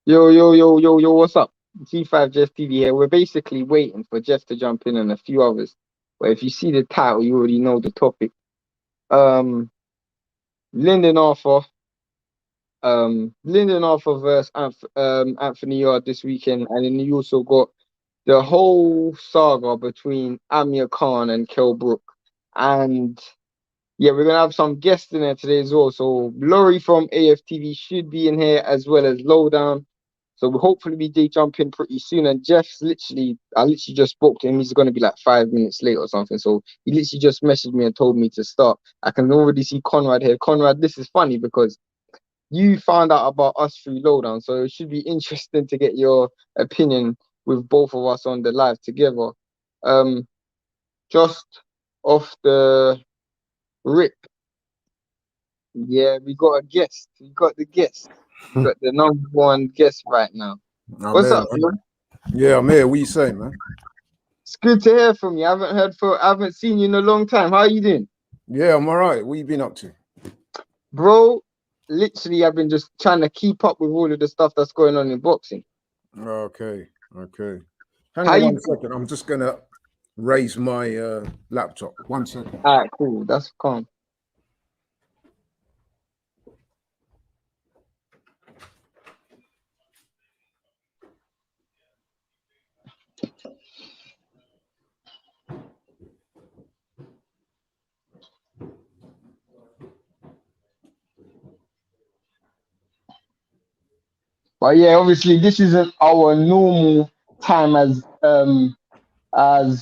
Yo, what's up? G5 Just TV here. We're basically waiting for Jess to jump in and a few others. But if you see the title, you already know the topic. Um, Lyndon Arthur, Lyndon Arthur versus Anthony Yarde this weekend. And then you also got the whole saga between Amir Khan and Kell Brook. And yeah, we're going to have some guests in there today as well. So Laurie from AFTV should be in here as well as Lowdown. So we'll hopefully they jump in pretty soon. And I literally just spoke to him. He's going to be like 5 minutes late or something. So he literally just messaged me and told me to start. I can already see Conrad here. Conrad, this is funny because you found out about us through Lowdown. So it should be interesting to get your opinion with both of us on the live together. Um, just off the rip, yeah, we got a guest. We got the guest. We got the number one guest right now. I'm What's here, up, man? Yeah, I'm here. What you saying, man? It's good to hear from you. I haven't seen you in a long time. How are you doing? Yeah, I'm all right. What you been up to? Bro, literally I've been just trying to keep up with all of the stuff that's going on in boxing. Okay. Hang How on you 1 second. I'm just gonna raise my laptop. 1 second. Alright, cool. That's calm. But yeah, obviously this isn't our normal time as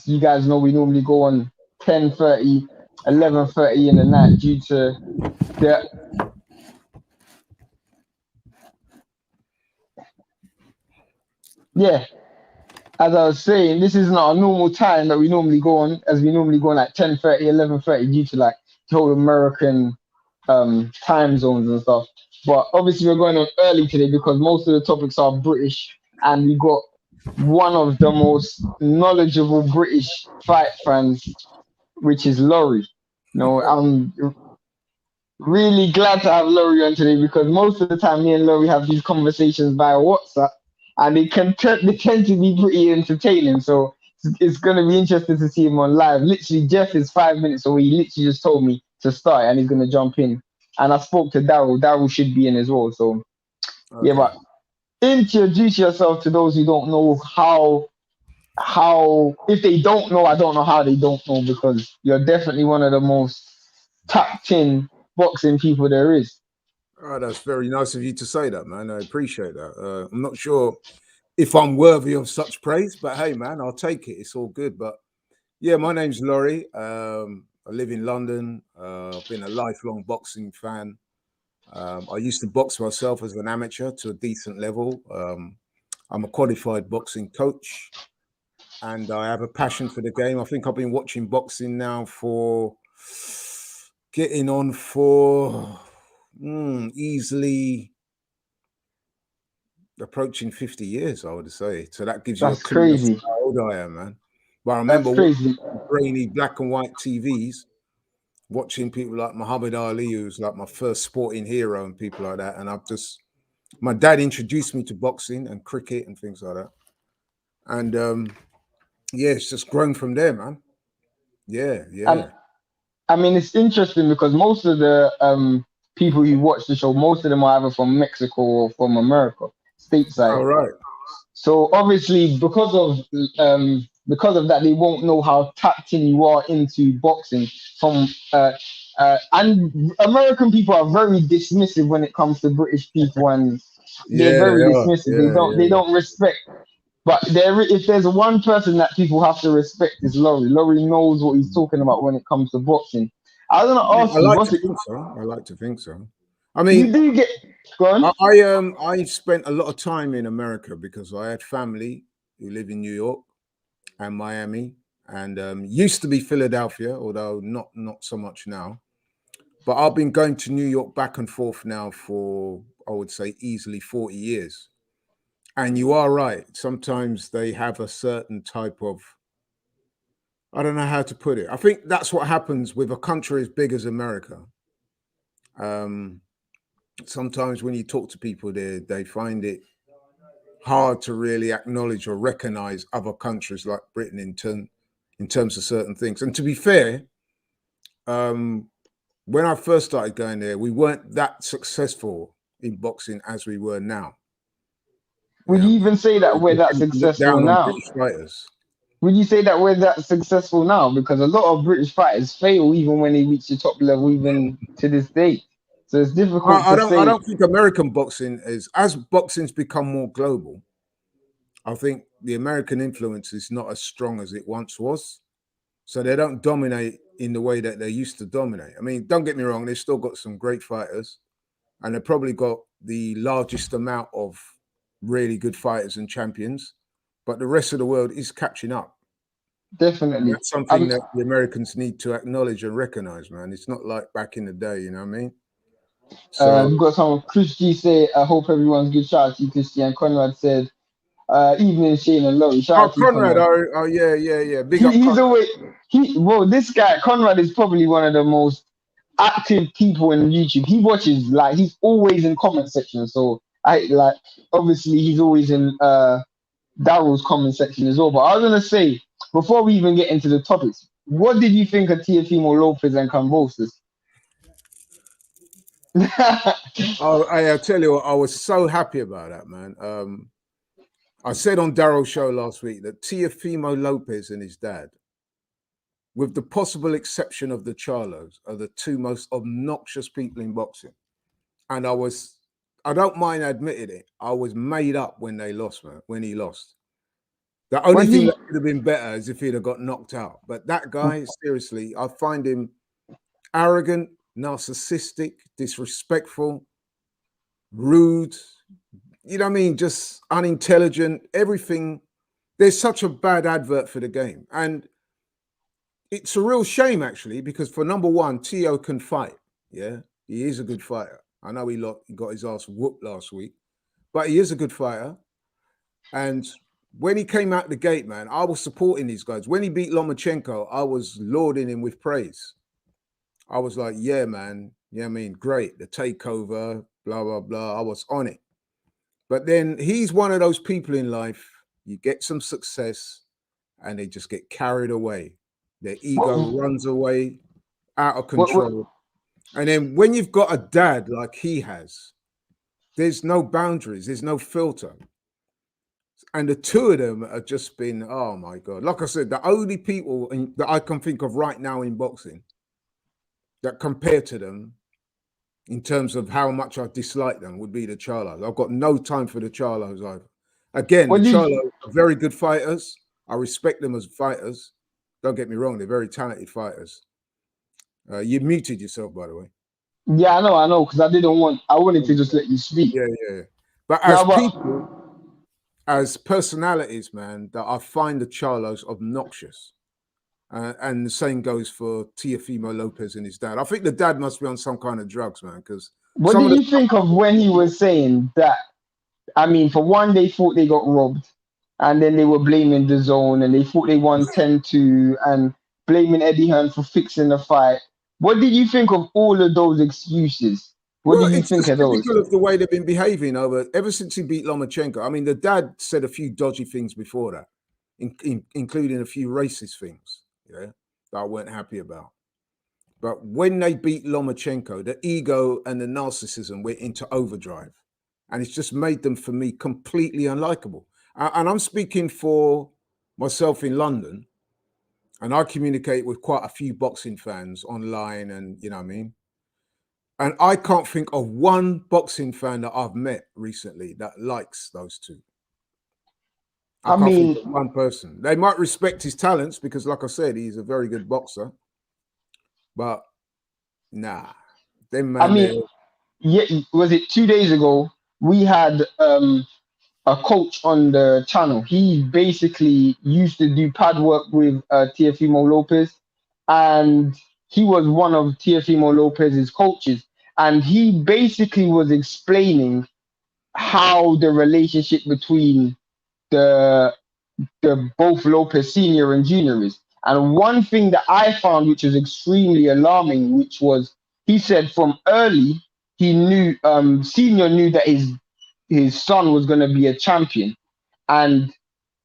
you guys know, we normally go on 10:30, 11:30 in the night due to the yeah. As I was saying, this is not a normal time that we normally go on, as we normally go on like 10:30, 11:30 due to like the whole American time zones and stuff. But obviously we're going on early today because most of the topics are British and we got one of the most knowledgeable British fight fans, which is Laurie. I'm really glad to have Laurie on today because most of the time me and Laurie have these conversations via WhatsApp and they tend to be pretty entertaining. So it's going to be interesting to see him on live. Literally, Jeff is 5 minutes away. He literally just told me to start and he's going to jump in. And I spoke to Daryl. Daryl should be in as well. So yeah, Okay. but introduce yourself to those who don't know how if they don't know, I don't know how they don't know because you're definitely one of the most tapped in boxing people there is. Oh, that's very nice of you to say that, man. I appreciate that. I'm not sure if I'm worthy of such praise, but hey, man, I'll take it. It's all good. But yeah, my name's Laurie. I live in London. I've been a lifelong boxing fan. I used to box myself as an amateur to a decent level. I'm a qualified boxing coach and I have a passion for the game. I think I've been watching boxing now for getting on for easily approaching 50 years, I would say. So that gives you a That's clue as to crazy. how old I am, man. But I That's remember crazy. watching grainy black and white TVs, watching people like Muhammad Ali, who's like my first sporting hero, and people like that. And my dad introduced me to boxing and cricket and things like that. And yeah, it's just grown from there, man. Yeah, And yeah. I mean, it's interesting because most of the people who watch the show, most of them are either from Mexico or from America, stateside. All right. So obviously, because of that, they won't know how tapped in you are into boxing. From and American people are very dismissive when it comes to British people, and they're Yeah, very they are. dismissive. Yeah, They yeah. don't respect. But if there's one person that people have to respect, is Laurie. Laurie knows what he's talking about when it comes to boxing. I was gonna I ask you, like what's to it? think so. I like to think so. I You mean, do get go on. I spent a lot of time in America because I had family who live in New York and Miami, and used to be Philadelphia, although not so much now. But I've been going to New York back and forth now for, I would say, easily 40 years. And you are right. Sometimes they have a certain type of, I don't know how to put it. I think that's what happens with a country as big as America. Um, Sometimes when you talk to people there, they find it hard to really acknowledge or recognize other countries like Britain in terms of certain things. And to be fair, when I first started going there, we weren't that successful in boxing as we were now. Would you even say that we're We that tend to look successful down on now? British fighters. Would you say that we're that successful now? Because a lot of British fighters fail even when they reach the top level, even to this day. So it's difficult I to don't. I say. don't think American boxing is, as boxing's become more global. I think the American influence is not as strong as it once was. So they don't dominate in the way that they used to dominate. I mean, don't get me wrong, they've still got some great fighters, and they've probably got the largest amount of really good fighters and champions, but the rest of the world is catching up. And Definitely. that's something that the Americans need to acknowledge and recognize, man. It's not like back in the day, you know what I mean? So, We've got some Chris G say, I hope everyone's good. Shout out to you, Christian. Conrad said, evening Shane and Laurie. Shout out to you, Conrad, Conrad. yeah. Big up He's Conrad. always this guy, Conrad, is probably one of the most active people in YouTube. He watches, like, he's always in comment section. So I like, obviously he's always in Daryl's comment section as well. But I was gonna say, before we even get into the topics, what did you think of Teofimo Lopez and Cambosis? I tell you what, I was so happy about that, man. I said on Daryl's show last week that Teofimo Lopez and his dad, with the possible exception of the Charlos, are the two most obnoxious people in boxing. And I don't mind admitting it, I was made up when they lost, man, when he lost. The only thing that would have been better is if he'd have got knocked out. But that guy, seriously, I find him arrogant, narcissistic, disrespectful, rude, you know what I mean? Just unintelligent, everything. There's such a bad advert for the game. And it's a real shame, actually, because for number one, Tio can fight. Yeah, he is a good fighter. I know he got his ass whooped last week, but he is a good fighter. And when he came out the gate, man, I was supporting these guys. When he beat Lomachenko, I was lauding him with praise. I was like, yeah, man. Yeah, I mean, great. The takeover, blah, blah, blah. I was on it. But then he's one of those people in life, you get some success and they just get carried away. Their ego runs away, out of control. And then when you've got a dad like he has, there's no boundaries, there's no filter. And the two of them have just been, oh my God. Like I said, the only people that I can think of right now in boxing that compare to them in terms of how much I dislike them would be the Charlos. I've got no time for the Charlos either. Again, the Charlos are very good fighters. I respect them as fighters. Don't get me wrong, they're very talented fighters. You muted yourself, by the way. Yeah, I know, because I wanted to just let you speak. Yeah. But as people, as personalities, man, that I find the Charlos obnoxious. And the same goes for Teofimo Lopez and his dad. I think the dad must be on some kind of drugs, man. Because what did you think of when he was saying that? I mean, for one, they thought they got robbed, and then they were blaming the zone, and they thought they won 10-2, and blaming Eddie Hearn for fixing the fight. What did you think of all of those excuses? What did you think of those? It's typical of the way they've been behaving ever since he beat Lomachenko. I mean, the dad said a few dodgy things before that, including a few racist things, that I weren't happy about. But when they beat Lomachenko, the ego and the narcissism went into overdrive. And it's just made them, for me, completely unlikable. And I'm speaking for myself in London. And I communicate with quite a few boxing fans online and, you know what I mean? And I can't think of one boxing fan that I've met recently that likes those two. I can't think of one person. They might respect his talents because, like I said, he's a very good boxer. But nah, them man. Yeah, was it 2 days ago? We had a coach on the channel. He basically used to do pad work with Teofimo Lopez, and he was one of Teofimo Lopez's coaches. And he basically was explaining how the relationship between the both Lopez senior and junior is. And one thing that I found which was extremely alarming, which was he said from early he knew senior knew that his son was going to be a champion, and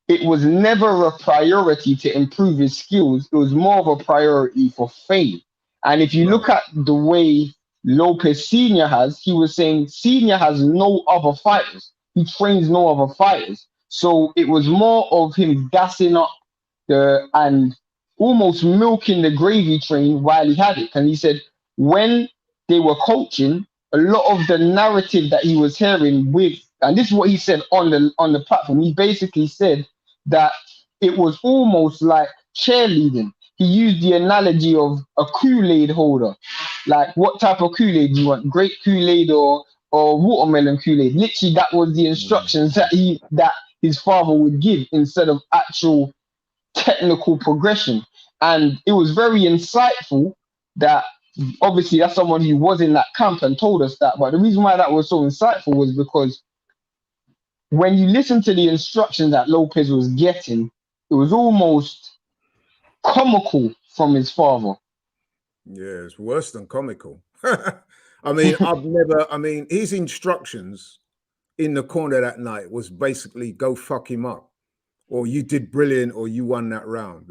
it was never a priority to improve his skills. It was more of a priority for fame. And if you Right. look at the way Lopez Senior has, he was saying Senior has no other fighters. He trains no other fighters. So it was more of him gassing up and almost milking the gravy train while he had it. And he said when they were coaching, a lot of the narrative that he was hearing with, and this is what he said on the platform. He basically said that it was almost like cheerleading. He used the analogy of a Kool-Aid holder. Like, what type of Kool-Aid do you want? Grape Kool-Aid or watermelon Kool-Aid? Literally, that was the instructions that his father would give instead of actual technical progression. And it was very insightful that obviously that's someone who was in that camp and told us that. But the reason why that was so insightful was because when you listen to the instructions that Lopez was getting, it was almost comical from his father. Yeah, it's worse than comical. I mean, his instructions in the corner that night was basically go fuck him up, or you did brilliant, or you won that round.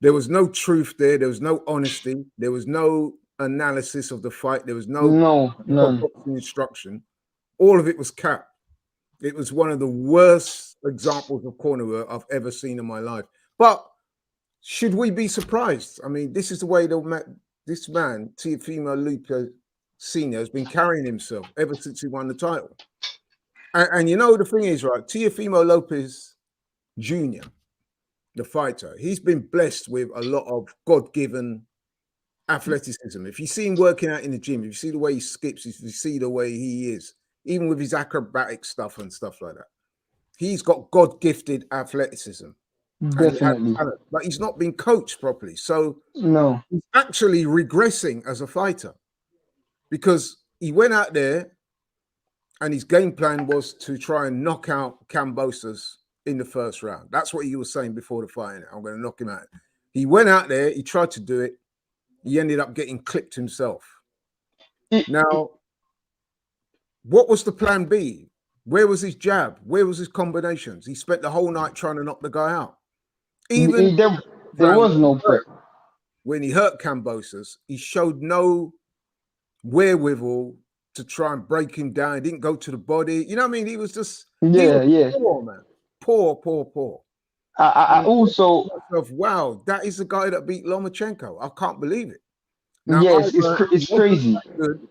There was no truth there. There was no honesty. There was no analysis of the fight. There was no None. instruction. All of it was cap. It was one of the worst examples of corner work I've ever seen in my life. But should we be surprised? I mean, this is the way this man, Teofimo Lopez Sr., has been carrying himself ever since he won the title. And you know, the thing is, right, Teofimo Lopez Jr., the fighter, he's been blessed with a lot of God-given athleticism. If you see him working out in the gym, if you see the way he skips, if you see the way he is, even with his acrobatic stuff and stuff like that, he's got God-gifted athleticism. And he has Definitely. talent, but he's not been coached properly. So No. he's actually regressing as a fighter because he went out there and his game plan was to try and knock out Kambosos in the first round. That's what he was saying before the fight. I'm going to knock him out. He went out there, he tried to do it. He ended up getting clipped himself. Now, what was the plan B? Where was his jab? Where was his combinations? He spent the whole night trying to knock the guy out. Even there was no prep. When he hurt Kambosos, he showed no wherewithal to try and break him down. He didn't go to the body. You know what I mean? He was just poor, man. Poor. I also wow, that is the guy that beat Lomachenko. I can't believe it. Now, yes, it's crazy. You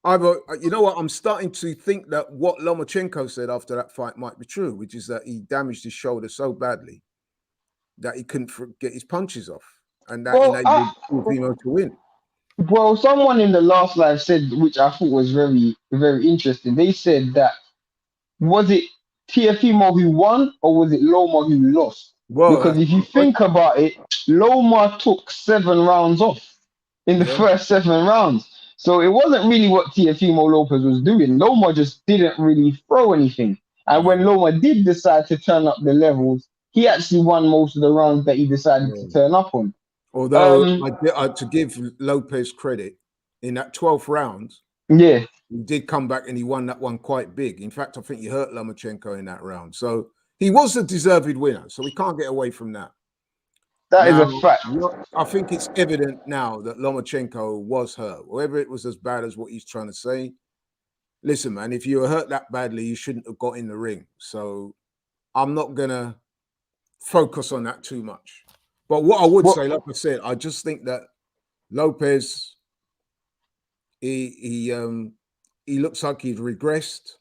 know what? I'm starting to think that what Lomachenko said after that fight might be true, which is that he damaged his shoulder so badly that he couldn't get his punches off, and that enabled Teofimo to win. Well, someone in the last live said, which I thought was very, very interesting. They said that was it Teofimo who won or was it Loma who lost? Well, because if you think about it, Loma took 7 rounds off in the first 7 rounds. So it wasn't really what Teofimo Lopez was doing. Loma just didn't really throw anything. And when Loma did decide to turn up the levels, he actually won most of the rounds that he decided to turn up on. Although to give Lopez credit, in that 12th round, he did come back and he won that one quite big. In fact, I think he hurt Lomachenko in that round. So he was a deserved winner. So we can't get away from that. That is a fact. I think it's evident now that Lomachenko was hurt. Whether it was as bad as what he's trying to say, listen, man, if you were hurt that badly, you shouldn't have got in the ring. So I'm not going to focus on that too much. But what I would say, like I said, I just think that Lopez, he looks like he's regressed.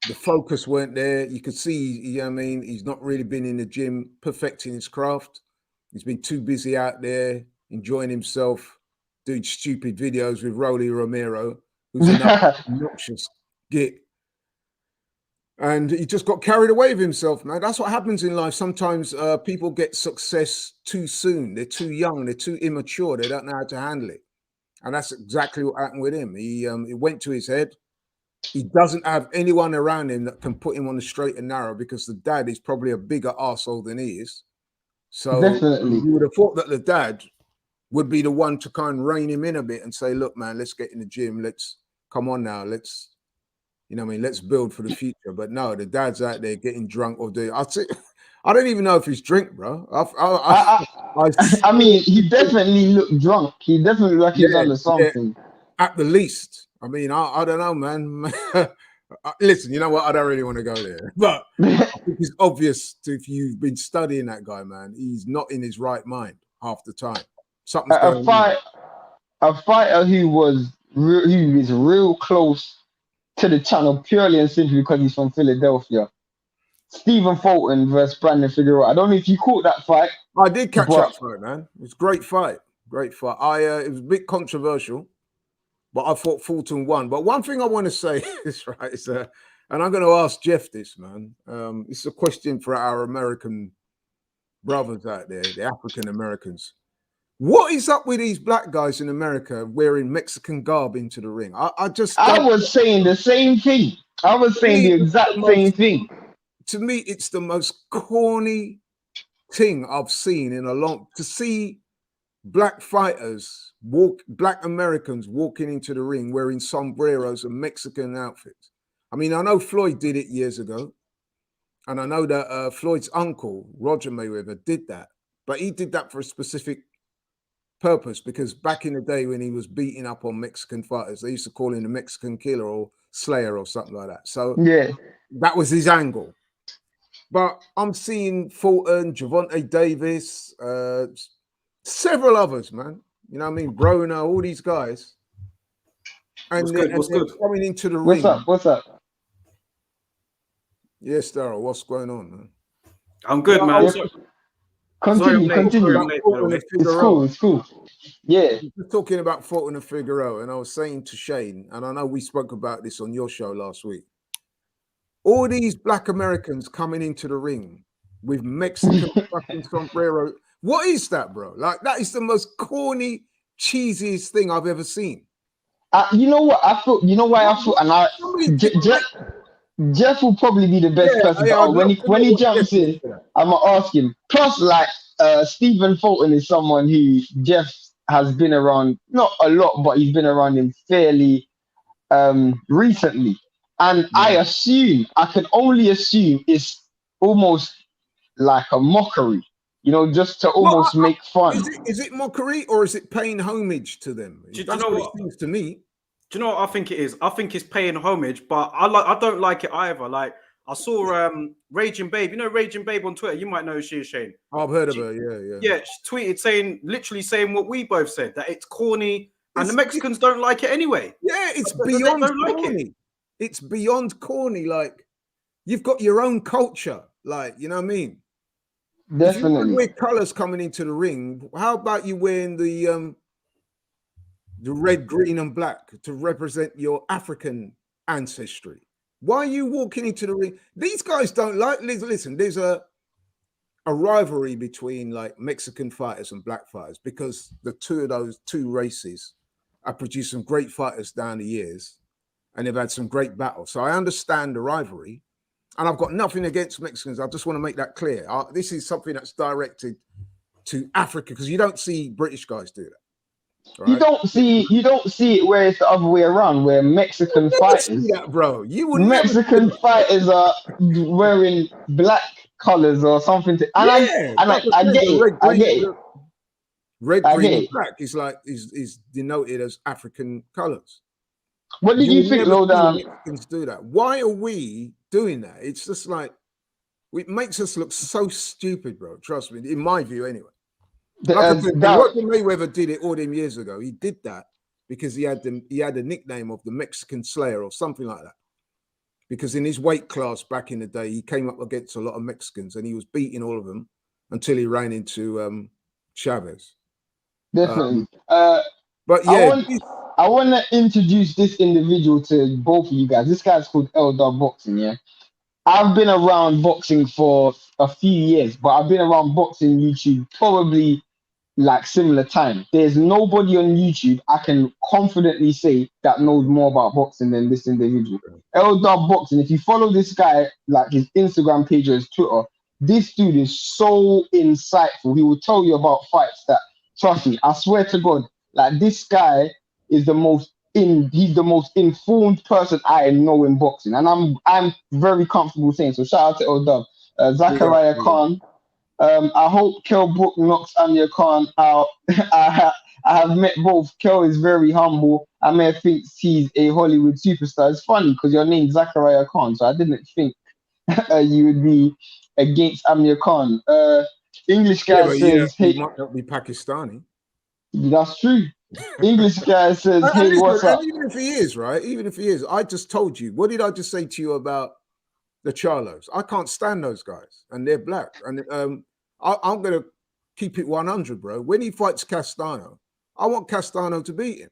The focus weren't there. You could see, he's not really been in the gym perfecting his craft. He's been too busy out there enjoying himself, doing stupid videos with Rolly Romero, who's an obnoxious git. And he just got carried away with himself, man. That's what happens in life. Sometimes people get success too soon. They're too young. They're too immature. They don't know how to handle it. And that's exactly what happened with him. It went to his head. He doesn't have anyone around him that can put him on the straight and narrow because the dad is probably a bigger arsehole than he is. So definitely, you would have thought that the dad would be the one to kind of rein him in a bit and say, look, man, let's get in the gym. Let's come on now. Let's You know what I mean? Let's build for the future. But no, the dad's out there getting drunk or doing. I don't even know if he's drink, bro. I mean, he definitely looked drunk. He definitely looked like he was under something. At the least. I mean, I don't know, man. Listen, you know what? I don't really want to go there. But I think it's obvious if you've been studying that guy, man. He's not in his right mind half the time. Something's going on. A fighter who is real close to the channel purely and simply because he's from Philadelphia. Stephen Fulton versus Brandon Figueroa. I don't know if you caught that fight. I did catch that fight, man. It was a great fight. Great fight. It was a bit controversial, but I thought Fulton won. But one thing I want to say is, right, and I'm going to ask Jeff this, man. It's a question for our American brothers out there, the African Americans. What is up with these black guys in America wearing Mexican garb into the ring? I was saying the same thing. I was saying the exact same thing. To me, it's the most corny thing I've seen in a long. To see black fighters black Americans walking into the ring wearing sombreros and Mexican outfits. I mean, I know Floyd did it years ago, and I know that Floyd's uncle Roger Mayweather did that, but he did that for a specific purpose, because back in the day when he was beating up on Mexican fighters, they used to call him the Mexican Killer or Slayer or something like that. So yeah, that was his angle. But I'm seeing Fulton, Gervonta Davis, several others, man. You know what I mean? Broner, all these guys. And they're coming into the ring. What's up? Yes, Daryl, what's going on, man? I'm good, man. Continue. It's cool. Yeah. We're talking about Fulton and Figueroa, and I was saying to Shane, and I know we spoke about this on your show last week, all these black Americans coming into the ring with Mexican fucking sombrero. What is that, bro? Like, that is the most corny, cheesiest thing I've ever seen. You know what I thought? You know why I thought? And Jeff will probably be the best person. When he jumps in, I'm gonna ask him. Plus, like Stephen Fulton is someone who Jeff has been around, not a lot, but he's been around him fairly recently. And I can only assume it's almost like a mockery, you know, just to almost make fun. Is it mockery or is it paying homage to them? That's what it seems to me. Do you know what I think it is? I think it's paying homage, but I don't like it either. Like, I saw Raging Babe. You know Raging Babe on Twitter? You might know who she is, Shane. I've heard of her, yeah. Yeah, she tweeted literally saying what we both said, that it's corny and the Mexicans don't like it anyway. Yeah, it's beyond corny. It's beyond corny. Like, you've got your own culture. Like, you know what I mean? Definitely. If you wear colors coming into the ring, how about you wearing the red, green, and black to represent your African ancestry? Why are you walking into the ring? These guys don't like. Listen, there's a rivalry between like Mexican fighters and black fighters because those two races have produced some great fighters down the years, and they've had some great battles. So I understand the rivalry, and I've got nothing against Mexicans. I just want to make that clear. This is something that's directed to Africa, because you don't see British guys do that. Right? You don't see it where it's the other way around, where Mexican fighters, bro. Mexican fighters are wearing black colors or something. I get it. Red, green, and black is denoted as African colors. What did you think, Lowdown? Mexicans do that. Why are we doing that? It's just like, it makes us look so stupid, bro. Trust me, in my view, anyway. Roger Mayweather did it all them years ago. He did that because he had the nickname of the Mexican Slayer or something like that. Because in his weight class back in the day, he came up against a lot of Mexicans and he was beating all of them until he ran into Chavez. Definitely. But yeah, I want to introduce this individual to both of you guys. This guy's called L-Dub Boxing, yeah? I've been around boxing for a few years, but I've been around boxing YouTube probably like similar time. There's nobody on YouTube I can confidently say that knows more about boxing than this individual. L-Dub Boxing, if you follow this guy, like his Instagram page or his Twitter, this dude is so insightful. He will tell you about fights that, trust me, I swear to God, like this guy is the most he's the most informed person I know in boxing, and I'm very comfortable saying so. Shout out to L-Dub. Zachariah Khan. I hope Kell Brook knocks Amir Khan out. I have met both. Kell is very humble. Amir thinks he's a Hollywood superstar. It's funny because your name's Zachariah Khan, so I didn't think you would be against Amir Khan. English guy says, he hey, might not be Pakistani. that's true. English guy says, hey, listen, what's up? even if he is, right? Even if he is, I just told you. What did I just say to you about the Charlos? I can't stand those guys, and they're black. And I'm going to keep it 100, bro. When he fights Castano, I want Castano to beat him.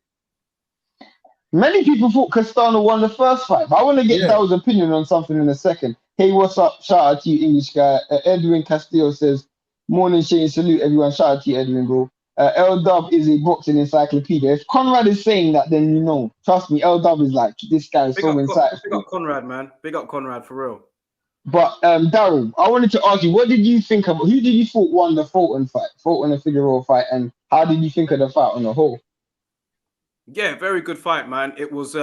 Many people thought Castano won the first fight. But I want to get Daryl's opinion on something in a second. Hey, what's up? Shout out to you, English guy. Edwin Castillo says, morning, Shane. Salute, everyone. Shout out to you, Edwin, bro. L-Dub is a boxing encyclopedia. If Conrad is saying that, then you know. Trust me, L-Dub is like, this guy is so insightful. Big up Conrad, man. Big up Conrad, for real. But Daryl, I wanted to ask you, what did you think of, who did you thought won the Fulton fight, Fulton and Figueroa fight, and how did you think of the fight on the whole? Yeah, very good fight, man. It was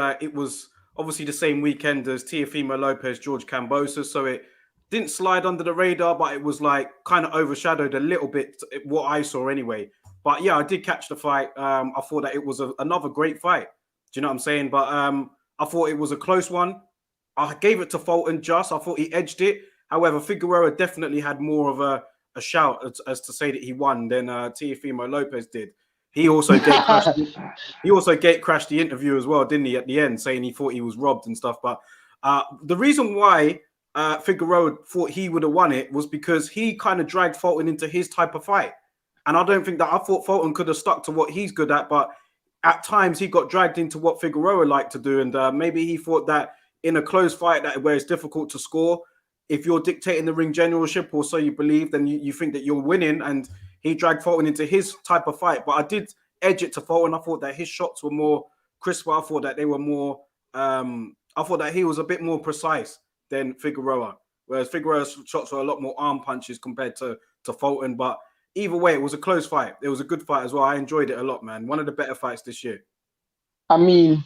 obviously the same weekend as Teofimo Lopez, George Cambosa, so it didn't slide under the radar, but it was like kind of overshadowed a little bit what I saw anyway. But yeah, I did catch the fight. I thought that it was another great fight. Do you know what I'm saying? But I thought it was a close one. I gave it to Fulton just. I thought he edged it. However, Figueroa definitely had more of a shout as to say that he won than Teofimo Lopez did. He also gate crashed the interview as well, didn't he? At the end, saying he thought he was robbed and stuff. But the reason why Figueroa thought he would have won it was because he kind of dragged Fulton into his type of fight, and I thought Fulton could have stuck to what he's good at, but at times he got dragged into what Figueroa liked to do, and maybe he thought that in a close fight where it's difficult to score, if you're dictating the ring generalship, or so you believe, then you think that you're winning, and he dragged Fulton into his type of fight. But I did edge it to Fulton. I thought that his shots were more crisper. I thought that they were more, I thought that he was a bit more precise than Figueroa, whereas Figueroa's shots were a lot more arm punches compared to Fulton. But either way, it was a close fight. It was a good fight as well. I enjoyed it a lot, man. One of the better fights this year. I mean,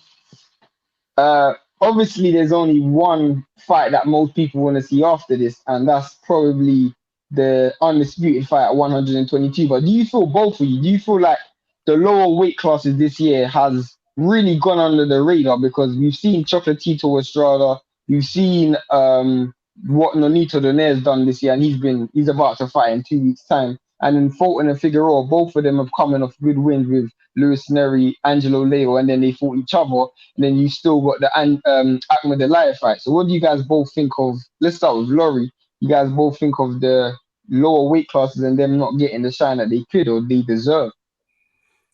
obviously there's only one fight that most people want to see after this, and that's probably the undisputed fight at 122. But do you feel, both of you, do you feel like the lower weight classes this year has really gone under the radar? Because we've seen Chocolatito Estrada, we've seen what Nonito Donaire has done this year, and he's about to fight in 2 weeks' time. And then Fulton and Figueroa, both of them have come off good wins with Luis Neri, Angelo Leo, and then they fought each other. And then you still got the Ahmed Elia fight. So what do you guys both think of? Let's start with Laurie. You guys both think of the lower weight classes and them not getting the shine that they could or they deserve?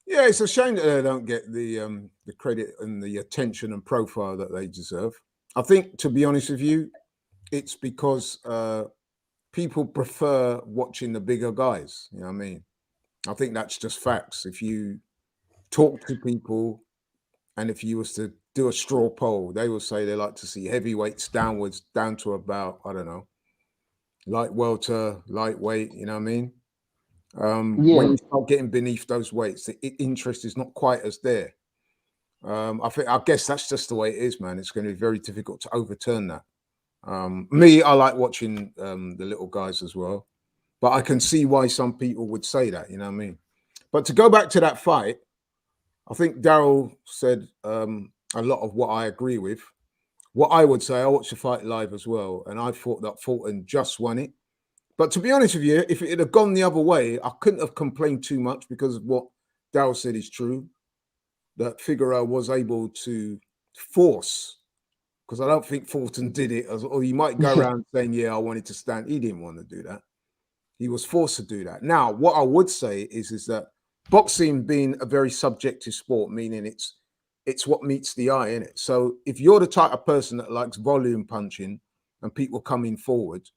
Yeah, it's a shame that they don't get the credit and the attention and profile that they deserve. I think, to be honest with you, it's because people prefer watching the bigger guys. You know what I mean? I think that's just facts. If you talk to people, and if you was to do a straw poll, they will say they like to see heavyweights downwards, down to about, I don't know, light welter, lightweight. You know what I mean? When you start getting beneath those weights, the interest is not quite as there. I guess that's just the way it is, man. It's going to be very difficult to overturn that. I like watching the little guys as well, but I can see why some people would say that, you know what I mean? But to go back to that fight, I think Daryl said a lot of what I agree with. What I would say, I watched the fight live as well, and I thought that Fulton just won it. But to be honest with you, if it had gone the other way, I couldn't have complained too much, because what Daryl said is true, that Figueroa was able to force, because I don't think Fulton did it, or you might go around saying, yeah, I wanted to stand. He didn't want to do that. He was forced to do that. Now, what I would say is that boxing being a very subjective sport, meaning it's what meets the eye, innit? So if you're the type of person that likes volume punching and people coming forward,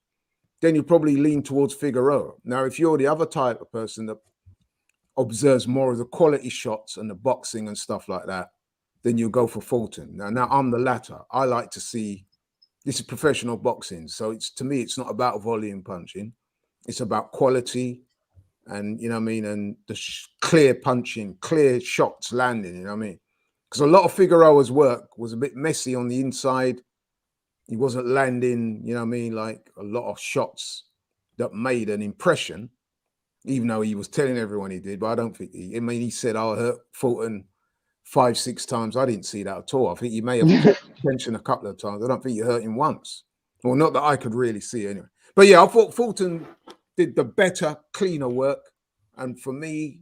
then you probably lean towards Figueroa. Now, if you're the other type of person that observes more of the quality shots and the boxing and stuff like that, then you go for Fulton. Now I'm the latter. I like to see, this is professional boxing. So to me, it's not about volume punching. It's about quality and, you know what I mean, and the clear punching, clear shots landing, you know what I mean? because a lot of Figueroa's work was a bit messy on the inside. He wasn't landing, you know what I mean, like a lot of shots that made an impression, even though he was telling everyone he did. But I don't think he said, "I hurt Fulton 5-6 times." I didn't see that at all. I think he may have caught attention a couple of times. I don't think you hurt him once. Well, not that I could really see anyway. But yeah, I thought Fulton did the better, cleaner work. And for me,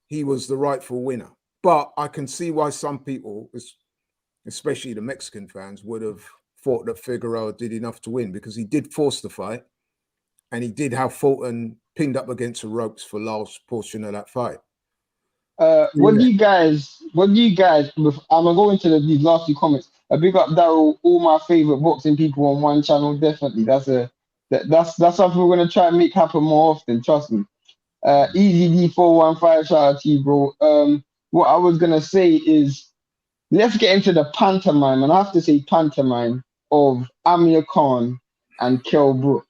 he was the rightful winner. But I can see why some people, especially the Mexican fans, would have thought that Figueroa did enough to win, because he did force the fight and he did have Fulton pinned up against the ropes for last portion of that fight. What do you guys, I'm gonna go into these last few comments. A big up Daryl, all my favorite boxing people on one channel. Definitely, that's something we're gonna try and make happen more often. Trust me. Easy D415, shout out to you, bro. What I was gonna say is, let's get into the pantomime, and I have to say pantomime of Amir Khan and Kell Brook.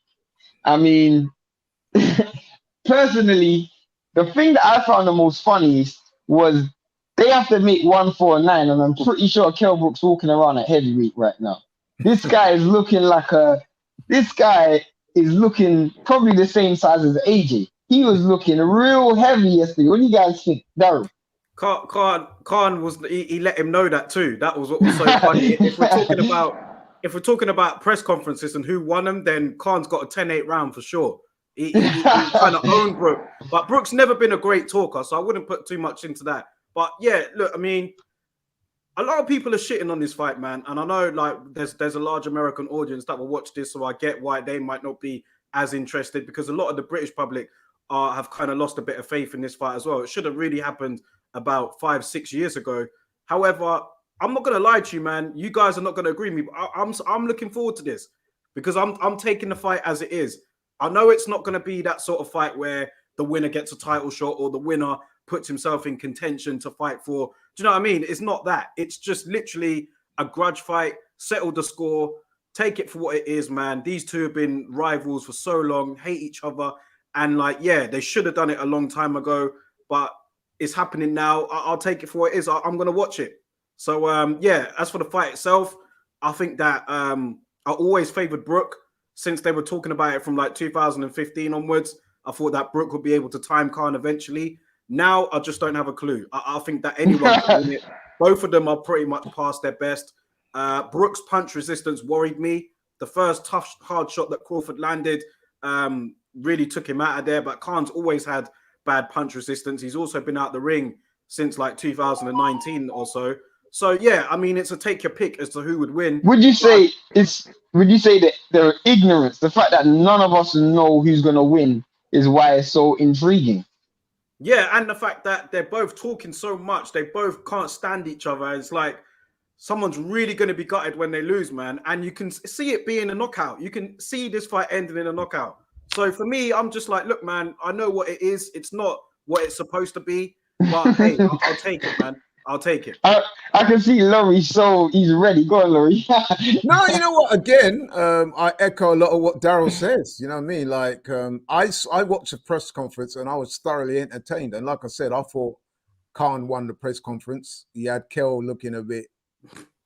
I mean, personally, the thing that I found the most funniest was they have to make 149, and I'm pretty sure Kell Brook's walking around at heavyweight right now. This guy is looking probably the same size as AJ. He was looking real heavy yesterday. What do you guys think, Daryl? Khan was he let him know that too. That was what was so funny. If we're talking about press conferences and who won them, then Khan's got a 10-8 round for sure. He kind of owned Brook, but Brook's never been a great talker, so I wouldn't put too much into that. But yeah, look, I mean, a lot of people are shitting on this fight, man, and I know like there's a large American audience that will watch this, so I get why they might not be as interested, because a lot of the British public have kind of lost a bit of faith in this fight as well. It should have really happened about 5-6 years ago. However, I'm not gonna lie to you, man. You guys are not gonna agree with me, but I'm looking forward to this, because I'm taking the fight as it is. I know it's not going to be that sort of fight where the winner gets a title shot or the winner puts himself in contention to fight for. Do you know what I mean? It's not that. It's just literally a grudge fight, settle the score, take it for what it is, man. These two have been rivals for so long, hate each other. And like, yeah, they should have done it a long time ago, but it's happening now. I'll take it for what it is. I'm going to watch it. So, yeah, as for the fight itself, I think that I always favored Brook. Since they were talking about it from like 2015 onwards, I thought that Brook would be able to time Khan eventually. Now, I just don't have a clue. I think that anyone can win it. Both of them are pretty much past their best. Brook's punch resistance worried me. The first tough, hard shot that Crawford landed really took him out of there, but Khan's always had bad punch resistance. He's also been out the ring since like 2019 or so. So, yeah, I mean, it's a take your pick as to who would win. Would you say that their ignorance, the fact that none of us know who's going to win, is why it's so intriguing? Yeah, and the fact that they're both talking so much, they both can't stand each other. It's like someone's really going to be gutted when they lose, man. And you can see it being a knockout. You can see this fight ending in a knockout. So for me, I'm just like, look, man, I know what it is. It's not what it's supposed to be. But hey, I'll take it, man. I'll take it. I can see Laurie, so he's ready. Go on, Laurie. No, you know what? Again, I echo a lot of what Daryl says. You know what I mean? Like, I watched a press conference and I was thoroughly entertained. And like I said, I thought Khan won the press conference. He had Kell looking a bit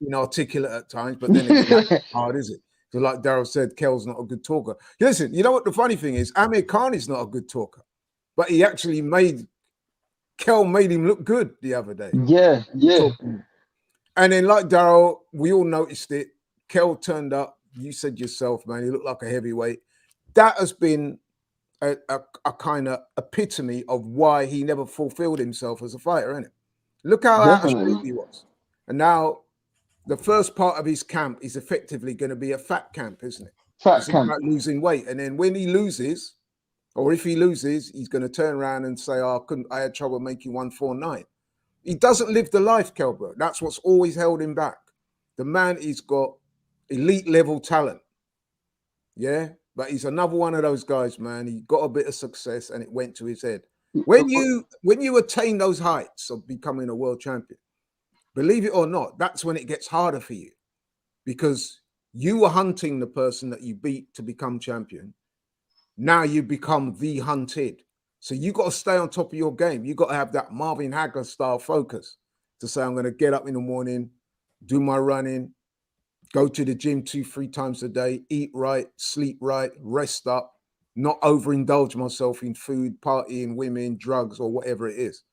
inarticulate at times, but then it's not hard, is it? So like Daryl said, Kell's not a good talker. Listen, you know what the funny thing is? Amir Khan is not a good talker, but he actually Kell made him look good the other day. Yeah. And then, like Daryl, we all noticed it. Kell turned up. You said yourself, man, he looked like a heavyweight. That has been a kind of epitome of why he never fulfilled himself as a fighter, isn't it? Look how out of shape he was. And now the first part of his camp is effectively going to be a fat camp, isn't it? It's about losing weight. And then when he loses, or if he loses, he's going to turn around and say, oh, I had trouble making 149. He doesn't live the life, Kell Brook. That's what's always held him back. The man, he's got elite level talent. Yeah, but he's another one of those guys, man. He got a bit of success and it went to his head. When you attain those heights of becoming a world champion, believe it or not, that's when it gets harder for you, because you were hunting the person that you beat to become champion. Now you become the hunted. So you got to stay on top of your game. You got to have that Marvin Hagler style focus. to say I'm going to get up in the morning, do my running, go to the gym 2-3 times a day, eat right, sleep right, rest up, not overindulge myself in food, partying, women, drugs, or whatever it is.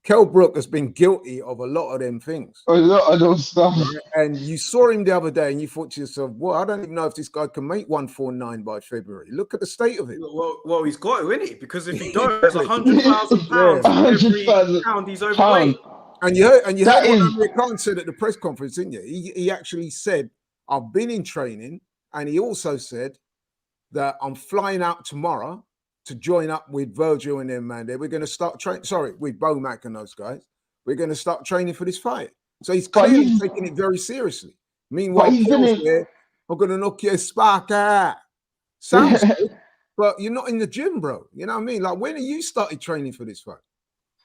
Kell Brook has been guilty of a lot of them things. A lot of those stuff. Right? And you saw him the other day and you thought to yourself, well, I don't even know if this guy can make 149 by February. Look at the state of it. Well, he's got to, isn't he? Because if he don't, there's £100,000 £100,000 every pound he's overweight. And you heard what is... Amir Khan said at the press conference, didn't you? He actually said, I've been in training, and he also said that I'm flying out tomorrow to join up with Virgil and them, man. We're going to start training. Sorry, with Bo Mack and those guys. We're going to start training for this fight. So he's clearly taking it very seriously. Meanwhile, Kell's there, I'm going to knock your spark out. Sounds good, but you're not in the gym, bro. You know what I mean? Like, when have you started training for this fight?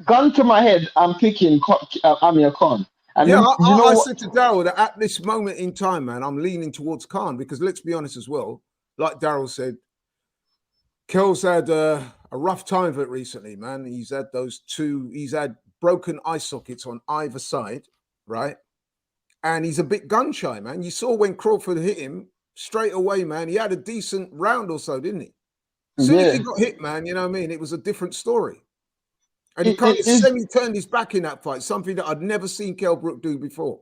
Gun to my head, I'm picking Amir Khan. And yeah, I said to Daryl that at this moment in time, man, I'm leaning towards Khan because let's be honest as well. Like Daryl said, Kell's had a rough time of it recently, man. He's had broken eye sockets on either side, right? And he's a bit gun shy, man. You saw when Crawford hit him straight away, man. He had a decent round or so, didn't he? As soon as he got hit, man, you know what I mean? It was a different story. And he kind of semi-turned his back in that fight, something that I'd never seen Kell Brook do before.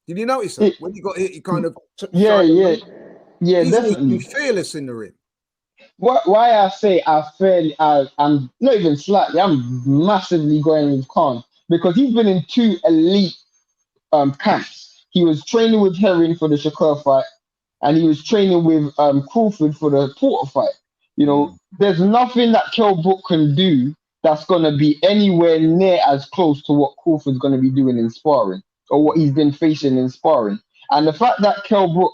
Did you notice that? When he got hit, he kind of... He's definitely fearless in the ring. Why I say I'm not even slightly, I'm massively going with Khan because he's been in 2 elite camps. He was training with Herring for the Shakur fight, and he was training with Crawford for the Porter fight. You know, there's nothing that Kell Brook can do that's going to be anywhere near as close to what Crawford's going to be doing in sparring or what he's been facing in sparring. And the fact that Kell Brook,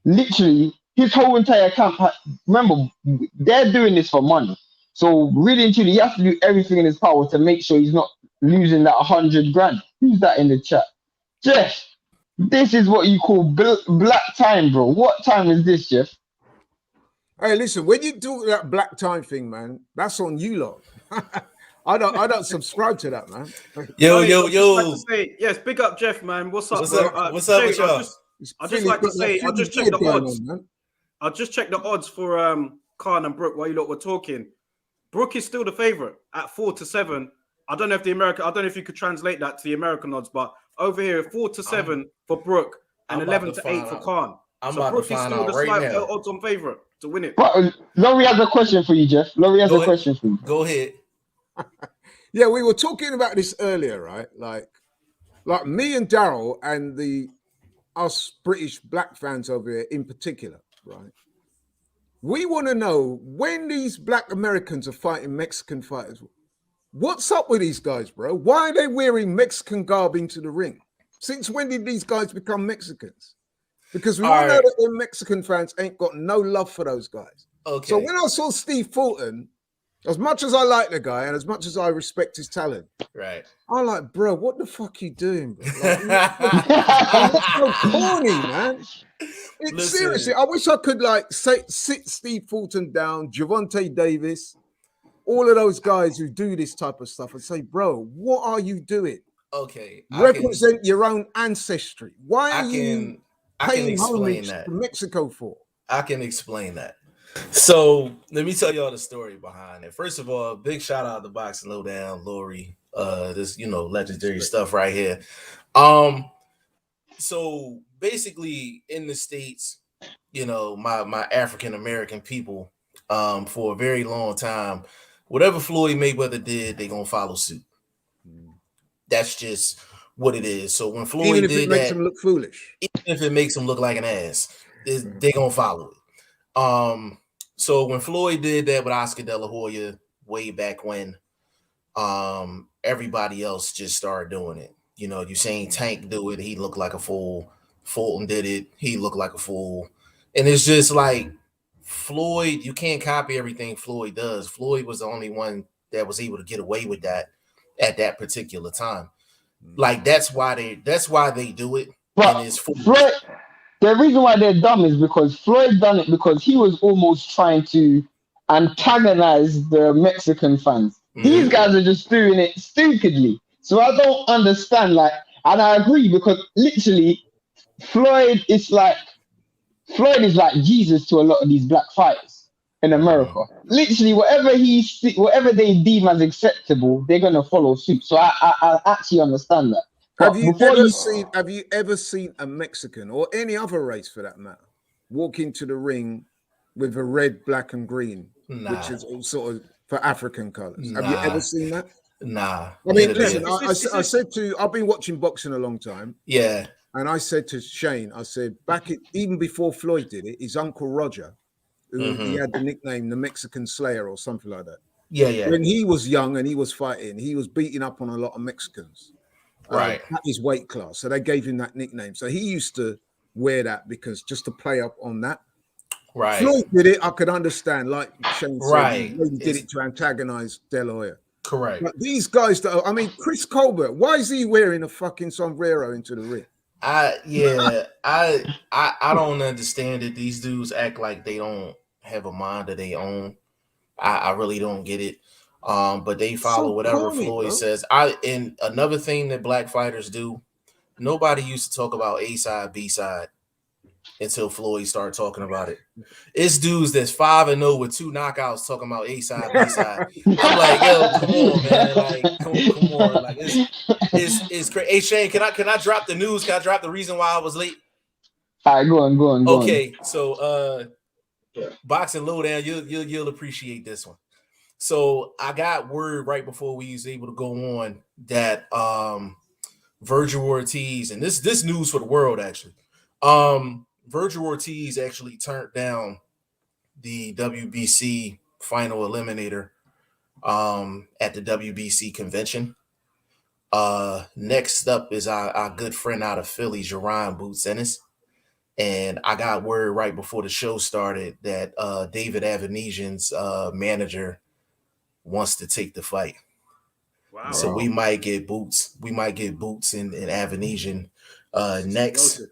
literally, his whole entire camp, remember, they're doing this for money. So really and truly, he has to do everything in his power to make sure he's not losing that 100 grand. Who's that in the chat? Jeff, this is what you call black time, bro. What time is this, Jeff? Hey, listen, when you do that black time thing, man, that's on you lot. I don't subscribe to that, man. Yo. Like say, yes, big up Jeff, man. What's up, bro? What's up with y'all? I just like to say, I just checked the odds. I just checked the odds for Khan and Brook while you lot were talking. Brook is still the favorite at 4-7. I don't know if you could translate that to the American odds, but over here 4-7 for Brook and 11-8 for Khan. So Brook is still the slight odds on favorite to win it. But Laurie has a question for you, Jeff. Laurie has a question for you. Go ahead. Yeah, we were talking about this earlier, right? Like me and Daryl and us British black fans over here in particular, right? We want to know when these black Americans are fighting Mexican fighters. What's up with these guys, bro? Why are they wearing Mexican garb into the ring? Since when did these guys become Mexicans? Because we all know that the Mexican fans ain't got no love for those guys. Okay. So when I saw Steve Fulton, as much as I like the guy and as much as I respect his talent, right? I'm like, bro, what the fuck you doing, bro? It's so corny, man. Seriously, I wish I could sit Steve Fulton down, Javante Davis, all of those guys who do this type of stuff and say, bro, what are you doing? Okay. Represent your own ancestry. Why are you paying homage to Mexico for? I can explain that. So let me tell y'all the story behind it. First of all, big shout out to Boxing Lowdown, Laurie. This legendary stuff right here. So basically in the States, my African American people, for a very long time, whatever Floyd Mayweather did, they gonna follow suit. That's just what it is. So when Floyd even if did it makes that, him look foolish, even if it makes him look like an ass, they gonna follow it. So when Floyd did that with Oscar De La Hoya way back when, everybody else just started doing it. You seen Tank do it, he looked like a fool. Fulton did it, he looked like a fool. And it's just like Floyd, you can't copy everything Floyd does. Floyd was the only one that was able to get away with that at that particular time. Like that's why they do it. But and it's Floyd, the reason why they're dumb is because Floyd done it because he was almost trying to antagonize the Mexican fans. These guys are just doing it stupidly. So I don't understand. Like, And I agree because literally Floyd is like Jesus to a lot of these black fighters in America. Literally, whatever they deem as acceptable, they're gonna follow suit. So I actually understand that. But Have you ever seen a Mexican or any other race for that matter walk into the ring with a red, black, and green, which is all sort of for African colors? Have you ever seen that? Nah. I mean, listen, I said I've been watching boxing a long time. Yeah. And I said to Shane, I said, even before Floyd did it, his uncle Roger, who he had the nickname the Mexican Slayer or something like that. Yeah. When he was young and he was fighting, he was beating up on a lot of Mexicans. Right. At his weight class. So they gave him that nickname. So he used to wear that because just to play up on that. Right. Floyd did it, I could understand, like Shane said, right. He did it to antagonize De La Hoya. Correct. But these guys, Chris Colbert, why is he wearing a fucking sombrero into the ring? I don't understand it. These dudes act like they don't have a mind of their own. I really don't get it. But they follow whatever Floyd says. And another thing that black fighters do, nobody used to talk about A side, B side until Floyd started talking about it. It's dudes that's 5-0 with 2 knockouts talking about A side, B side. I'm like, yo, come on, man. Like, come on. Like, it's crazy. Hey, Shane, can I drop the news? Can I drop the reason why I was late? All right, go on. Okay, so Boxing Lowdown, you'll appreciate this one. So I got word right before we was able to go on that Virgil Ortiz, and this news for the world actually. Virgil Ortiz actually turned down the WBC final eliminator at the WBC convention. Next up is our good friend out of Philly, Jerron Boots Ennis. And I got word right before the show started that David Avanesian's manager wants to take the fight. Wow. So we might get Boots. We might get Boots and Avanesian next.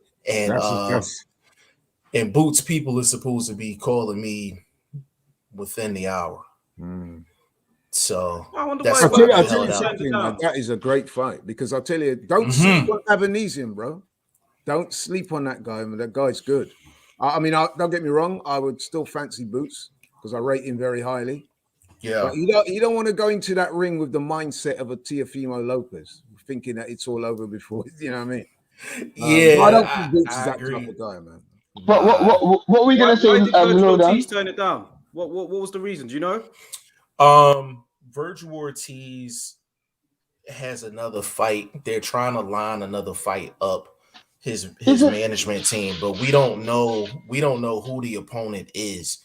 And Boots people are supposed to be calling me within the hour. So I'll tell you something, man, that is a great fight because I'll tell you, don't sleep on Avanesian, bro. Don't sleep on that guy. That guy's good. I mean, don't get me wrong. I would still fancy Boots because I rate him very highly. Yeah, but you don't want to go into that ring with the mindset of a Teofimo Lopez, thinking that it's all over before. You know what I mean? Yeah, I don't think Boots is that type of guy, man. But what are we gonna say? Why did Virgil Ortiz turn it down? What was the reason? Do you know? Virgil Ortiz has another fight. They're trying to line another fight up. His management team, but we don't know who the opponent is.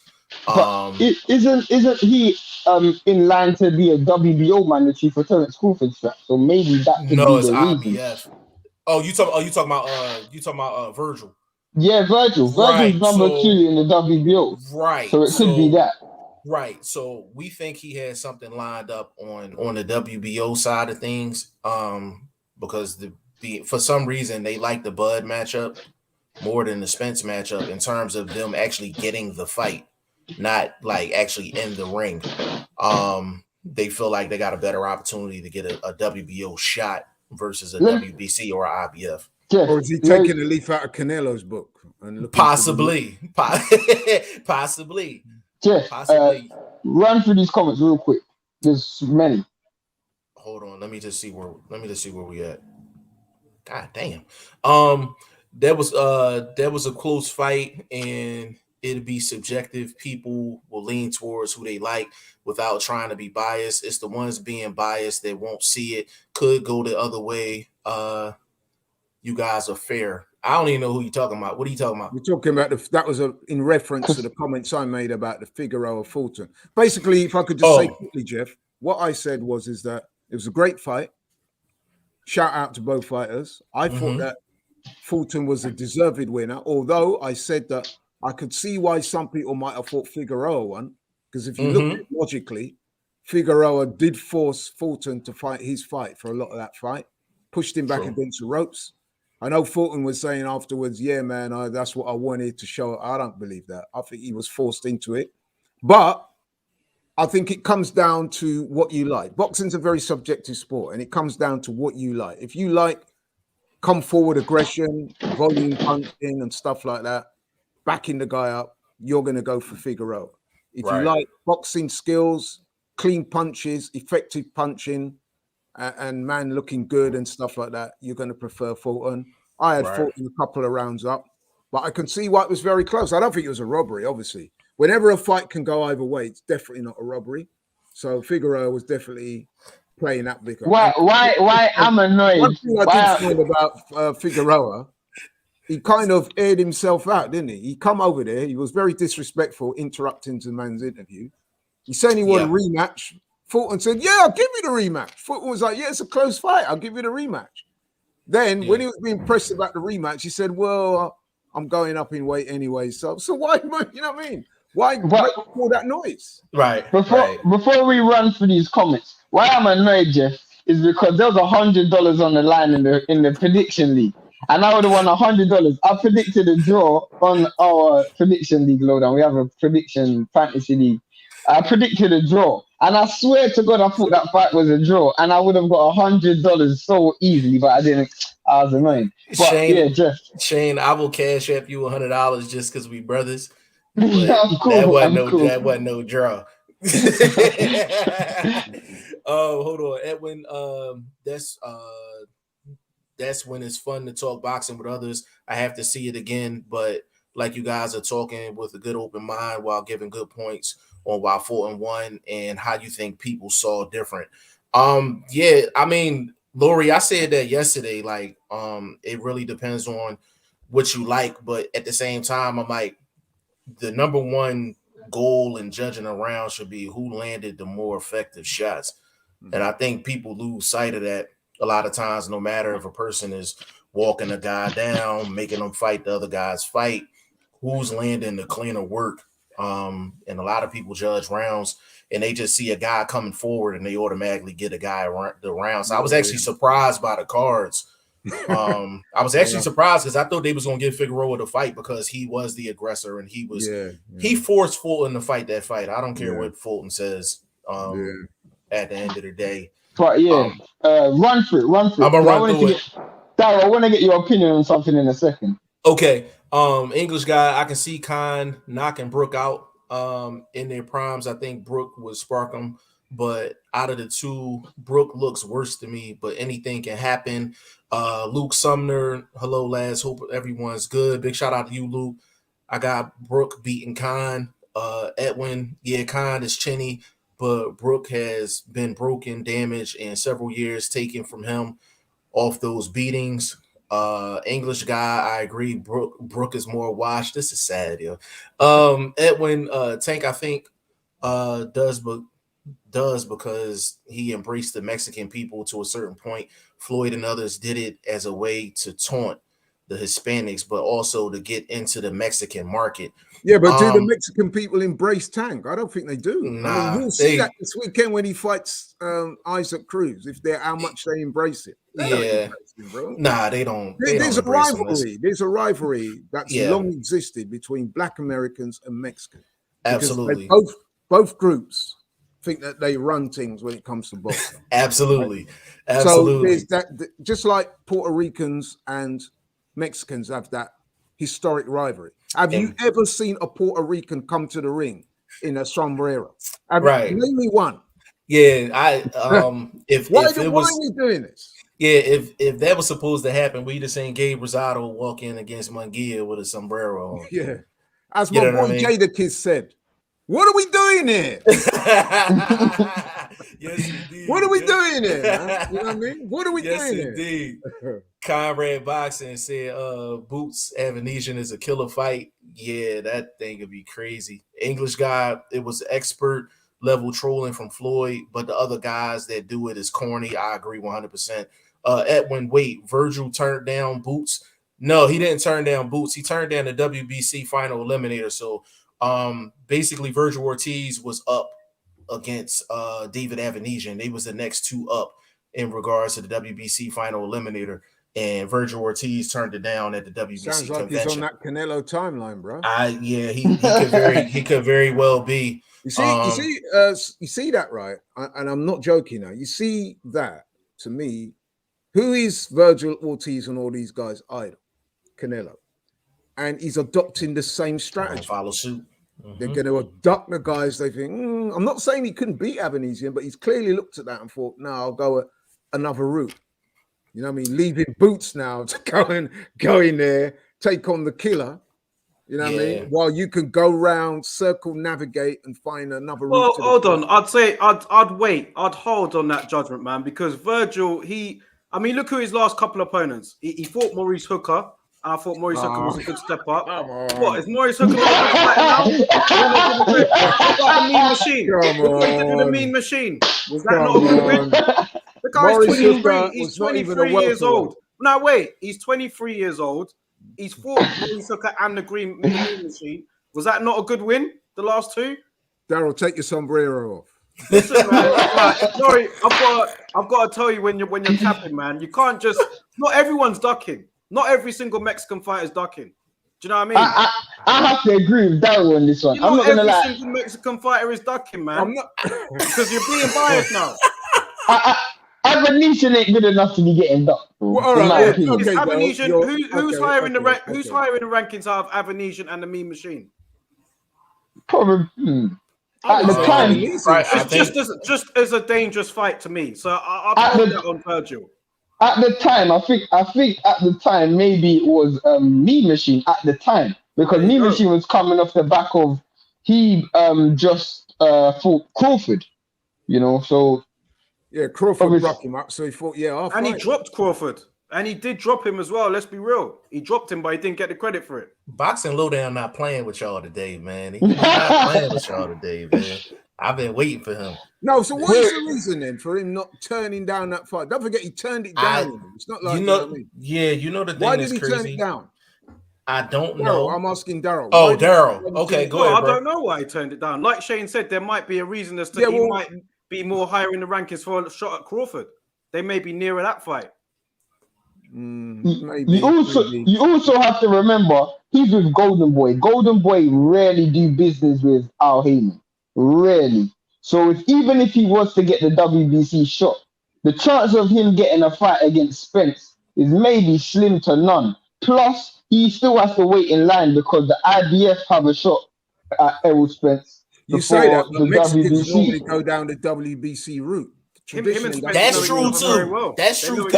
Isn't he in line to be a WBO mandatory for Terence Crawford's strap? So maybe that could be the reason. IBF. Oh, you talking about Virgil? Yeah, Virgil's number 2 in the WBO. Right. So it could be that. Right. So we think he has something lined up on the WBO side of things. Because for some reason they like the Bud matchup more than the Spence matchup in terms of them actually getting the fight, not like actually in the ring. They feel like they got a better opportunity to get a WBO shot versus a WBC or a IBF. Or is he taking a leaf out of Canelo's book? And possibly. Possibly. Run through these comments real quick. There's many. Hold on. Let me just see where we at. God damn. There was a close fight and it'll be subjective. People will lean towards who they like without trying to be biased. It's the ones being biased that won't see it, could go the other way. You guys are fair. I don't even know who you're talking about. What are you talking about? We're talking about that was in reference to the comments I made about the Figueroa Fulton. Basically, if I could just say quickly, Jeff, what I said is that it was a great fight. Shout out to both fighters. I thought that Fulton was a deserved winner, although I said that I could see why some people might have thought Figueroa won, because if you look at it logically, Figueroa did force Fulton to fight his fight for a lot of that fight, pushed him back against the ropes. I know Fulton was saying afterwards, yeah, man, that's what I wanted to show. I don't believe that. I think he was forced into it. But I think it comes down to what you like. Boxing's a very subjective sport, and it comes down to what you like. If you like come forward aggression, volume punching and stuff like that, backing the guy up, you're going to go for Figueroa. If you like boxing skills, clean punches, effective punching, and man looking good and stuff like that, you're going to prefer Fulton. I had Fulton a couple of rounds up, but I can see why it was very close. I don't think it was a robbery, obviously. Whenever a fight can go either way, it's definitely not a robbery. So Figueroa was definitely playing that bigger. Why I'm annoyed. One thing I did find about Figueroa, he kind of aired himself out, didn't he? He come over there. He was very disrespectful, interrupting the man's interview. He said he wanted a rematch. Fulton said, yeah, I'll give you the rematch. Fulton was like, yeah, it's a close fight. I'll give you the rematch. Then when he was being pressed about the rematch, he said, well, I'm going up in weight anyway. So why, you know what I mean? Why all that noise? Right. Before we run through these comments, why I'm annoyed, Jeff, is because there was $100 on the line in the prediction league. And I would have won $100. I predicted a draw on our prediction league, Lowdown. We have a prediction fantasy league. I predicted a draw. And I swear to God, I thought that fight was a draw. And I would have got $100 so easily, but I didn't. I was annoyed. But Jeff. Shane, I will cash app you $100 just because we brothers. I'm cool. That wasn't no draw. Oh, hold on, Edwin. That's when it's fun to talk boxing with others. I have to see it again, but like you guys are talking with a good open mind while giving good points on why 4-1 and how you think people saw different. Yeah, I mean, Laurie, I said that yesterday. Like, it really depends on what you like, but at the same time, I'm like, the number one goal in judging a round should be who landed the more effective shots. And I think people lose sight of that a lot of times, no matter if a person is walking a guy down, making them fight the other guy's fight, who's landing the cleaner work. And a lot of people judge rounds and they just see a guy coming forward and they automatically get a guy the round. So I was actually surprised by the cards. I was actually surprised because I thought they was going to give Figueroa the fight because he was the aggressor and he was he forced Fulton to fight that fight. I don't care what Fulton says at the end of the day. But run through it. I'm gonna run through it. Darryl, I want to get your opinion on something in a second. Okay. English guy, I can see Khan knocking Brook out in their primes. I think Brook would spark him, but out of the two, Brook looks worse to me, but anything can happen. Luke Sumner, hello lads, hope everyone's good. Big shout out to you, Luke. I got Brook beating Khan. Edwin, Khan is chinny, but Brook has been broken, damaged, and several years taken from him off those beatings. English guy, I agree. Brook is more washed. This is sad, yo. Edwin, Tank, I think does because he embraced the Mexican people to a certain point. Floyd and others did it as a way to taunt the Hispanics, but also to get into the Mexican market. Yeah, but do the Mexican people embrace Tank? I don't think they do. Nah, I mean, you'll see that this weekend when he fights Isaac Cruz, how much they embrace it. They bro. Nah, they don't. There's a rivalry. There's a rivalry that's long existed between Black Americans and Mexicans. Absolutely. Both groups think that they run things when it comes to boxing. Absolutely. Right? Absolutely. So there's that, just like Puerto Ricans and Mexicans have that historic rivalry. Have you ever seen a Puerto Rican come to the ring in a sombrero? Name me one. Yeah, why are we doing this? Yeah, if that was supposed to happen, we just seen Gabe Rosado walk in against Munguia with a sombrero on. Yeah, as my boy Jada Kiss said, what are we doing here? Yes, indeed. What are we doing here, man? You know what I mean? What are we doing indeed. Conrad Boxing said Boots Avenesian is a killer fight. Yeah, that thing would be crazy. English guy, it was expert level trolling from Floyd, but the other guys that do it is corny. I agree 100%. Edwin, wait, Virgil turned down Boots? No, he didn't turn down Boots. He turned down the WBC final eliminator. So basically Virgil Ortiz was up against David Avenesian. They was the next two up in regards to the WBC final eliminator, and Virgil Ortiz turned it down at the WBC Sounds like convention. He's on that Canelo timeline, bro. He could very well be. You see that, right? And I'm not joking now. You see that, to me, Who is Virgil Ortiz and all these guys' idol? Canelo. And he's adopting the same strategy. Follow suit. They're going to adopt the guys they think, I'm not saying he couldn't beat Avanesian, but he's clearly looked at that and thought, no, I'll go another route. You know what I mean? Leaving Boots now to go in there, take on the killer. You know what I mean? While you can go round, circle, navigate, and find another route. Well, hold on. I'd say I'd wait. I'd hold on that judgment, man, because Virgil, look who his last couple opponents. He fought Maurice Hooker. I thought Maurice Hooker was a good step up. What is Maurice Hooker now? The mean machine. The mean machine. Was that not a good win? The guy's 23. He's 23 years old. No, wait. He's 23 years old. He's fought Maurice Hooker and the mean machine. Was that not a good win? The last two. Daryl, take your sombrero off. Listen, man. Sorry, I've got to tell you when you're tapping, man. You can't just. Not everyone's ducking. Not every single Mexican fighter is ducking. Do you know what I mean? I have to agree with Daryl on this one. I'm not gonna lie. Every single Mexican fighter is ducking, man. I'm not because you're being biased now. Avanesian ain't good enough to be getting ducked. Well, all right, who's higher in the rankings out of Avanesian and the Mean Machine? Probably at the time. It's just as a dangerous fight to me. So I'll put that on Virgil. At the time, I think at the time maybe it was Mean Machine at the time, because Mean Machine was coming off the back of he just fought Crawford, you know. So yeah, Crawford broke him up, so he fought and he dropped Crawford, and he did drop him as well. Let's be real, he dropped him, but he didn't get the credit for it. Boxing Lowdown not playing with y'all today, man. He's not playing with y'all today, man. I've been waiting for him. No, so what is the reason then for him not turning down that fight? Don't forget he turned it down. It's not like the thing. Why did he turn it down? I don't know. I'm asking Daryl. Oh, Daryl. Okay, go ahead, bro. I don't know why he turned it down. Like Shane said, there might be a reason as to he might be more higher in the rankings for a shot at Crawford. They may be nearer that fight. Maybe. You also have to remember he's with Golden Boy. Golden Boy rarely do business with Al Heyman. Rarely. So even if he was to get the WBC shot, the chance of him getting a fight against Spence is maybe slim to none. Plus, he still has to wait in line because the IBF have a shot at Errol Spence. You say that, but Mexicans normally go down the WBC route. That's true too. That's true.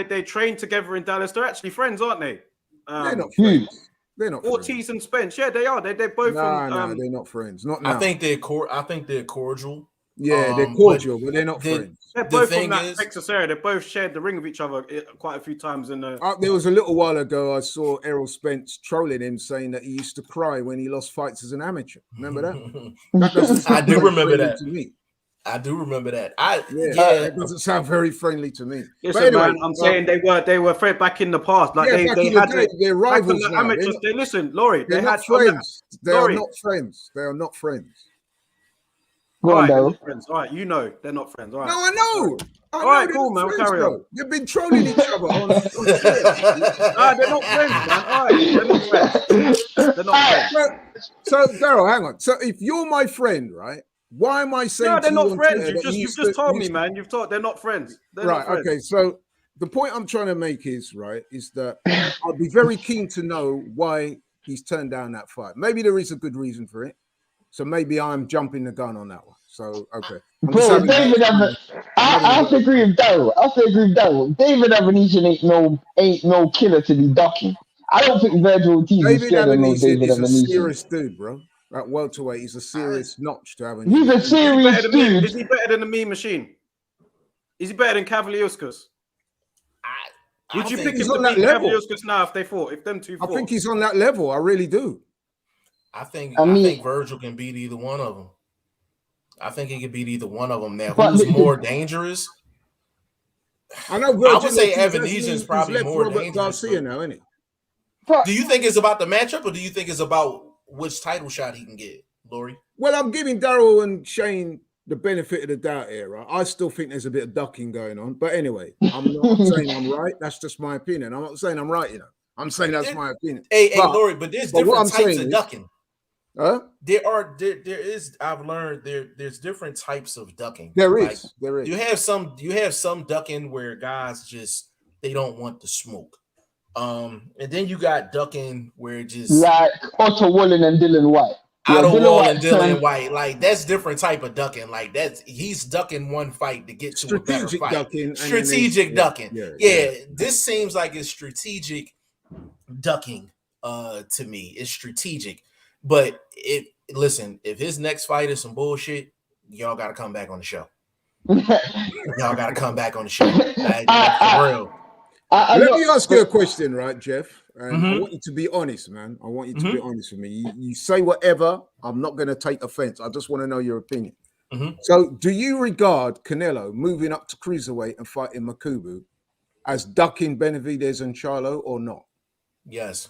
They train together in Dallas. They're actually friends, aren't they? They're not friends. They're not Ortiz friends. and Spence. Yeah, they are. They're both. No, they're not friends. Not now. I think they're cordial. Yeah, they're cordial, but they're not friends. They're both from that Texas area. They both shared the ring with each other quite a few times. There was a little while ago I saw Errol Spence trolling him, saying that he used to cry when he lost fights as an amateur. Remember that? I do remember that. To me. I do remember that. It doesn't sound very friendly to me. Yes, but anyway, man, I'm saying they were friends back in the past. Like they're rivals now. Amateurs. Listen, Laurie, they're not friends. They are not friends. They are not friends. All right, they're not friends. All right, you know they're not friends. All right. No, I know. All right, cool, man. We'll carry on. They've been trolling each other on they're not friends, man. All right, they're not friends. They're not friends. So, Daryl, hang on. So, if you're my friend, right? Why am I saying? No, they're not friends. You've just told me, man. You've told they're not friends. They're right. Not friends. Okay. So the point I'm trying to make is that I'd be very keen to know why he's turned down that fight. Maybe there is a good reason for it. So maybe I'm jumping the gun on that one. So okay. Bro, David, I have to agree with Daryl. David Avanesian ain't no killer to be ducking. I don't think Virgil Ortiz is scared of no David Avanesian. He's a serious dude, bro. At welterweight, he's a serious notch to have. He's a serious dude. Is he better than the Mean Machine? Is he better than Kavaliauskas? Would you pick him to beat Kavaliauskas now if they fought? If them two fought? I think he's on that level. I really do. I think Virgil can beat either one of them. I think he can beat either one of them. Now, who's more dangerous? I know. Virgil, I would say Avanesian's probably more dangerous. Garcia now, isn't he? Do you think it's about the matchup, or do you think it's about which title shot he can get, Laurie? Well, I'm giving Daryl and Shane the benefit of the doubt here, right? I still think there's a bit of ducking going on. But anyway, I'm not saying I'm right. That's just my opinion. I'm not saying I'm right, I'm saying that's my opinion. Hey, Laurie, but there's different types of ducking. There is. I've learned there's different types of ducking. There like, is. There is. You have some ducking where guys just they don't want the smoke. And then you got ducking where just like Otto Wallen and Dylan White. Otto Wall and Dylan White, like that's different type of ducking. Like he's ducking one fight to get to a better fight. Ducking, strategic ducking. Yeah, this seems like it's strategic ducking. To me, it's strategic. But listen, if his next fight is some bullshit, y'all got to come back on the show. Y'all got to come back on the show. For real. Let me ask you a question, right, Jeff? And I want you to be honest, man. I want you to be honest with me. You say whatever. I'm not going to take offense. I just want to know your opinion. So, do you regard Canelo moving up to cruiserweight and fighting Makubu as ducking Benavidez and Charlo or not? Yes.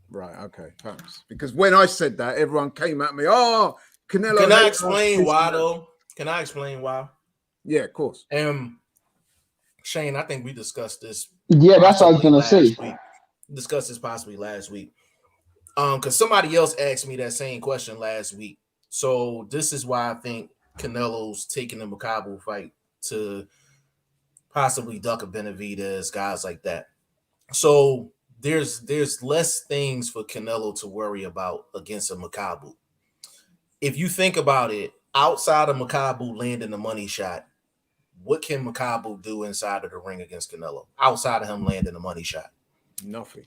Right. Okay. Thanks. Because when I said that, everyone came at me. Oh, Canelo. Can I explain why, though? Can I explain why? Yeah, of course. Shane, I think we discussed this. Yeah, that's what I was gonna say. Discussed this possibly last week. Because somebody else asked me that same question last week. So this is why I think Canelo's taking the Makabu fight to possibly duck a Benavidez, guys like that. So there's less things for Canelo to worry about against a Makabu. If you think about it, outside of Makabu landing the money shot, what can Makabu do inside of the ring against Canelo? Outside of him landing the money shot? Nothing.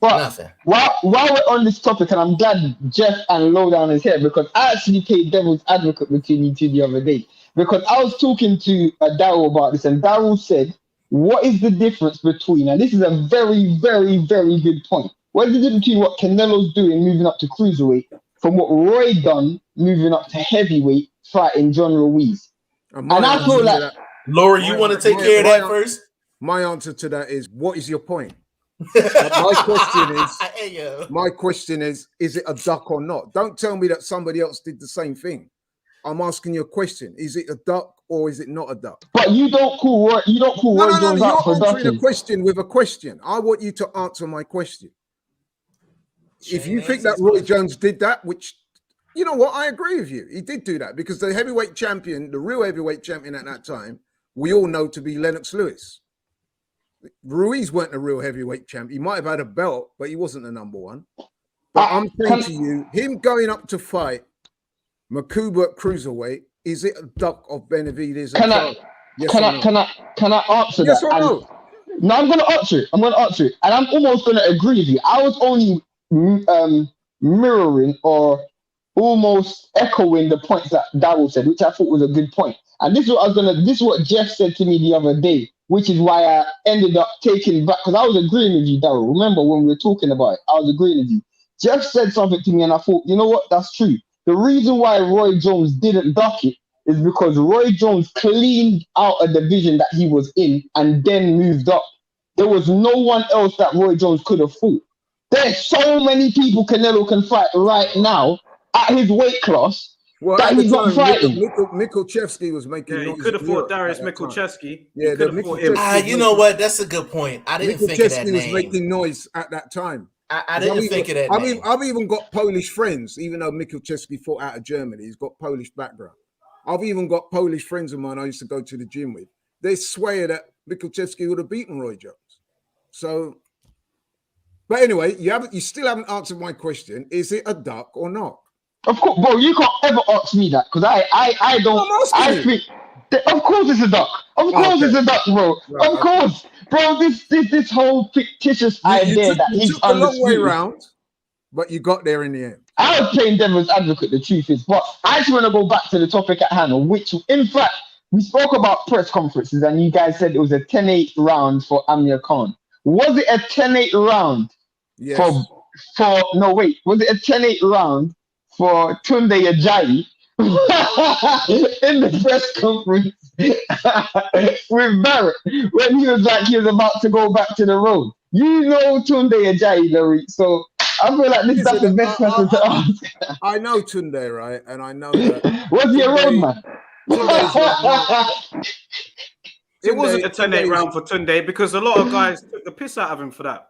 But nothing. While we're on this topic, and I'm glad Jeff and Lowdown is here because I actually played devil's advocate between you two the other day. Because I was talking to Daryl about this, and Daryl said, what is the difference between, and this is a very, very, very good point. What is the difference between what Canelo's doing moving up to cruiserweight from what Roy done moving up to heavyweight fighting John Ruiz? And I feel like... Laurie, you want to take care of that first? My answer to that is, what is your point? My question is it a duck or not? Don't tell me that somebody else did the same thing. I'm asking you a question. Is it a duck or is it not a duck? But you don't call Roy Jones out for ducking. You're answering a question with a question. I want you to answer my question. If you think that Roy Jones did that, which, you know what, I agree with you. He did do that because the heavyweight champion, the real heavyweight champion at that time, we all know to be Lennox Lewis. Ruiz weren't a real heavyweight champ. He might have had a belt, but he wasn't the number one. But I'm saying to you, him going up to fight Makubu at cruiserweight, is it a duck of Benavidez? Can I answer yes that? Or no? No, I'm going to answer it. And I'm almost going to agree with you. I was only mirroring or almost echoing the points that Daryl said, which I thought was a good point. And this is what Jeff said to me the other day, which is why I ended up taking back, because I was agreeing with you, Daryl. Remember when we were talking about it, I was agreeing with you. Jeff said something to me and I thought, you know what, that's true. The reason why Roy Jones didn't duck it is because Roy Jones cleaned out a division that he was in and then moved up. There was no one else that Roy Jones could have fought. There's so many people Canelo can fight right now at his weight class that he's not fighting. Mikulchevsky was making noise. He could have fought Darius Mikulchevsky. Yeah, you know what? That's a good point. I didn't think of that name. was making noise at that time. I didn't think of that name. I've even got Polish friends, even though Mikulchevsky fought out of Germany. He's got Polish background. I've even got Polish friends of mine I used to go to the gym with. They swear that Mikulchevsky would have beaten Roy Jones. So, but anyway, you still haven't answered my question. Is it a duck or not? Of course, bro, you can't ever ask me that because I don't. I think, of course, it's a duck. Of course, it's a duck, bro. Right, of course, bro. This whole fictitious idea that he's took a long way around, but you got there in the end. I was playing devil's advocate. The truth is, but I just want to go back to the topic at hand, which, in fact, we spoke about press conferences, and you guys said it was a 10-8 round for Amir Khan. Was it a 10-8 round? Yes. Was it a 10-8 round for Tunde Ajayi in the press conference with Barrett when he was about to go back to the road? You know Tunde Ajayi, Laurie, so I feel like that's the best person to ask. I know Tunde, right? And I know that. Was he a roadman? It wasn't a 10-8 round for Tunde because a lot of guys took the piss out of him for that.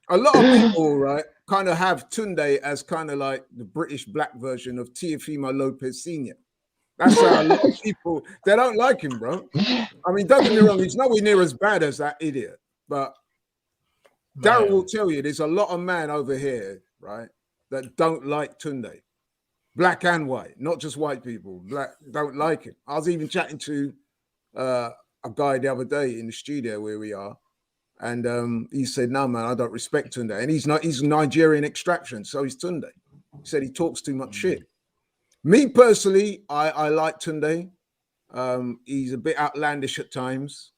A lot of people, right, kind of have Tunde as kind of like the British black version of Teofimo Lopez Sr. That's how a lot of people, they don't like him, bro. I mean, don't get me wrong, he's nowhere near as bad as that idiot. But Daryl will tell you there's a lot of men over here, right, that don't like Tunde. Black and white, not just white people. Black don't like him. I was even chatting to a guy the other day in the studio where we are. And he said, no, man, I don't respect Tunde. And he's Nigerian extraction, so he's Tunde. He said he talks too much shit. Me personally, I like Tunde. He's a bit outlandish at times,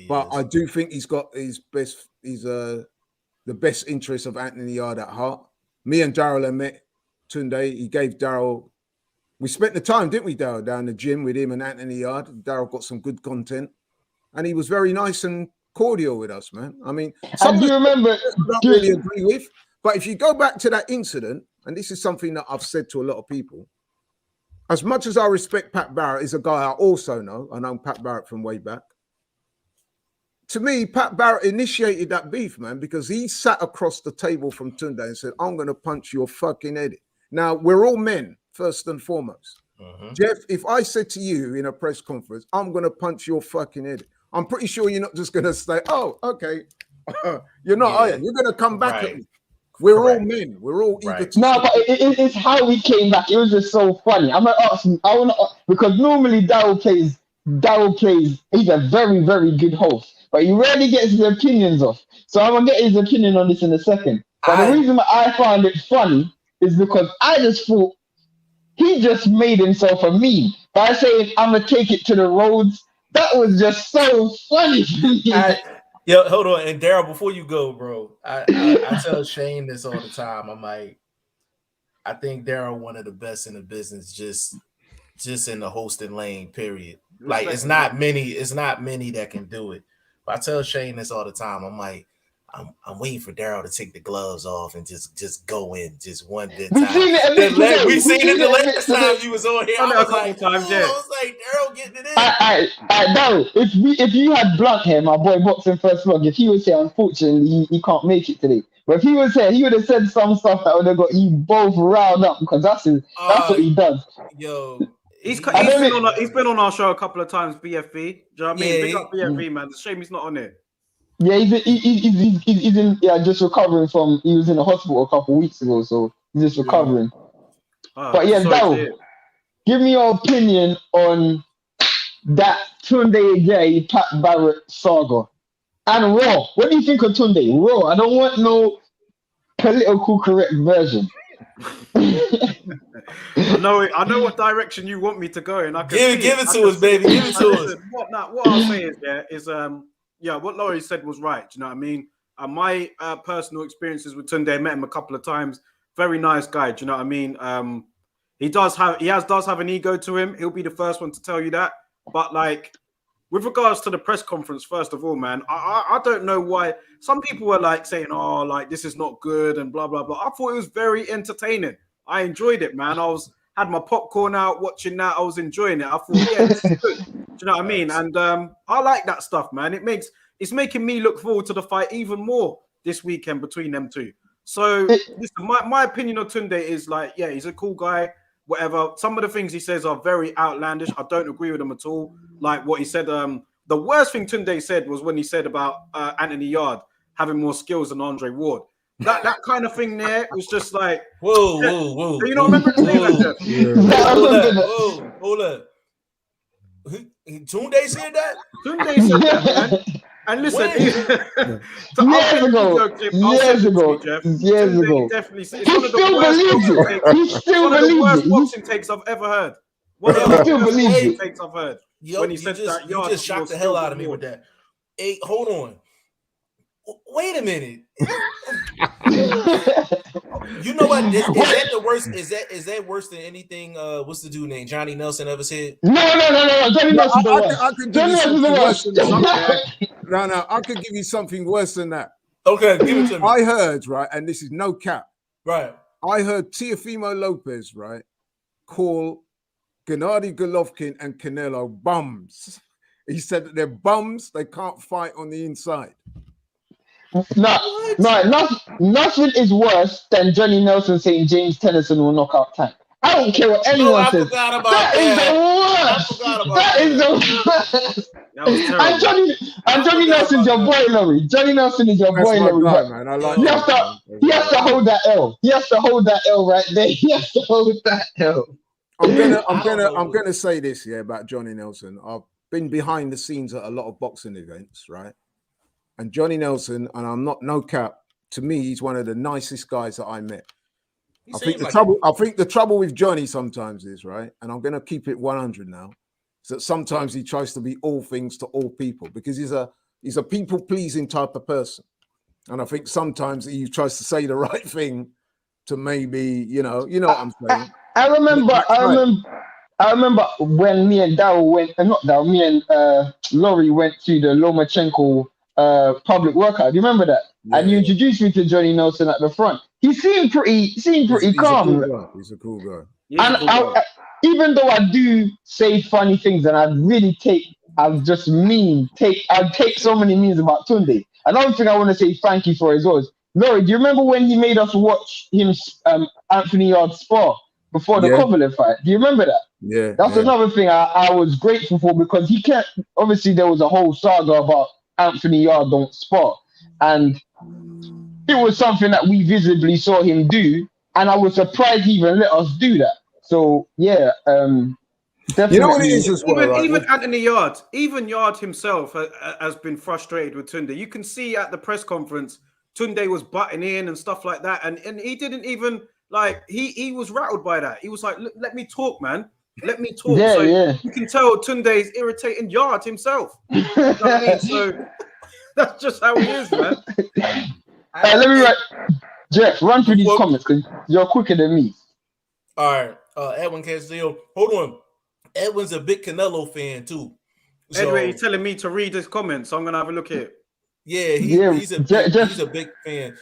but I do think he's got the best interest of Anthony Yarde at heart. Me and Daryl have met Tunde. He gave Daryl, we spent the time, didn't we, Daryl, down the gym with him and Anthony Yarde. Daryl got some good content, and he was very nice and cordial with us, man. I mean, some of the remember, I don't really agree with, but if you go back to that incident, and this is something that I've said to a lot of people, as much as I respect Pat Barrett, is a guy I also know. I know Pat Barrett from way back. To me, Pat Barrett initiated that beef, man, because he sat across the table from Tunde and said, I'm going to punch your fucking head. Now, we're all men, first and foremost. Jeff, if I said to you in a press conference, I'm going to punch your fucking head, I'm pretty sure you're not just going to say, oh, okay. You're not, are you? You're going to come back at me. We're all men. We're all eager to. No, but it's how we came back. It was just so funny. I'm gonna ask you. I want to, because normally Daryl plays. He's a very, very good host, but he rarely gets his opinions off. So I'm gonna get his opinion on this in a second. But the reason why I found it funny is because I just thought he just made himself a meme by saying, "I'm gonna take it to the roads." That was just so funny for me. Yo, hold on. And Daryl, before you go, bro, I tell Shane this all the time. I'm like, I think Daryl one of the best in the business, just in the hosting lane, period. Like it's not many that can do it. But I tell Shane this all the time. I'm like, I'm waiting for Daryl to take the gloves off and just go in just one good time. We seen it the last time you was on here. I was like, Daryl getting it in. Daryl, if you had Blunt here, my boy BoxingFirst Vlog, if he was here, unfortunately, he can't make it today. But if he was here, he would have said some stuff that would have got you both riled up, because that's what he does. Yo. He's been on our show a couple of times, BFV. Do you know what I mean? Big up BFV, man. It's a shame he's not on it. Yeah, he's in just recovering from. He was in the hospital a couple of weeks ago, so he's just recovering. But yeah, Daryl, give me your opinion on that Tunde J Pat Barrett saga and Raw. What do you think of Tunde? Raw. I don't want no political correct version. I know what direction you want me to go, and I can give it to us, baby. Give it to us. What I'll say is what Laurie said was right. Do you know what I mean? My personal experiences with Tunde, I met him a couple of times. Very nice guy. Do you know what I mean? He does have an ego to him. He'll be the first one to tell you that. But like, with regards to the press conference, first of all, man, I don't know why some people were like saying, "Oh, like this is not good" and blah blah blah. I thought it was very entertaining. I enjoyed it, man. Had my popcorn out watching that. I was enjoying it. I thought, yeah, this is good. Do you know what I mean? And I like that stuff, man. It's making me look forward to the fight even more this weekend between them two. So listen, my opinion on Tunde is like, yeah, he's a cool guy. Whatever. Some of the things he says are very outlandish. I don't agree with him at all. Like what he said. The worst thing Tunde said was when he said about Anthony Yarde having more skills than Andre Ward. That kind of thing there was just like, whoa. You don't remember Hold up. Tunde said that? Tunde said that, man. And listen, years ago. Definitely, it's one of the worst boxing takes I've ever heard. One of the worst boxing takes I've heard. Yo, when he said that, you just shocked the hell out of me with that. Hey, hold on. Wait a minute. You know what? Is that the worst? Is that worse than anything? What's the dude named Johnny Nelson ever said? No. Johnny Nelson. I could give you something worse than that. No. I could give you something worse than that. Okay, give it to me. I heard, right, and this is no cap. Right. I heard Teofimo Lopez, right, call Gennady Golovkin and Canelo bums. He said that they're bums. They can't fight on the inside. Nothing is worse than Johnny Nelson saying James Tennyson will knock out Tank. I don't care what anyone says. Forgot about That is the I worst. forgot about That is the worst. That was terrible. And Johnny Nelson's your boy, Laurie. Johnny Nelson is your That's boy, my Laurie. guy, But man. I like he him. has to hold that L. He has to hold that L right there. He has to hold that L. I'm gonna say this about Johnny Nelson. I've been behind the scenes at a lot of boxing events, right? And Johnny Nelson, and I'm not no cap, to me, he's one of the nicest guys that I met. I think the trouble with Johnny sometimes is, right, and I'm gonna keep it 100 now, is that sometimes he tries to be all things to all people because he's a people-pleasing type of person. And I think sometimes he tries to say the right thing to maybe, you know what I'm saying. I remember when me and Daryl went, not Daryl, me and Laurie went to the Lomachenko public workout. Do you remember that? Yeah, and you introduced me to Johnny Nelson at the front. He seemed pretty calm. He's a cool guy. And even though I do say funny things, and I'd take so many memes about Tunde. Another thing I want to say thank you for as well is, Laurie, do you remember when he made us watch him Anthony Yarde spar before the Kovalev fight? Do you remember that? Yeah. That's another thing I was grateful for, because he can't. Obviously, there was a whole saga about Anthony Yarde don't spar, and it was something that we visibly saw him do, and I was surprised he even let us do that. So definitely. You know what it is as well, right? Even Anthony Yarde, even Yarde himself has been frustrated with Tunde. You can see at the press conference, Tunde was butting in and stuff like that, and he didn't even he was rattled by that. He was like, "Let me talk, man. Let me talk." You can tell Tunde is irritating Yarde himself. You know what I mean? So that's just how it is, man. Let me Jeff, run through these comments because you're quicker than me. All right, Edwin Castillo, hold on. Edwin's a big Canelo fan too. So, anyway, he's telling me to read his comments, so I'm gonna have a look here. Yeah, he's a big fan.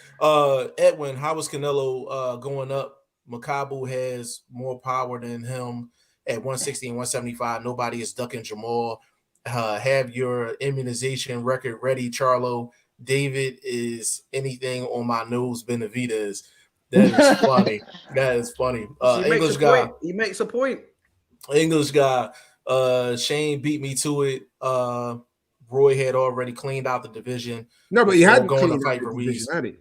Edwin, how was Canelo going up? Makabu has more power than him at 160 and 175. Nobody is ducking Jamal. Have your immunization record ready, Charlo. David is anything on my nose, Benavidez. That is funny. That is funny. English guy. He makes a point. English guy. Shane beat me to it. Roy had already cleaned out the division. No, but he hadn't going cleaned to fight out the Ruiz. division, had he?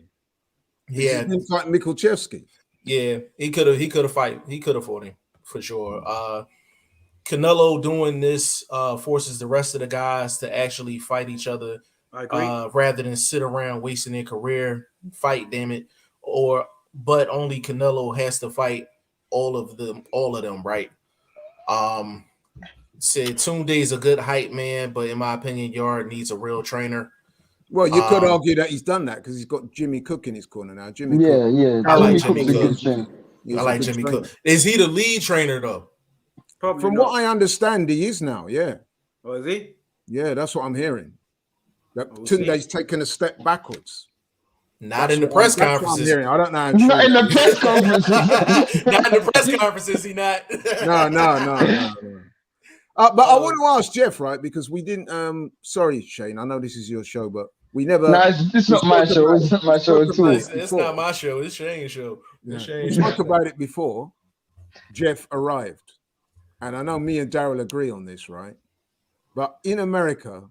Yeah, he didn't fight Mikuchevsky. Yeah, he could have fought him for sure. Canelo doing this forces the rest of the guys to actually fight each other. I agree. Rather than sit around wasting their career. Fight, damn it. But only Canelo has to fight all of them, right? Said Tunde is a good hype man, but in my opinion, Yarde needs a real trainer. Well, you could argue that he's done that because he's got Jimmy Cook in his corner now. Jimmy Cook. I like Jimmy Cook. I like Jimmy Cook. Is he the lead trainer though? Probably From not. what I understand, he is now. Yeah. Oh, is he? Yeah, that's what I'm hearing. That Tunde's taken a step backwards. Not in the press conferences. I don't know. Not in the press conferences. Not in the press conferences. He not. No. But I want to ask Jeff, right? Because we didn't. Sorry, Shane. I know this is your show, but we never. No, it's not my show. It's not my show at all. It's not my show. It's Shane's show. We spoke about it before. Jeff arrived, and I know me and Daryl agree on this, right? But in America,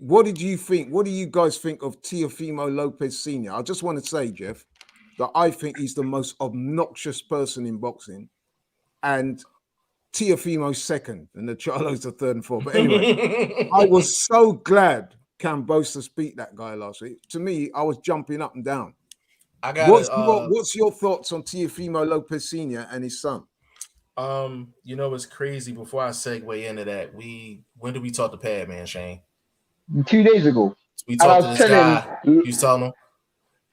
what did you think? What do you guys think of Teofimo Lopez Sr.? I just want to say, Jeff, that I think he's the most obnoxious person in boxing, and Teofimo's second, and the Charlo's the third and fourth. But anyway, I was so glad Kambosos beat that guy last week. To me, I was jumping up and down. What's your thoughts on Teofimo Lopez Sr. and his son? It's crazy. Before I segue into that, when did we talk to Pad, man, Shane? 2 days ago. We talked to this guy. You was telling him?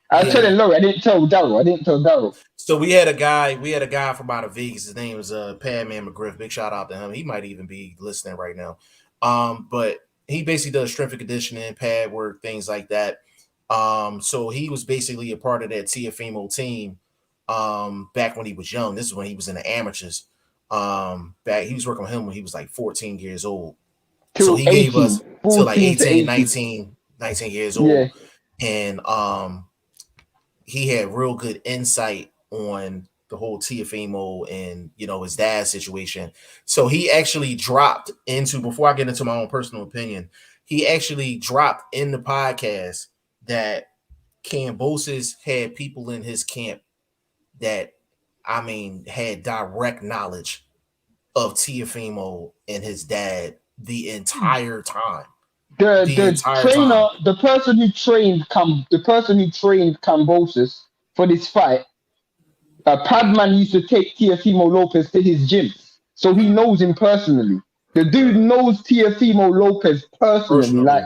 I was telling Laurie. I didn't tell Daryl. So we had a guy from out of Vegas. His name was Padman McGriff. Big shout out to him. He might even be listening right now. But he basically does strength and conditioning, pad work, things like that. So he was basically a part of that Teofimo team back when he was young. This is when he was in the amateurs. He was working with him when he was like 14 years old. So he gave us till like 18, 19. 19 years old. Yeah. And he had real good insight on the whole Teofimo and, you know, his dad's situation. So he actually dropped into, before I get into my own personal opinion, he actually dropped in the podcast that Kambosos had people in his camp that, I mean, had direct knowledge of Teofimo and his dad the entire time. The trainer, the person who trained Kambosos for this fight, Padman used to take Teofimo Lopez to his gym, so he knows him personally. The dude knows Teofimo Lopez personally,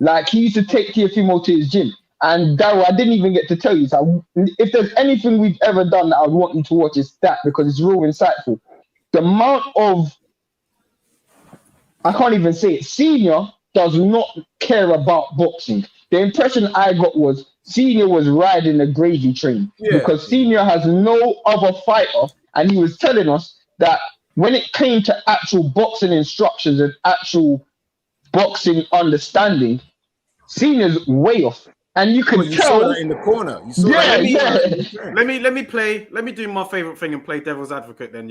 like he used to take Teofimo to his gym. And Daryl, I didn't even get to tell you. So if there's anything we've ever done that I would want you to watch, it's that, because it's real insightful. The amount of, I can't even say it, Senior does not care about boxing. The impression I got was Senior was riding a gravy train, because Senior has no other fighter, and he was telling us that when it came to actual boxing instructions and actual boxing understanding, Senior's way off. And you can tell saw that in the corner. You saw let me do my favorite thing and play devil's advocate then,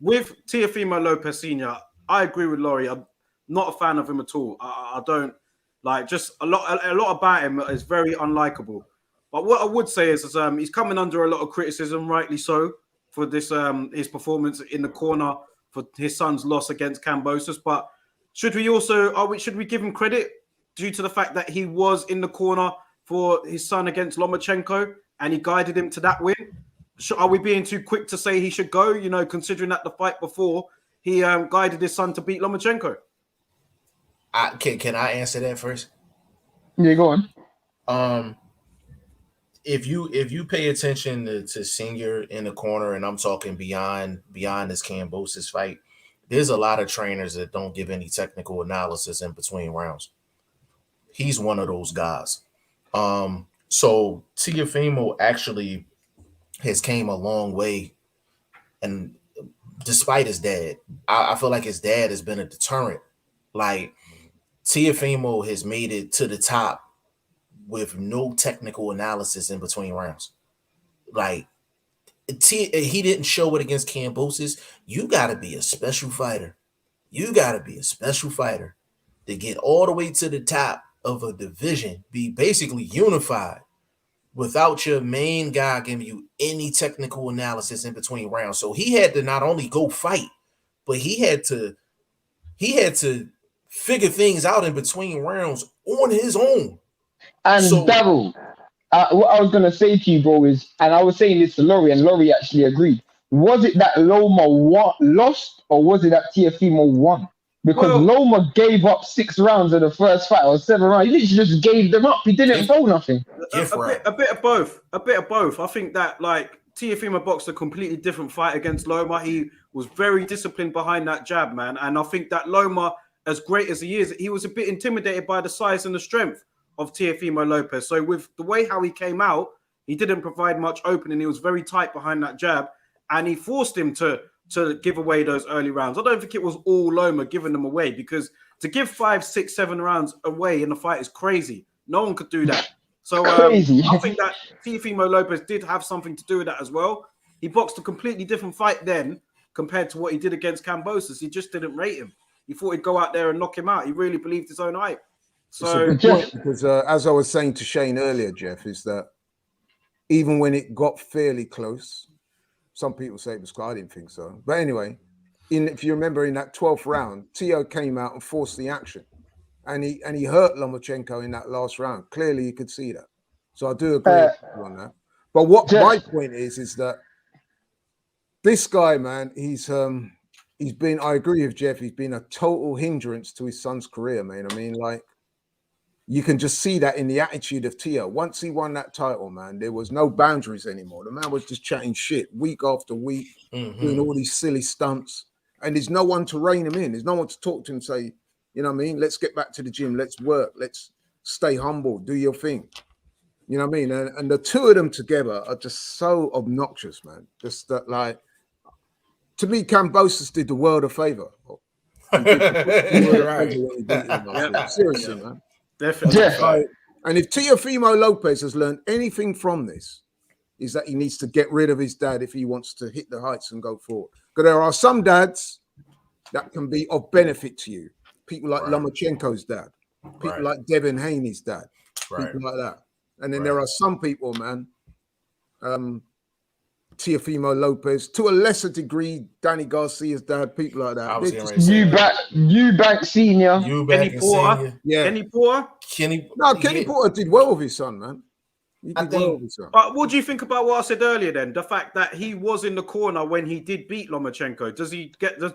With Teofimo Lopez Sr., I agree with Laurie. I'm not a fan of him at all. I don't like, just a lot about him is very unlikable. But what I would say is he's coming under a lot of criticism, rightly so, for this his performance in the corner for his son's loss against Kambosos. But should we give him credit due to the fact that he was in the corner for his son against Lomachenko and he guided him to that win? Are we being too quick to say he should go, you know, considering that the fight before he guided his son to beat Lomachenko? Can I answer that first? Yeah, go on. If you pay attention to Senior in the corner, and I'm talking beyond this Kambosos fight, there's a lot of trainers that don't give any technical analysis in between rounds. He's one of those guys. So Teofimo actually has came a long way, and despite his dad, I feel like his dad has been a deterrent. Like, Teofimo has made it to the top with no technical analysis in between rounds. Like, he didn't show it against Kambosos. You got to be a special fighter. You got to be a special fighter to get all the way to the top of a division, be basically unified without your main guy giving you any technical analysis in between rounds. So he had to not only go fight, but he had to figure things out in between rounds on his own. And so, Daryl, what I was going to say to you, bro, is, and I was saying this to Laurie, and Laurie actually agreed. Was it that Loma lost, or was it that Teofimo won? Because Loma gave up 6 rounds of the first fight, or 7 rounds. He literally just gave them up. He didn't throw nothing. A bit of both. I think that, like, Teofimo boxed a completely different fight against Loma. He was very disciplined behind that jab, man. And I think that Loma, as great as he is, he was a bit intimidated by the size and the strength of Teofimo Lopez. So with the way how he came out, he didn't provide much opening. He was very tight behind that jab, and he forced him to give away those early rounds. I don't think it was all Loma giving them away, because to give 5, 6, 7 rounds away in a fight is crazy. No one could do that. So I think that Teofimo Lopez did have something to do with that as well. He boxed a completely different fight then compared to what he did against Kambosos. He just didn't rate him. He thought he'd go out there and knock him out. He really believed his own hype. So, because as I was saying to Shane earlier, Jeff, is that even when it got fairly close, some people say it was close. I didn't think so. But anyway, if you remember, in that 12th round, Teo came out and forced the action. And he hurt Lomachenko in that last round. Clearly, you could see that. So I do agree with you on that. But what my point is that this guy, man, he's been, I agree with Jeff, he's been a total hindrance to his son's career, man. I mean, like, you can just see that in the attitude of Teo. Once he won that title, man, there was no boundaries anymore. The man was just chatting shit week after week, doing all these silly stunts. And there's no one to rein him in. There's no one to talk to him and say, you know what I mean? Let's get back to the gym. Let's work. Let's stay humble. Do your thing. You know what I mean? And the two of them together are just so obnoxious, man. Just that, like, to me, Kambosos did the world a favor. Seriously, man. Definitely. Yeah. And if Teofimo Lopez has learned anything from this, is that he needs to get rid of his dad if he wants to hit the heights and go forward. Because there are some dads that can be of benefit to you. People like Lomachenko's dad, people like Devin Haney's dad, people like that. And then there are some people, man, Teofimo Lopez, to a lesser degree, Danny Garcia's dad, people like that. Eubank Senior. Kenny Porter. Yeah. Kenny Porter. Kenny Porter did well with his son, man. But what do you think about what I said earlier then? The fact that he was in the corner when he did beat Lomachenko.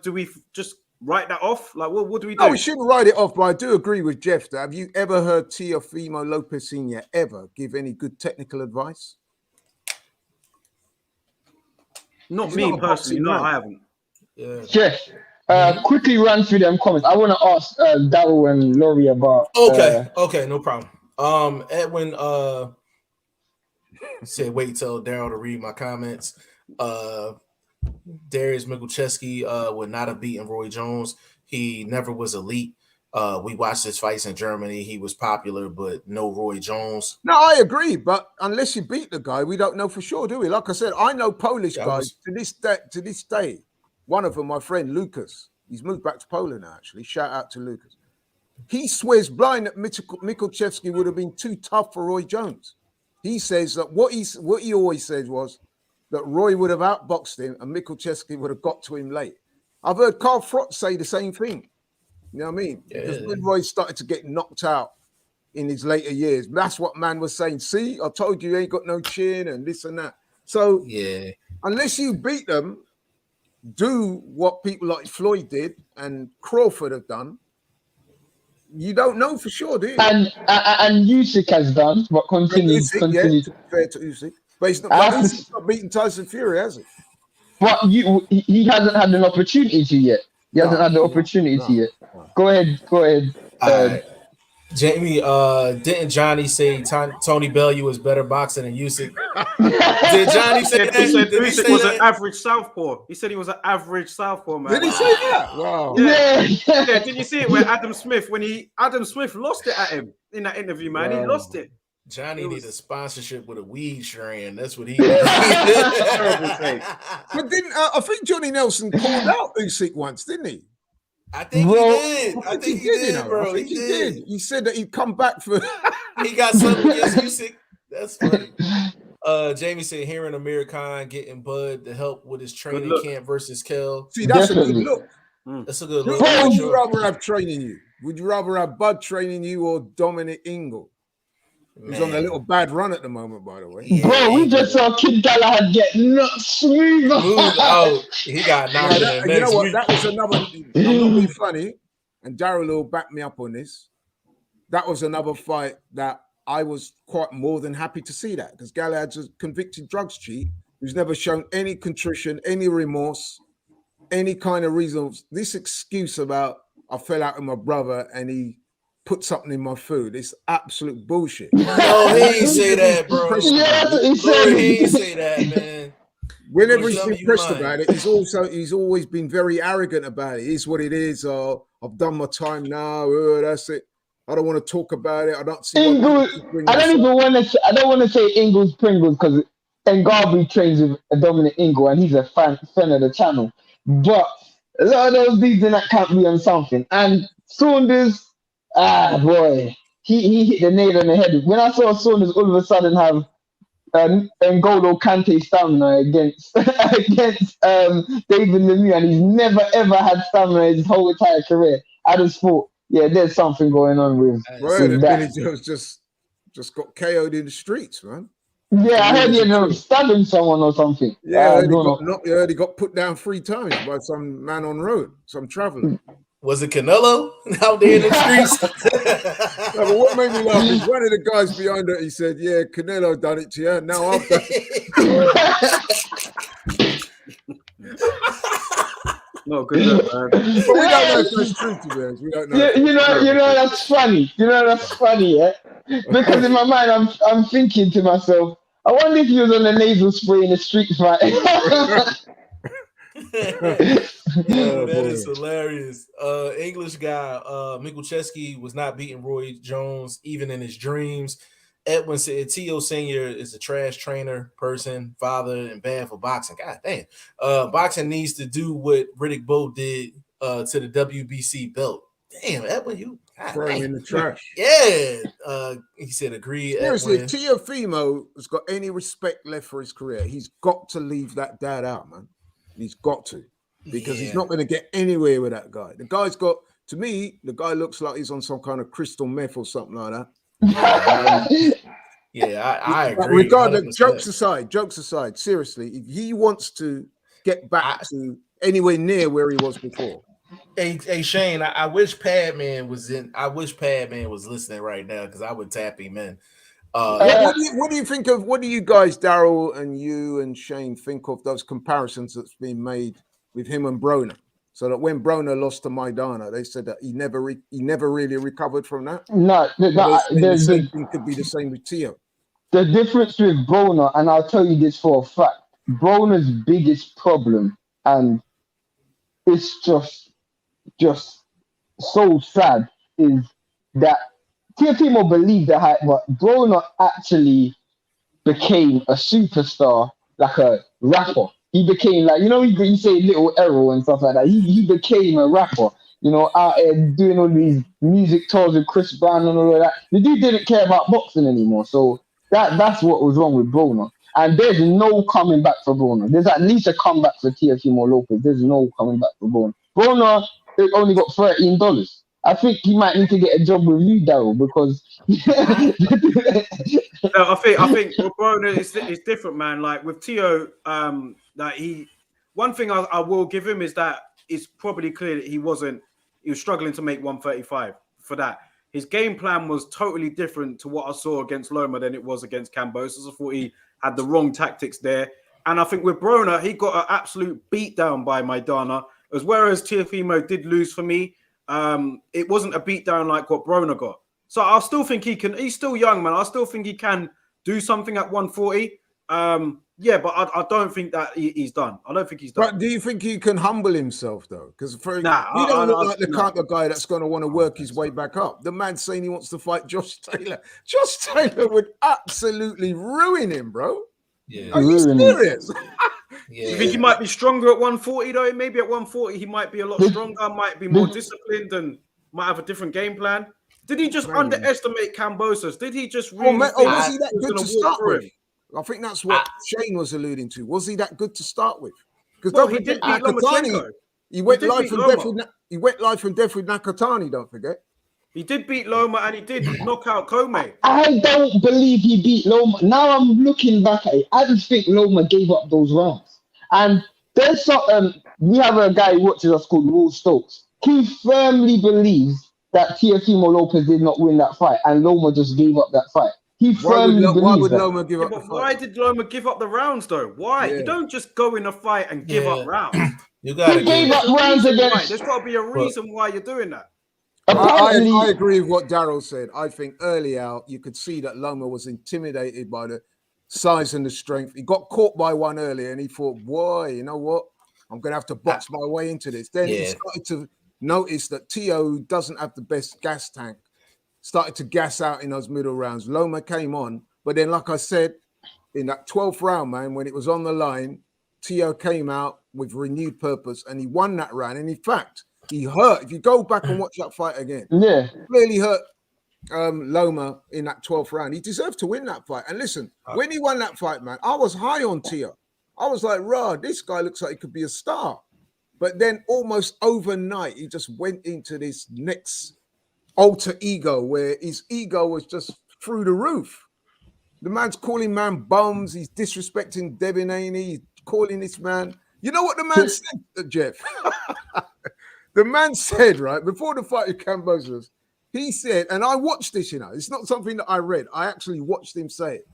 Do we just write that off? Like, what do we do? No, we shouldn't write it off, but I do agree with Jeff that have you ever heard Teofimo Lopez Sr. ever give any good technical advice? Not me personally, no, I haven't. Yeah. Jeff, quickly run through them comments. I want to ask Daryl and Laurie about Okay, no problem. Edwin said wait till Daryl to read my comments. Darius Mikucheski would not have beaten Roy Jones. He never was elite. We watched his fights in Germany. He was popular, but no Roy Jones. No, I agree. But unless you beat the guy, we don't know for sure, do we? Like I said, I know Polish guys to this day. One of them, my friend Lucas, he's moved back to Poland now, actually. Shout out to Lucas. He swears blind that Mikucheski would have been too tough for Roy Jones. He says that what he always said was that Roy would have outboxed him and Mikucheski would have got to him late. I've heard Carl Frott say the same thing. You know what I mean? Yeah. Because when Roy started to get knocked out in his later years, that's what man was saying. See, I told you ain't got no chin and this and that. So unless you beat them, do what people like Floyd did and Crawford have done, you don't know for sure, do you? And Usyk has done, but continues. Yeah, fair to Usyk. But Usyk's not beaten Tyson Fury, has he? But he hasn't had an opportunity to yet. He hasn't had the opportunity yet. Go ahead. Jamie, didn't Johnny say Tony Bellew was better boxer than Usyk? Did Johnny say that? He said Usyk was an average southpaw. He said he was an average southpaw, man. Did he say that? Wow. Yeah. Did you see it where Adam Smith lost it at him in that interview, man? He lost it. Johnny needs a sponsorship with a weed strand. That's what he But didn't I think Johnny Nelson called out Usyk once, didn't he? I think he did. I think he did, bro. I think he did. He said that he'd come back for. He got something against Usyk. That's funny. Jamie said hearing Amir Khan getting Bud to help with his training camp versus Kel. See, that's a good look. That's a good look. Who would you rather have training you? Would you rather have Bud training you or Dominic Ingle? He's on a little bad run at the moment, by the way. Yeah, bro, we just saw Kid Galahad get knocked smooth out. He got knocked in you know what? That was another. I'm not being funny, and Daryl will back me up on this. That was another fight that I was quite more than happy to see that because Galahad's a convicted drugs cheat who's never shown any contrition, any remorse, any kind of reason. This excuse about I fell out with my brother and he put something in my food. It's absolute bullshit. No, he ain't say that, bro. He ain't say that, man. Whenever he's been pressed about it, he's always been very arrogant about it. It's what it is. I've done my time now. That's it. I don't want to talk about it. I don't see. I don't want to say Ingles Pringles because Ngabi trains with Dominic Ingle and he's a fan of the channel. But a lot of those dudes in that can't be on something. And Saunders. Boy, he hit the nail on the head. When I saw Saunders all of a sudden have N'Golo Kante stamina against David Lemieux, and he's never ever had stamina his whole entire career, I just thought, yeah, there's something going on with that. Billy just got KO'd in the streets, man. Yeah, I heard he ended up stabbing someone or something. Yeah, he got put down 3 times by some man on road, some traveler. Was it Canelo out there in the streets? No, but what made me laugh is one of the guys behind it, he said, yeah, Canelo done it to you. Now I've done it. No, good luck, man. But we don't know if that's true, to be honest. We don't know. You know that's funny. Yeah? Because in my mind, I'm thinking to myself, I wonder if he was on a nasal spray in the street fight. Yo, that boy. is hilarious. English guy, Mikucheski was not beating Roy Jones even in his dreams. Edwin said T.O. Senior is a trash trainer, person, father, and bad for boxing. God damn. Boxing needs to do what Riddick Bowe did to the WBC belt. Damn, Edwin, you Throw him in the trash. Yeah. He said agree. Seriously, Edwin. if Teofimo has got any respect left for his career, he's got to leave that dad out, man. He's got to. Because he's not going to get anywhere with that guy. The guy's got, to me, the guy looks like he's on some kind of crystal meth or something like that. I agree. Regardless, jokes aside, seriously, if he wants to get back to anywhere near where he was before. Hey Shane, I wish Padman was in. I wish Padman was listening right now because I would tap him in. What do you think of? What do you guys, Daryl and you and Shane, think of those comparisons that's been made with him and Broner? So that when Broner lost to Maidana, they said that he never really recovered from that. No, the same thing could be the same with Tio. The difference with Broner, and I'll tell you this for a fact, Broner's biggest problem, and it's just so sad, is that Teofimo believed the hype, but Broner actually became a superstar, like a rapper. He became like, you say Little Errol and stuff like that. He became a rapper, out there doing all these music tours with Chris Brown and all of that. The dude didn't care about boxing anymore. So that's what was wrong with Broner. And there's no coming back for Broner. There's at least a comeback for Teofimo Lopez. There's no coming back for Broner. Broner only got $13. I think he might need to get a job with you, Daryl, because I think with Broner it's different, man. Like with Tio, one thing I will give him is that it's probably clear that he was struggling to make 135 for that. His game plan was totally different to what I saw against Loma than it was against Kambosos. I thought he had the wrong tactics there. And I think with Broner, he got an absolute beatdown by Maidana, as well as Teofimo did lose for me. It wasn't a beatdown like what Broner got. So I still think he's still young, man. I still think he can do something at 140. But I don't think that he's done. I don't think he's done. But do you think he can humble himself, though? Because he don't look like the kind of guy that's going to want to work his way back up. The man's saying he wants to fight Josh Taylor. Josh Taylor would absolutely ruin him, bro. Yeah. Are you serious? Yeah. You think he might be stronger at 140, though? Maybe at 140 he might be a lot stronger, might be more disciplined, and might have a different game plan. Did he just underestimate Kambosos? Did he just really was he that good to start with? I think that's what Shane was alluding to. Was he that good to start with? Because he did beat Lomachenko. He went live from death with Nakatani, don't forget. He did beat Loma and he did knock out Kome. I don't believe he beat Loma. Now I'm looking back at it. I just think Loma gave up those rounds. And there's we have a guy who watches us called Will Stokes. He firmly believes that Teofimo Lopez did not win that fight and Loma just gave up that fight. Why would Loma give up the fight? Why did Loma give up the rounds, though? Why? You don't just go in a fight and give up rounds. He gave up rounds against... There's got to be a reason why you're doing that. I agree with what Daryl said. I think early out, you could see that Loma was intimidated by the size and the strength. He got caught by one earlier and he thought, boy, you know what? I'm going to have to box my way into this. Then he started to notice that Tio doesn't have the best gas tank. Started to gas out in those middle rounds. Loma came on. But then, like I said, in that 12th round, man, when it was on the line, Tio came out with renewed purpose and he won that round. And in fact, he hurt. If you go back and watch that fight again, he clearly hurt Loma in that 12th round. He deserved to win that fight. And listen, when he won that fight, man, I was high on Tio. I was like, rah, this guy looks like he could be a star. But then almost overnight, he just went into this next alter ego where his ego was just through the roof. The man's calling man bums. He's disrespecting Devin Haney. He's calling this man. You know what the man said, Jeff? The man said, right, before the fight with Kambosos, he said, and I watched this, it's not something that I read. I actually watched him say it.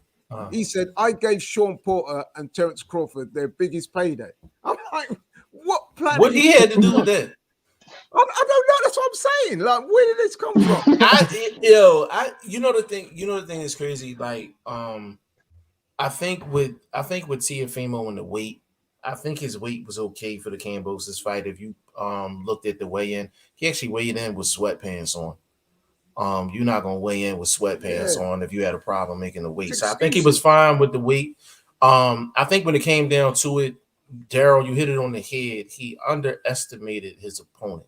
He said, I gave Sean Porter and Terence Crawford their biggest payday. I'm like, what plan? What he had to do with that? I don't know. That's what I'm saying. Like, where did this come from? You know the thing is crazy. Like, I think with Teofimo and the weight, I think his weight was okay for the Kambosos fight. If you looked at the weigh-in, he actually weighed in with sweatpants on. You're not gonna weigh in with sweatpants on if you had a problem making the weight. So I think he was fine with the weight. I think when it came down to it, Daryl, you hit it on the head. He underestimated his opponent.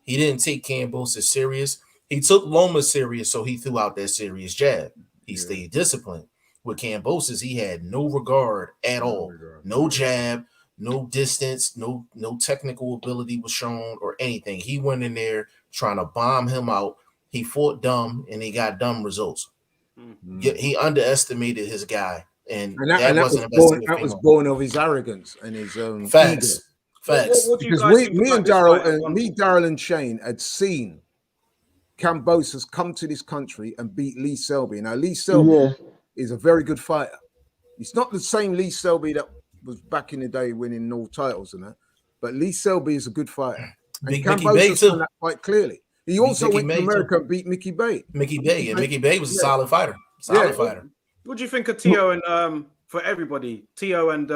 He didn't take Kambosos serious. He took Loma serious, so he threw out that serious jab. He stayed disciplined. With Kambosos, he had no regard at all. No jab, no distance, no technical ability was shown or anything. He went in there trying to bomb him out. He fought dumb, and he got dumb results. He underestimated his guy, and that was born of his arrogance and his own facts. ego. Facts. What do you Because guys think me about and this Daryl, fight? Daryl and Shane had seen Kambosos come to this country and beat Lee Selby. Now, Lee Selby is a very good fighter. It's not the same Lee Selby that was back in the day winning all titles and that, but Lee Selby is a good fighter. And Kambosos done that quite clearly. He also went to America and beat Mickey Bay. Mickey Bay was a solid fighter. Fighter. What do you think of Tio and for everybody, Tio and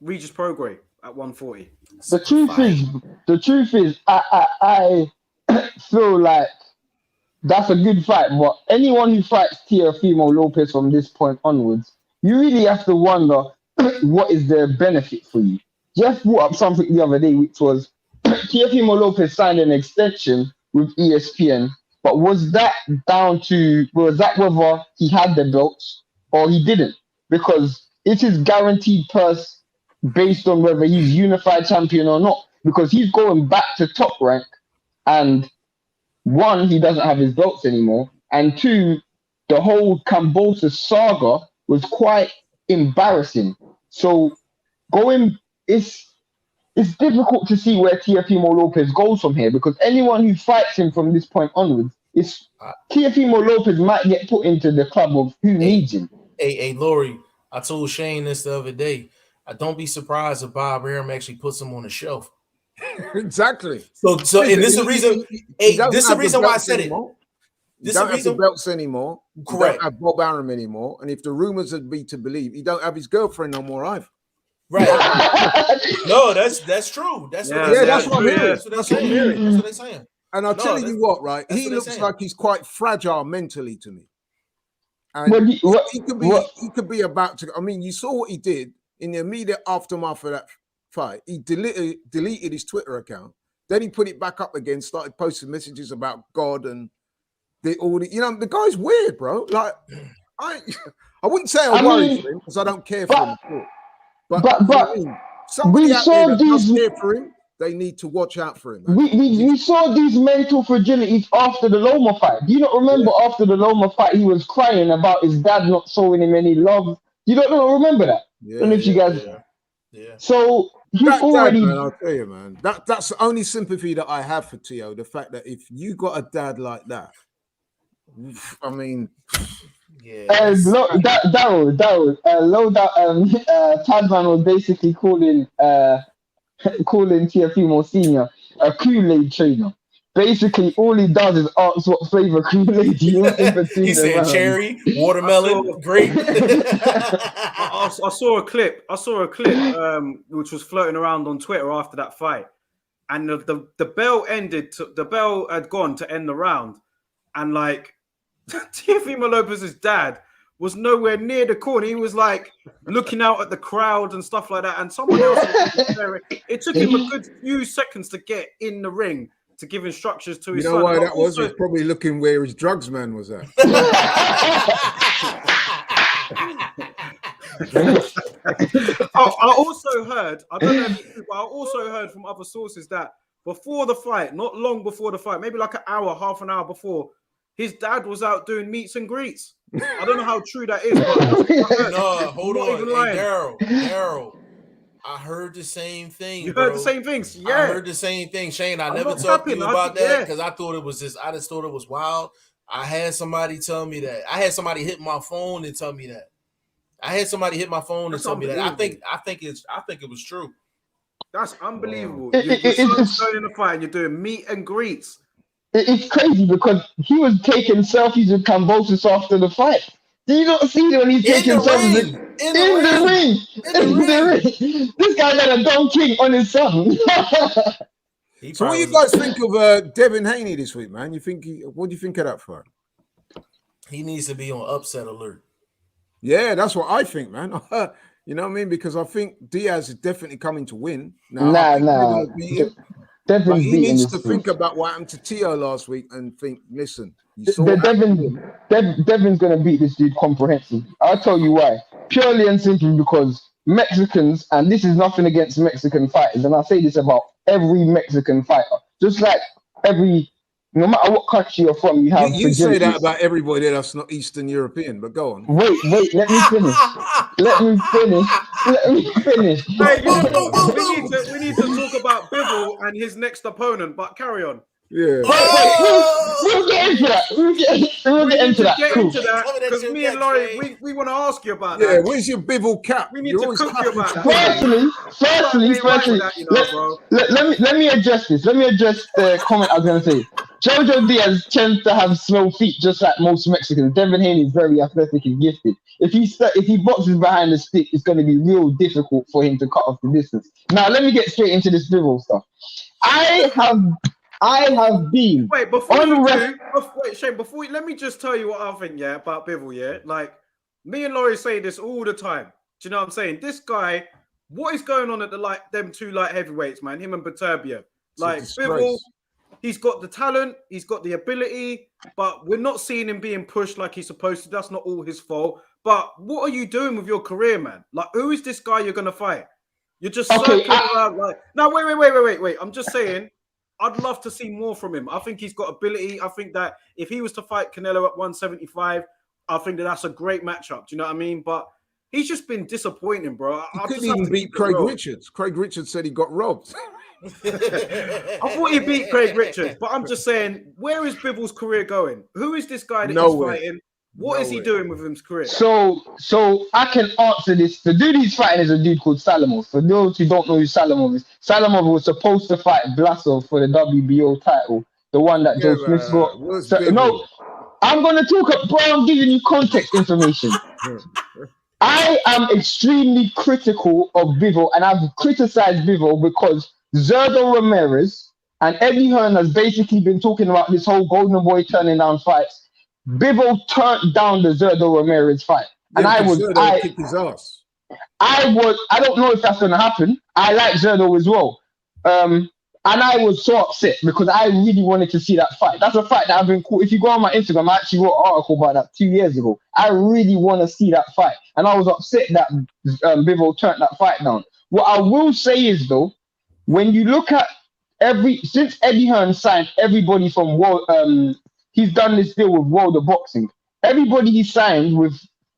Regis Prograis at 140? The truth is, I feel like that's a good fight, but anyone who fights Teofimo Lopez from this point onwards, you really have to wonder what is the benefit for you. Jeff brought up something the other day, which was Teofimo Lopez signed an extension with ESPN, but was that whether he had the belts or he didn't? Because it is guaranteed purse based on whether he's unified champion or not, because he's going back to top rank, and one, he doesn't have his belts anymore, and two, the whole Kambosos saga was quite embarrassing. So it's difficult to see where Teofimo Lopez goes from here, because anyone who fights him from this point onwards, Teofimo Lopez might get put into the club of who needs him. Hey, Laurie, I told Shane this the other day. Don't be surprised if Bob Arum actually puts him on the shelf. Exactly. So, and this is the reason. This is the reason why I said it. He don't have the belts anymore. Correct. He don't have Bob Arum anymore. And if the rumors would be to believe, he don't have his girlfriend no more either. Right. No, that's true. That's what I'm hearing. That's what they're saying. And I'll tell you what, right? He looks like he's quite fragile mentally to me. And he could be about to. I mean, you saw what he did in the immediate aftermath of that fight. He deleted his Twitter account. Then he put it back up again, started posting messages about God and the guy's weird, bro. Like I wouldn't say I worry for him because I don't care for him at all. But somebody out there that does care for him, they need to watch out for him. We saw these mental fragilities after the Loma fight. Do you not remember after the Loma fight, he was crying about his dad not showing him any love? You don't remember that? I don't know if you guys. Yeah. So he's already. Dad, man, I'll tell you, man. That's the only sympathy that I have for Tio. The fact that if you got a dad like that, I mean. Daryl, Lowdown, Tadman was basically calling Teofimo Senior a Kool-Aid trainer. Basically, all he does is ask what flavor Kool-Aid he said cherry, watermelon, grape. I saw a clip. Which was floating around on Twitter after that fight, and the bell ended. The bell had gone to end the round, and like Teofimo Lopez's dad was nowhere near the corner. He was like looking out at the crowd and stuff like that. And someone else was there. It took him a good few seconds to get in the ring to give instructions to his son. You know why that was? He's probably looking where his drugs man was at. I also heard, I don't know if it's true, but I also heard from other sources that before the fight, not long before the fight, maybe like an hour, half an hour before, his dad was out doing meets and greets. I don't know how true that is. But no, hold on. Hey, Daryl. I heard the same thing. You heard the same things? Yeah. I heard the same thing. Shane, I never talked to you about that because I thought it was I just thought it was wild. I had somebody tell me that. I had somebody hit my phone and tell me that. I think it was true. That's unbelievable. You're going in the fight and you're doing meet and greets. It's crazy because he was taking selfies with Kambosos after the fight. Do you not see when he's taking selfies in the ring? This guy got a Don King on his son. So what do you guys think of Devin Haney this week, man? What do you think of that fight? He needs to be on upset alert. Yeah, that's what I think, man. You know what I mean? Because I think Diaz is definitely coming to win. Now, Nah. But he needs to think about what happened to Tio last week and think, listen, Devin's going to beat this dude comprehensively. I'll tell you why. Purely and simply because Mexicans, and this is nothing against Mexican fighters, and I say this about every Mexican fighter, just like no matter what country you're from, you have. You say that about everybody that's not Eastern European, but go on. Wait, let me finish. Hey, we need to talk about Bivol and his next opponent, but carry on. Yeah. We'll get into that. We'll get into that. Because me and Laurie, we want to ask you about that. Yeah, where's your Bivol cap? We need to cook you about that. Firstly, let me address this. Let me address the comment I was going to say. Jojo Diaz tends to have slow feet, just like most Mexicans. Devin Haney is very athletic and gifted. If he boxes behind the stick, it's going to be real difficult for him to cut off the distance. Now, let me get straight into this Bivol stuff. I have been. Wait, Shane, let me just tell you what I think, about Bivol, Like, me and Laurie say this all the time. Do you know what I'm saying? This guy, what is going on at them two light heavyweights, man? Him and Beterbiev. Like, Bivol, he's got the talent, he's got the ability, but we're not seeing him being pushed like he's supposed to. That's not all his fault. But what are you doing with your career, man? Like, who is this guy you're going to fight? You're just circling around like... No, wait. I'm just saying... I'd love to see more from him. I think he's got ability. I think that if he was to fight Canelo at 175, I think that's a great matchup. Do you know what I mean? But he's just been disappointing, bro. He couldn't even beat Craig Richards. Craig Richards said he got robbed. I thought he beat Craig Richards, but I'm just saying, where is Bivol's career going? Who is this guy that he's fighting? What is he doing with his career? So I can answer this. The dude he's fighting is a dude called Salamov. For those who don't know who Salamov is, Salamov was supposed to fight Blasov for the WBO title, the one that Joe Smith got. No, I'm going to talk about, bro, I'm giving you context information. I am extremely critical of Bivol, and I've criticized Bivol because Zerdo Ramirez and Eddie Hearn has basically been talking about this whole Golden Boy turning down fights. Bivol turned down the Zerdo Ramirez fight, and I kicked his ass. I don't know if that's gonna happen. I like Zerdo as well, and I was so upset because I really wanted to see that fight. That's a fight that I've been cool. If you go on my Instagram, I actually wrote an article about that 2 years ago. I really want to see that fight, and I was upset that Bivol turned that fight down. What I will say is though, when you look at since Eddie Hearn signed everybody from he's done this deal with World of Boxing. Everybody he signed with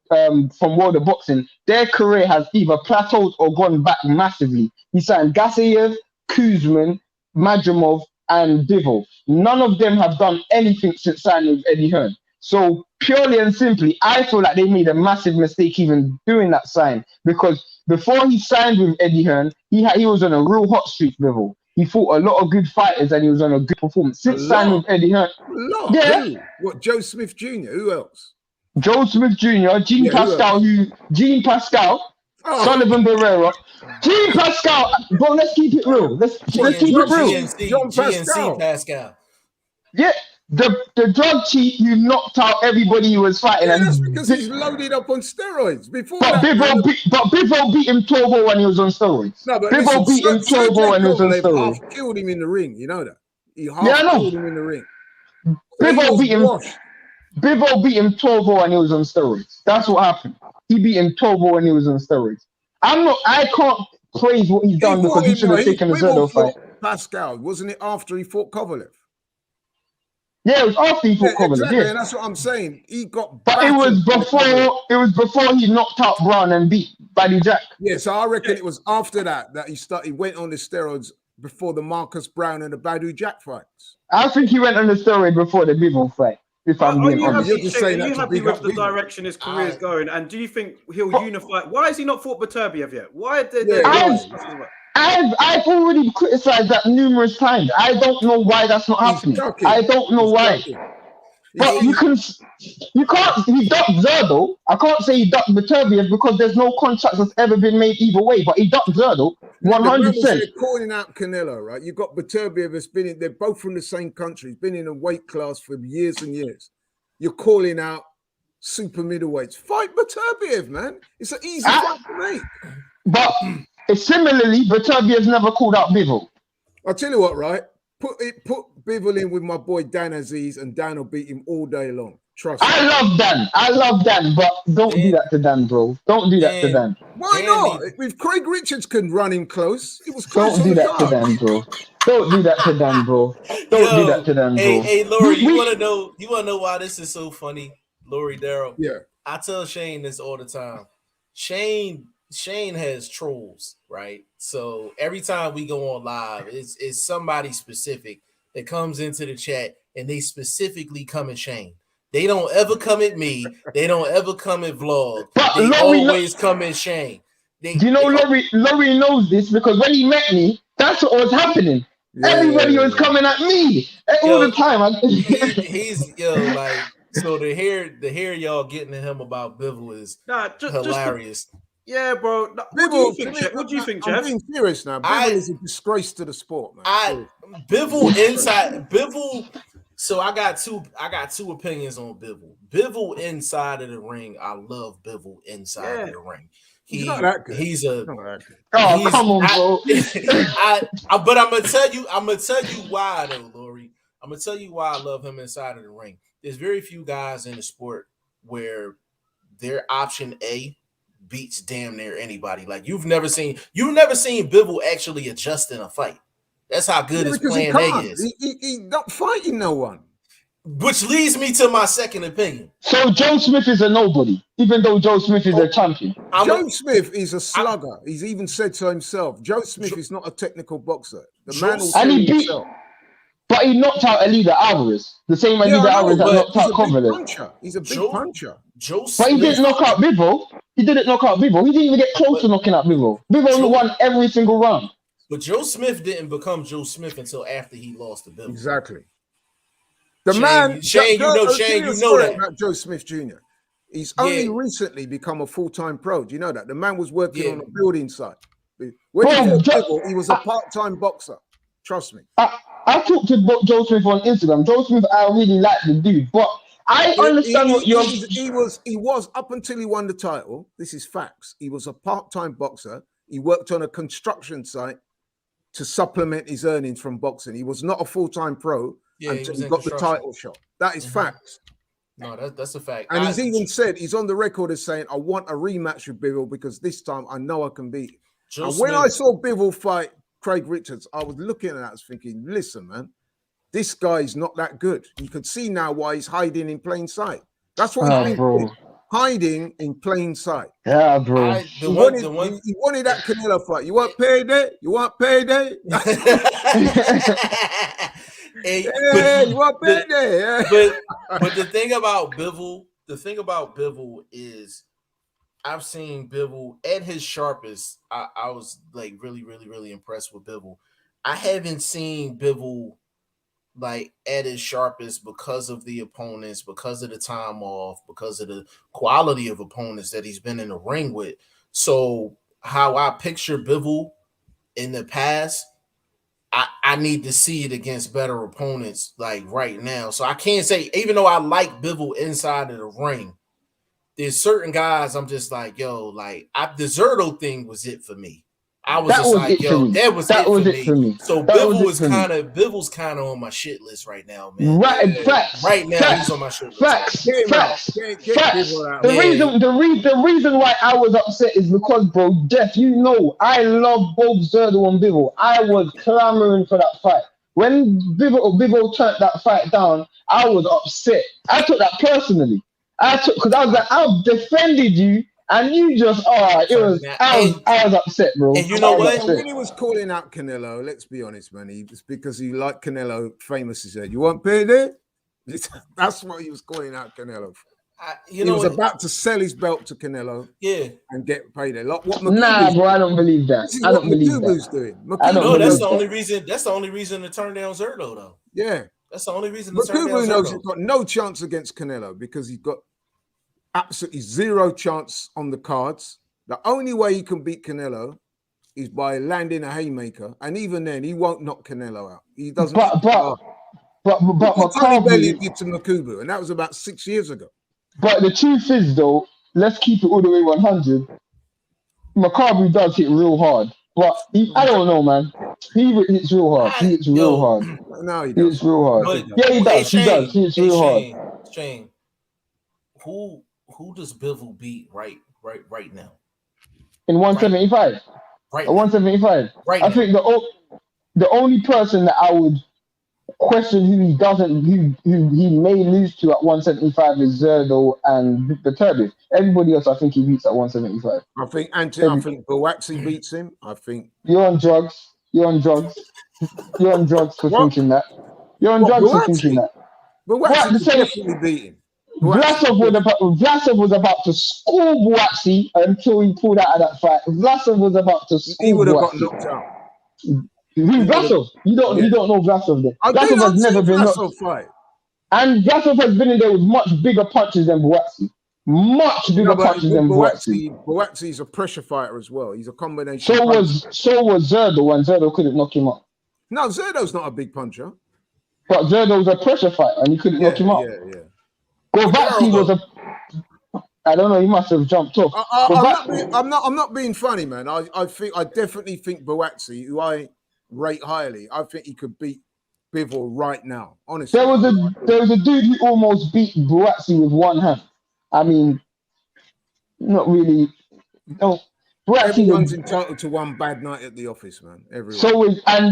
from World of Boxing, their career has either plateaued or gone back massively. He signed Gasayev, Kuzman, Madrimov, and Bivol. None of them have done anything since signing with Eddie Hearn. So purely and simply, I feel like they made a massive mistake even doing that sign, because before he signed with Eddie Hearn, he was on a real hot streak, Bivol. He fought a lot of good fighters and he was on a good performance. Since signing with Eddie Hearn. What, Joe Smith Jr.? Who else? Joe Smith Jr., Gene Pascal, Sullivan Barrera. Gene Pascal, bro, let's keep it real. Let's keep it real. GNC Pascal. Yeah, the drug cheat who knocked out everybody he was fighting. Yeah, that's because he's loaded up on steroids. Bivol beat him 12-0 when he was on steroids. No, but Bivol beat him 12-0 when he was on steroids. Half killed him in the ring, you know that? He half killed him in the ring. Bivol beat him 12-0 when he was on steroids. That's what happened. He beat him 12-0 when he was on steroids. I can't praise what he's done because he should have taken the Zerdo fight. Pascal, wasn't it after he fought Kovalev? Yeah, it was after he fought Kovalev. Exactly, yeah, and that's what I'm saying. He got, but it was before he knocked out Brown and beat Buddy Jack. Yeah, so I reckon it was after that he went on the steroids before the Marcus Brown and the Badu Jack fights. I think he went on the steroid before the Bivol fight. If I'm being honest, are you happy with the direction his career is going? And do you think he'll unify? Why has he not fought Beterbiev yet? Why did I've already criticized that numerous times. I don't know why that's not happening. I don't know why. But you can't. He ducked Zerdo. I can't say he ducked Beterbiev because there's no contract that's ever been made either way. But he ducked Zerdo 100%. They're calling out Canelo, right? You've got Beterbiev has been in. They're both from the same country. He's been in a weight class for years and years. You're calling out super middleweights. Fight Beterbiev, man. It's an easy fight to make. But similarly, Beterbiev's never called out Bivol. I'll tell you what, right? Put Bivol in with my boy Dan Aziz, and Dan will beat him all day long. Trust me. I love Dan, but don't do that to Dan, bro. Don't do that to Dan. Why not? If Craig Richards can run him close, it was close. Don't do that to Dan, bro. Don't do that to Dan, bro. Don't do that to Dan, bro. Hey, Laurie, you wanna know why this is so funny, Laurie Darrell? Yeah. I tell Shane this all the time. Shane has trolls, right? So every time we go on live, it's somebody specific that comes into the chat and they specifically come at Shane. They don't ever come at me. They don't ever come at Vlog. But they Laurie always come at Shane. Laurie knows this because when he met me, that's what was happening. Everybody was coming at me all the time. He's like, so to hear y'all getting to him about Bivol is hilarious. Yeah, bro. What do you think, Jeff? I'm being serious now. Bivol is a disgrace to the sport, man. Bivol. So I got two opinions on Bivol. Bivol inside of the ring, I love Bivol inside of the ring. He's not that good. Come on, bro. But I'm gonna tell you why though, Laurie. I'm gonna tell you why I love him inside of the ring. There's very few guys in the sport where their option A beats damn near anybody. Like you've never seen Bivol actually adjust in a fight. That's how good his plan A is. He's not fighting no one. Which leads me to my second opinion. So Joe Smith is a nobody, even though Joe Smith is a champion. Joe Smith is a slugger. He's even said so himself. Joe Smith is not a technical boxer. The man will say himself. But he knocked out Alida Alvarez. The same Alida Alvarez that knocked out Kovalev. He's a big puncher. Joe Smith. But he didn't knock out Bivol. He didn't even get close to knocking out Bivol. Bivol won every single round. But Joe Smith didn't become Joe Smith until after he lost to Bivol. Exactly. Shane, you know that about Joe Smith Jr. He's only recently become a full-time pro. Do you know that? The man was working on a building site. When he was a part-time boxer. Trust me. I talked to Joe Smith on Instagram. Joe Smith, I really like the dude, but I understand what you're. He was up until he won the title. This is facts. He was a part-time boxer. He worked on a construction site to supplement his earnings from boxing. He was not a full-time pro until he got the title shot. That is facts. No, that's a fact. And he's even said, he's on the record as saying, I want a rematch with Bivol because this time I know I can beat him. And when I saw Bivol fight Craig Richards, I was looking at that thinking, listen, man, this guy is not that good. You can see now why he's hiding in plain sight. That's what he's doing. Hiding in plain sight. Yeah, bro. He wanted that Canelo fight. You want payday? You want payday? You want payday? But the thing about Bivol is I've seen Bivol at his sharpest. I was like really, really, really impressed with Bivol. I haven't seen Bivol like at his sharpest because of the opponents, because of the time off, because of the quality of opponents that he's been in the ring with. So how I picture Bivol in the past, I need to see it against better opponents like right now. So I can't say, even though I like Bivol inside of the ring, there's certain guys I'm just like, yo, like the Zerdo thing was it for me. I was just like, yo, that was it for me. So Bivol Bivol's kind of on my shit list right now, man. Right, facts. Right now, he's on my shit list. Facts. The reason why I was upset is because, bro, Jeff, you know, I love both Zerdo and Bivol. I was clamoring for that fight. When Bivol turned that fight down, I was upset. I took that personally. Because I was like, I've defended you. And you just, I was upset, bro. And you know what? When he was calling out Canelo, let's be honest, man, it's because he liked Canelo famous. He said, you want payday? That's what he was calling out Canelo for. He was about to sell his belt to Canelo, and get payday. Like what bro, I don't believe that. I don't believe that. Doing. That's the only reason to turn down Zerdo, though. Yeah, That's the only reason to But turn down Kubu knows Zerto. he's got no chance against Canelo because he's got absolutely zero chance on the cards. The only way he can beat Canelo is by landing a haymaker, and even then, he won't knock Canelo out. He doesn't. But what Tony Bellew McCarthy. did to Makubu, and that was about 6 years ago. But the truth is, though, let's keep it all the way 100. McCarthy does hit real hard, but I don't know, man. He hits real hard. He hits real hard. No, he He does. hits real hard. But, Yeah, he does. He does. Shane, He hits real hard. Shane, who does Bivol beat right now? In 175. Right At 175. Right I now. think the only person that I would question who he may lose to at 175 is Zerdo and Beterbiev. Everybody else, I think he beats at 175. I think Buatsi beats him. I think You're on drugs. You're on drugs. You're on drugs for thinking that. You're on drugs for thinking that. Buatsi could definitely beat him. Vlasov was about to school Buatsi until he pulled out of that fight. Vlasov was about to school He would have Buatsi. got knocked out. Vlasov? You don't know Vlasov then. Vlasov has never been knocked. Fight. And Vlasov has been in there with much bigger punches than Buatsi. Much bigger punches than Buatsi. Buatsi's a pressure fighter as well. He's a combination. So was Zerdo, and Zerdo couldn't knock him out. No, Zerdo's not a big puncher. But Zerdo's a pressure fighter, and he couldn't knock him out. Yeah. Buatsi was I don't know. He must have jumped off. I'm not being funny, man. I definitely think Buatsi, who I rate highly, I think he could beat Bivol right now. Honestly, there was a dude who almost beat Buatsi with one hand. I mean, not really. No, everyone's entitled to one bad night at the office, man. Everyone.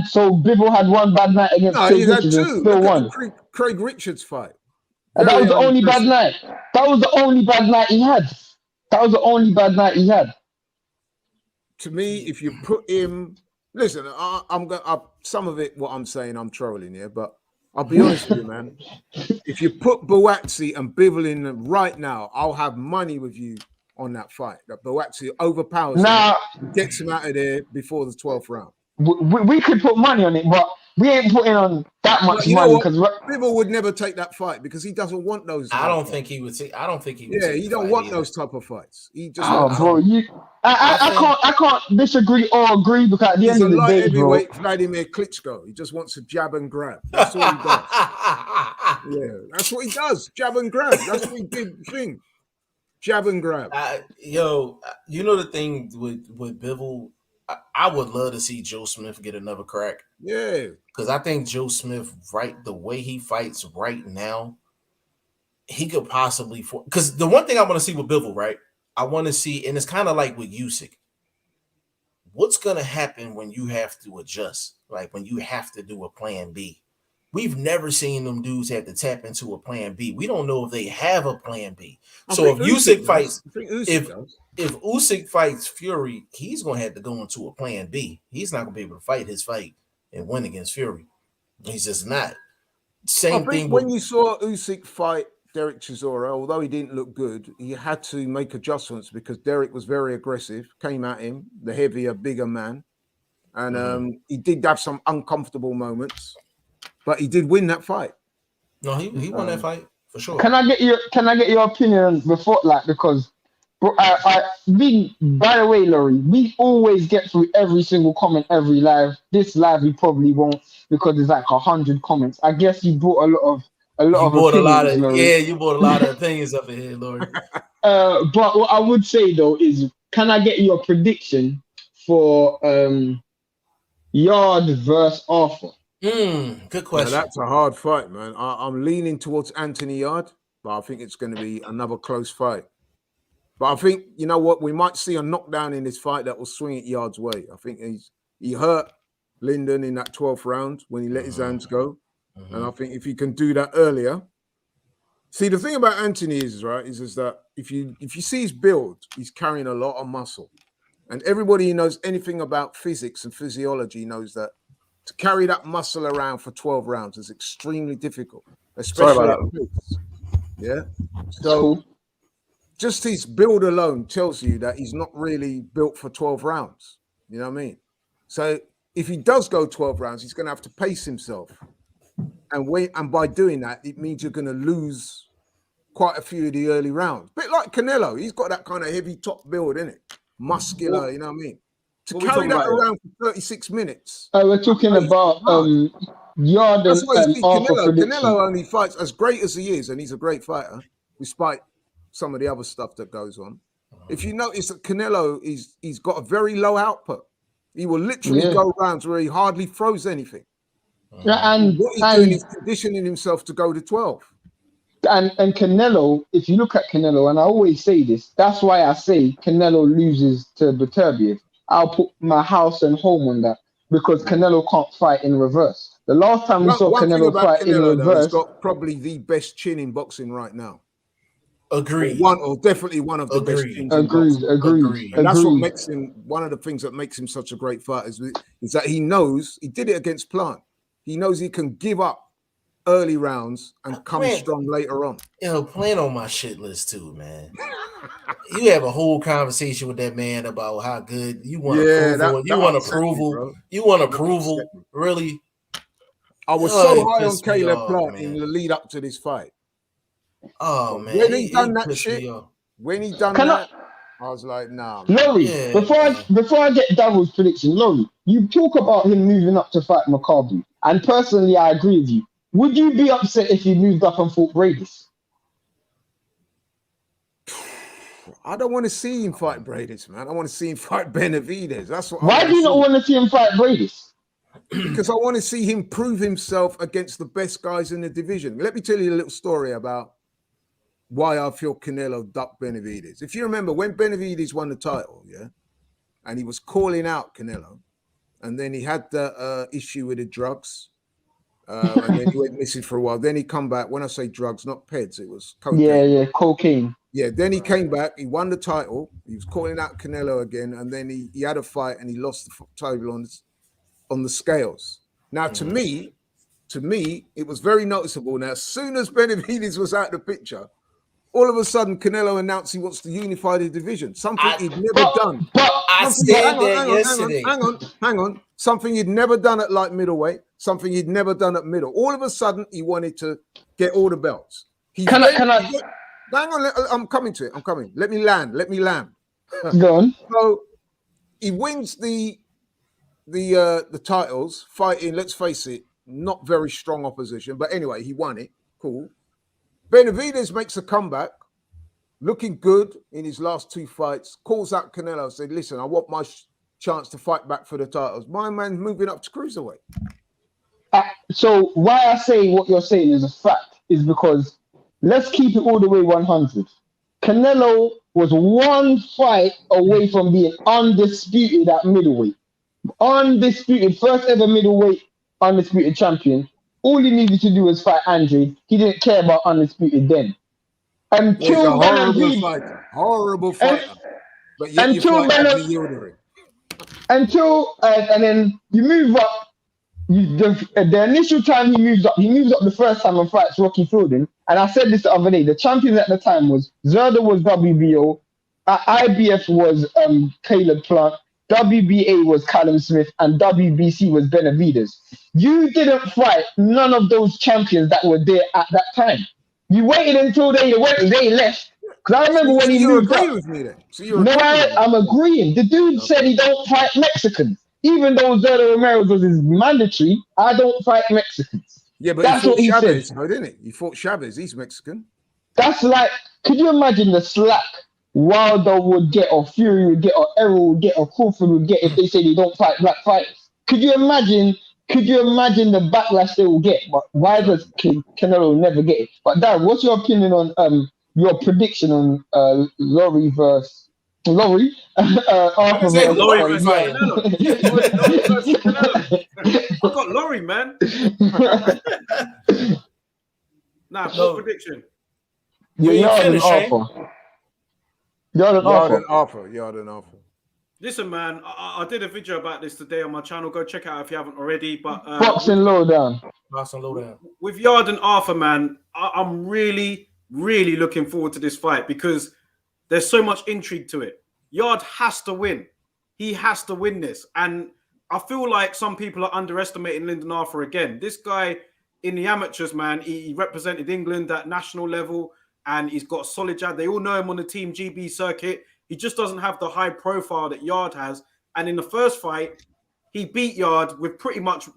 So Bivol had one bad night against Craig Richards and still won. Craig Richards fight. And that was the only bad night. That was the only bad night he had. To me, if you put him, listen, I'm going. Some of it, what I'm saying, I'm trolling here, but I'll be honest with you, man. If you put Buatsi and Bivol in right now, I'll have money with you on that fight. That Buatsi overpowers him, gets him out of there before the 12th round. We could put money on it, but we ain't putting on that much money because Bivol would never take that fight because he doesn't want those. I don't think he would. Yeah, he don't want those type of fights. He just. I can't disagree or agree because at the end of the day, heavyweight Vladimir Klitschko. He just wants to jab and grab. That's all he does. Yeah, that's what he does. Jab and grab. That's what he did. Thing. Jab and grab. You know the thing with Bivol. I would love to see Joe Smith get another crack. Yeah. Because I think Joe Smith, the way he fights right now, he could possibly because the one thing I want to see with Bivol, right? I want to see, and it's kind of like with Usyk. What's gonna happen when you have to adjust? Like when you have to do a plan B. We've never seen them dudes have to tap into a plan B. We don't know if they have a plan B. So if Usyk fights, if Usyk fights Fury, he's gonna have to go into a plan B. He's not gonna be able to fight his fight and win against Fury. He's just not. Same thing. When you saw Usyk fight Derek Chisora, although he didn't look good, he had to make adjustments because Derek was very aggressive, came at him, the heavier, bigger man, and he did have some uncomfortable moments. But he did win that fight. No, he won that fight for sure. Can I get your opinion before, because by the way, Laurie, we always get through every single comment every live. This live we probably won't because there's like 100 comments. I guess you brought you brought a lot of opinions up in here, Laurie. But what I would say though is, can I get your prediction for Yarde versus Arthur? Good question. Now, that's a hard fight, man. I'm leaning towards Anthony Yarde, but I think it's going to be another close fight. But I think, you know what, we might see a knockdown in this fight that will swing it Yarde's way. I think he hurt Lyndon in that 12th round when he let his hands go. And I think if he can do that earlier. See, the thing about Anthony is that if you see his build, he's carrying a lot of muscle. And everybody who knows anything about physics and physiology knows that to carry that muscle around for 12 rounds is extremely difficult, especially at pace. Yeah. So just his build alone tells you that he's not really built for 12 rounds. You know what I mean? So if he does go 12 rounds, he's going to have to pace himself. And by doing that, it means you're going to lose quite a few of the early rounds. Bit like Canelo, he's got that kind of heavy top build, isn't it? Muscular, you know what I mean? To carry that around for 36 minutes. We're talking about Yarde That's why you see Arthur prediction. Canelo only fights, as great as he is, and he's a great fighter, despite some of the other stuff that goes on. If you notice that Canelo, he's got a very low output. He will literally go rounds where he hardly throws anything. And what he's doing is conditioning himself to go to 12. And Canelo, if you look at Canelo, and I always say this, that's why I say Canelo loses to Beterbiev. I'll put my house and home on that because Canelo can't fight in reverse. The last time we saw Canelo fight in reverse, he's got probably the best chin in boxing right now. Agreed. Definitely one of the best chins in boxing. Agreed. And that's what makes him one of the things that makes him such a great fighter is that he knows he did it against Plant. He knows he can give up early rounds and come strong later on. Plant on my shit list too, man. You have a whole conversation with that man about how good you want approval. You want approval. You want approval. Really? I was so high on Caleb Plant in the lead up to this fight. Oh man, when he done that shit, I was like, nah. Laurie, before I get Daryl's prediction, Laurie, you talk about him moving up to fight McCarthy, and personally, I agree with you. Would you be upset if he moved up and fought Bradis? I don't want to see him fight Bradis, man. I want to see him fight Benavidez. That's what. Why do you not want to see him fight Bradis? Because I want to see him prove himself against the best guys in the division. Let me tell you a little story about why I feel Canelo ducked Benavidez. If you remember when Benavidez won the title, and he was calling out Canelo, and then he had the issue with the drugs, and then he went missing for a while. Then he come back. When I say drugs, not peds, it was cocaine. Cocaine. Yeah, then he came back. He won the title. He was calling out Canelo again, and then he had a fight and he lost the title on the scales. Now, to me, it was very noticeable. Now, as soon as Benavidez was out of the picture, all of a sudden, Canelo announced he wants to unify the division. Something he'd never done. But I said that yesterday. Hang on. Something he'd never done at light middleweight. Something he'd never done at middle. All of a sudden, he wanted to get all the belts. Can I? Hang on. I'm coming to it. I'm coming. Let me land. Go on. So he wins the titles, fighting. Let's face it, not very strong opposition. But anyway, he won it. Cool. Benavidez makes a comeback, looking good in his last two fights, calls out Canelo, said, listen, I want my chance to fight back for the titles. My man's moving up to cruiserweight. So why I say what you're saying is a fact is because let's keep it all the way 100. Canelo was one fight away from being undisputed at middleweight. Undisputed, first ever middleweight undisputed champion. All he needed to do was fight Andre. He didn't care about undisputed then. He's a horrible fighter. But yet you fight Yarde. And then you move up. The initial time he moves up the first time and fights Rocky Fielding. And I said this the other day. The champions at the time was Zerda was WBO, IBF was Caleb Plant, WBA was Callum Smith, and WBC was Benavidez. You didn't fight none of those champions that were there at that time. You waited until they left. Because I remember when he moved up. With me then. So I'm agreeing. The dude said he don't fight Mexicans. Even though Zerda Ramirez was his mandatory, I don't fight Mexicans. Yeah, but that's he fought what he Chavez, said. though, didn't he? He fought Chavez. He's Mexican. That's like, could you imagine the slack Wilder would get, or Fury would get, or Errol would get, or Crawford would get if they say they don't fight black fighters? Could you imagine the backlash they will get? But why does Canelo never get it? But Darren, what's your opinion on your prediction on Laurie versus Laurie? Laurie versus Canelo. I got Laurie, man. Full prediction. Yarde Arthur. Listen, man, I did a video about this today on my channel. Go check it out if you haven't already. But Boxing Lowdown. With Yarde and Arthur, man, I'm really, really looking forward to this fight because there's so much intrigue to it. Yarde has to win. He has to win this. And I feel like some people are underestimating Lyndon Arthur again. This guy in the amateurs, man, he represented England at national level, and he's got a solid jab. They all know him on the Team GB circuit. He just doesn't have the high profile that Yarde has. And in the first fight, he beat Yarde with pretty much,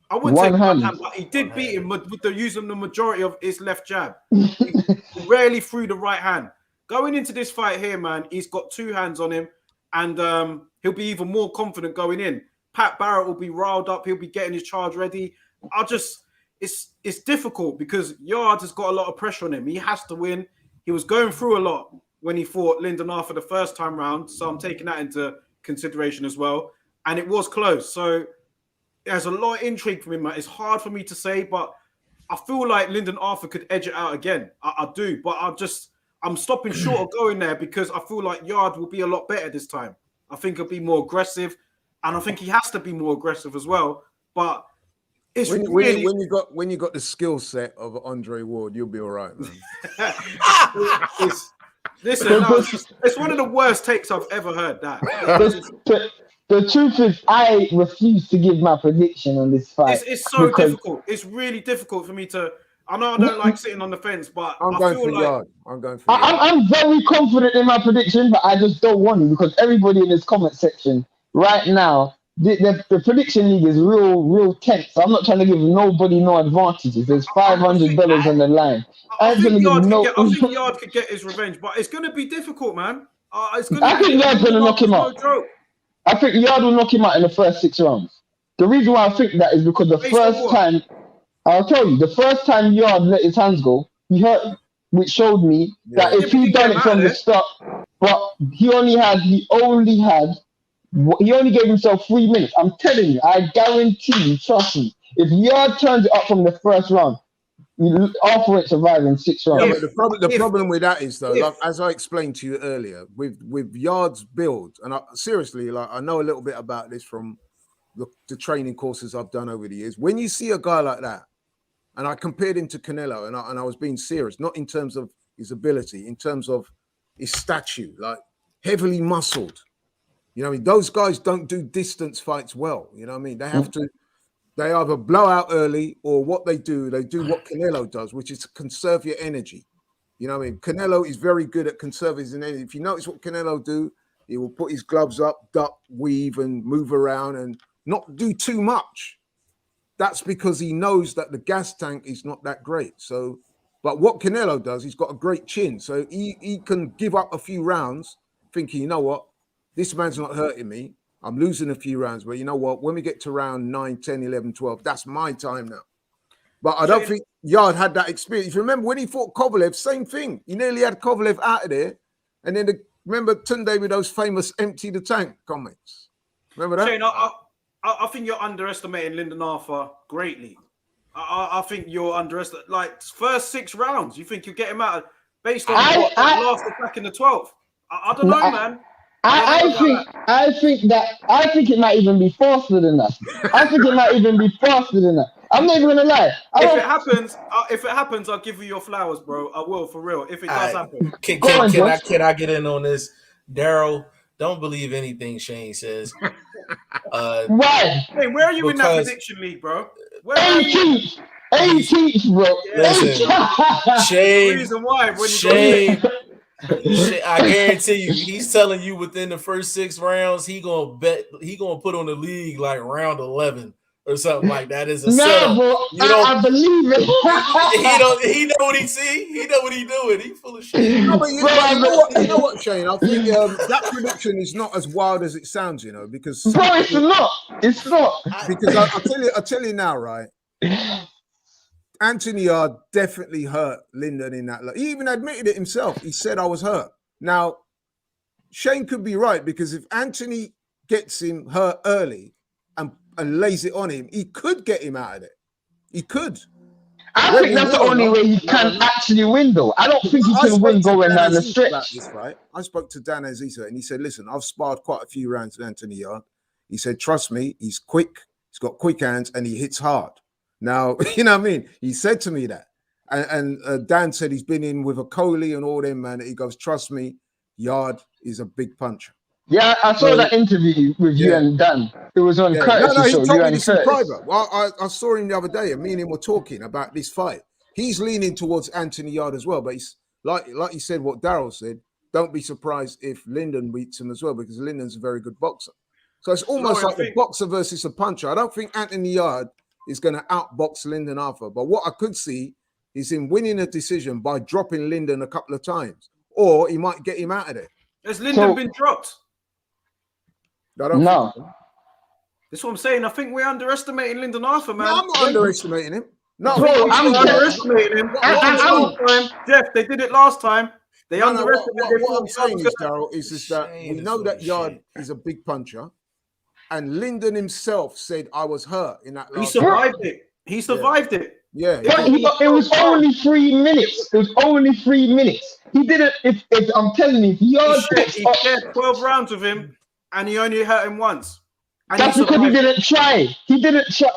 I wouldn't say one hand, but he did beat him with using the majority of his left jab. He rarely threw the right hand. Going into this fight here, man, he's got two hands on him, and he'll be even more confident going in. Pat Barrett will be riled up. He'll be getting his charge ready. It's difficult because Yarde has got a lot of pressure on him. He has to win. He was going through a lot when he fought Lyndon Arthur the first time round, so I'm taking that into consideration as well. And it was close, so there's a lot of intrigue from him, man. It's hard for me to say, but I feel like Lyndon Arthur could edge it out again. I do, but I'm stopping short of going there because I feel like Yarde will be a lot better this time. I think he'll be more aggressive, and I think he has to be more aggressive as well. But it's when you got the skill set of Andre Ward, you'll be all right, man. It's one of the worst takes I've ever heard. The truth is, I refuse to give my prediction on this fight. It's so difficult. It's really difficult for me to. I know I don't like sitting on the fence, but I'm going for Yarde. I'm very confident in my prediction, but I just don't want to because everybody in this comment section right now, the prediction league is real tense. So I'm not trying to give nobody no advantages. There's $500 on the line. I think Yarde could get his revenge, but it's going to be difficult, man. I think Yarde's going to knock him out. I think Yarde will knock him out in the first 6 rounds. The reason why I think that is because the first time Yarde let his hands go, he hurt, which showed me that if he done it from the start, but he only gave himself 3 minutes. I'm telling you, I guarantee you, trust me, if Yarde turns it up from the first round, Arthur ain't surviving 6 rounds. Yeah, but the problem with that is though, like, as I explained to you earlier, with Yarde's build, and seriously, like I know a little bit about this from the training courses I've done over the years. When you see a guy like that, and I compared him to Canelo, and I was being serious, not in terms of his ability, in terms of his stature, like heavily muscled. You know what I mean? Those guys don't do distance fights well. You know what I mean? They have to. They either blow out early or what they do what Canelo does, which is to conserve your energy. You know what I mean? Canelo is very good at conserving his energy. If you notice what Canelo do, he will put his gloves up, duck, weave, and move around and not do too much. That's because he knows that the gas tank is not that great. So, but what Canelo does, he's got a great chin. So he can give up a few rounds thinking, you know what, this man's not hurting me. I'm losing a few rounds, but you know what? When we get to round 9, 10, 11, 12, that's my time now. But I don't think Yarde had that experience. Remember when he fought Kovalev, same thing. He nearly had Kovalev out of there. And then remember Tunde with those famous empty the tank comments. Remember that? Shane, I think you're underestimating Lyndon Arthur greatly. I think you're underestimating. Like, first 6 rounds, you think you'll get him out based on what last attack in the 12th? I don't know, man. I think it might even be faster than that. I'm not even gonna lie. If it happens, I'll give you your flowers, bro. I will, for real. If it does happen. Can I get in on this? Daryl, don't believe anything Shane says. Why? Hey, where are you in that prediction league, bro? 18th, bro. Listen, Shane. Reason why? Shane. I guarantee you, he's telling you within the first 6 rounds, he gonna put on the league like round 11 or something like that. Is a setup. Bro, I believe it. He know what he see. He know what he doing. He full of shit. No, but you know what, Shane? I think that prediction is not as wild as it sounds. You know, because it's not. Because I tell you now, right? Anthony Yarde definitely hurt Lyndon in that. He even admitted it himself. He said, I was hurt. Now, Shane could be right because if Anthony gets him hurt early and lays it on him, he could get him out of it. He could. I think that's the only way he can actually win, though. I don't think he can win going down the stretch. This, right? I spoke to Dan Aziza and he said, listen, I've sparred quite a few rounds with Anthony Yarde. He said, trust me, he's quick. He's got quick hands and he hits hard. Now, you know what I mean? He said to me that. And Dan said he's been in with a Coley and all them, man. He goes, trust me, Yarde is a big puncher. Yeah, I saw that interview with you and Dan. It was on Curtis' No, he show. told You me and this in Curtis. private. Well, I saw him the other day, and me and him were talking about this fight. He's leaning towards Anthony Yarde as well, but he's like you said, what Daryl said. Don't be surprised if Lyndon beats him as well, because Lyndon's a very good boxer. So it's almost like a boxer versus a puncher. I don't think Anthony Yarde is going to outbox Lyndon Arthur, but what I could see is him winning a decision by dropping Lyndon a couple of times, or he might get him out of there. Has Lyndon been dropped? No. That's what I'm saying. I think we're underestimating Lyndon Arthur, man. No, I'm not underestimating him. No, bro, I'm underestimating him. Jeff, they did it last time. They underestimated. What I'm saying is, Daryl, is that we know that Yarde is a big puncher, and Lyndon himself said, "I was hurt in that." He survived it. He survived it. Yeah. It was only 3 minutes. It was only 3 minutes. He didn't. If I'm telling you, he shared 12 rounds with him, and he only hurt him once. And that's because he didn't try. He didn't try.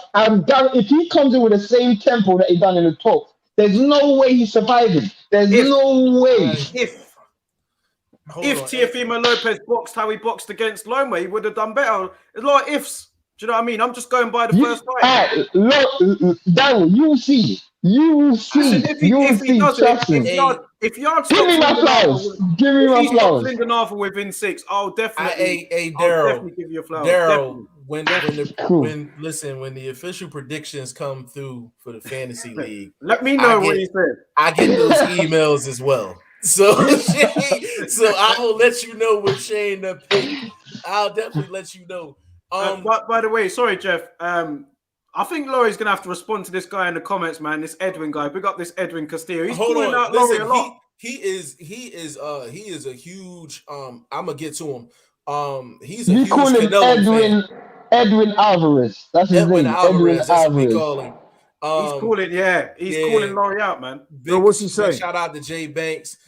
If he comes in with the same tempo that he done in the top, there's no way he's surviving. There's no way. If Teofimo Lopez boxed how he boxed against Loma, he would have done better. There's a lot of ifs. Do you know what I mean? I'm just going by the first fight. Daryl, you will see. You will see. If Yarde give me my flowers. Give me my flowers. Lyndon Arthur within 6, I'll definitely. Daryl, give you a flower. Daryl, when the official predictions come through for the fantasy league, let me know what he said. I get those emails as well. So I will let you know what Shane picked. I'll definitely let you know. By the way, sorry, Jeff. I think Laurie's gonna have to respond to this guy in the comments, man. This Edwin guy. Big up this Edwin Castillo. He's calling out Laurie a lot. He is a huge. I'm gonna get to him. He's a huge Canelo fan. Edwin Alvarez. That's his name. Alvarez. That's what we call him. He's calling Laurie out, man. What's he saying? Shout out to Jay Banks.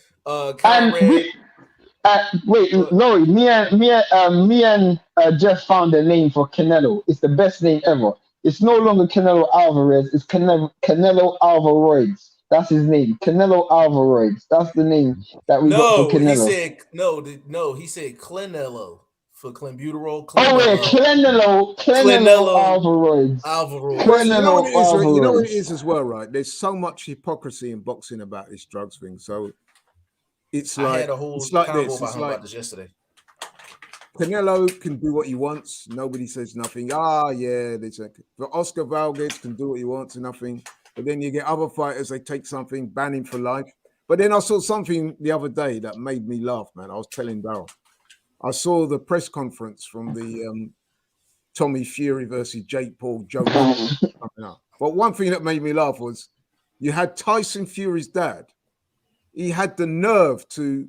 Wait, Laurie, me and Jeff found a name for Canelo. It's the best name ever. It's no longer Canelo Alvarez. It's Canelo Alvarez. That's his name. Canelo Alvarez. That's the name that we got for Canelo. He said Clenello for clenbuterol. Canelo Alvarez. You know what it is as well, right? There's so much hypocrisy in boxing about this drugs thing. So it's like, I had a whole convo about this yesterday. Canelo can do what he wants. Nobody says nothing. But Oscar Valdez can do what he wants and nothing. But then you get other fighters, they take something, ban him for life. But then I saw something the other day that made me laugh, man. I was telling Daryl. I saw the press conference from the Tommy Fury versus Jake Paul joke. But one thing that made me laugh was you had Tyson Fury's dad. He had the nerve to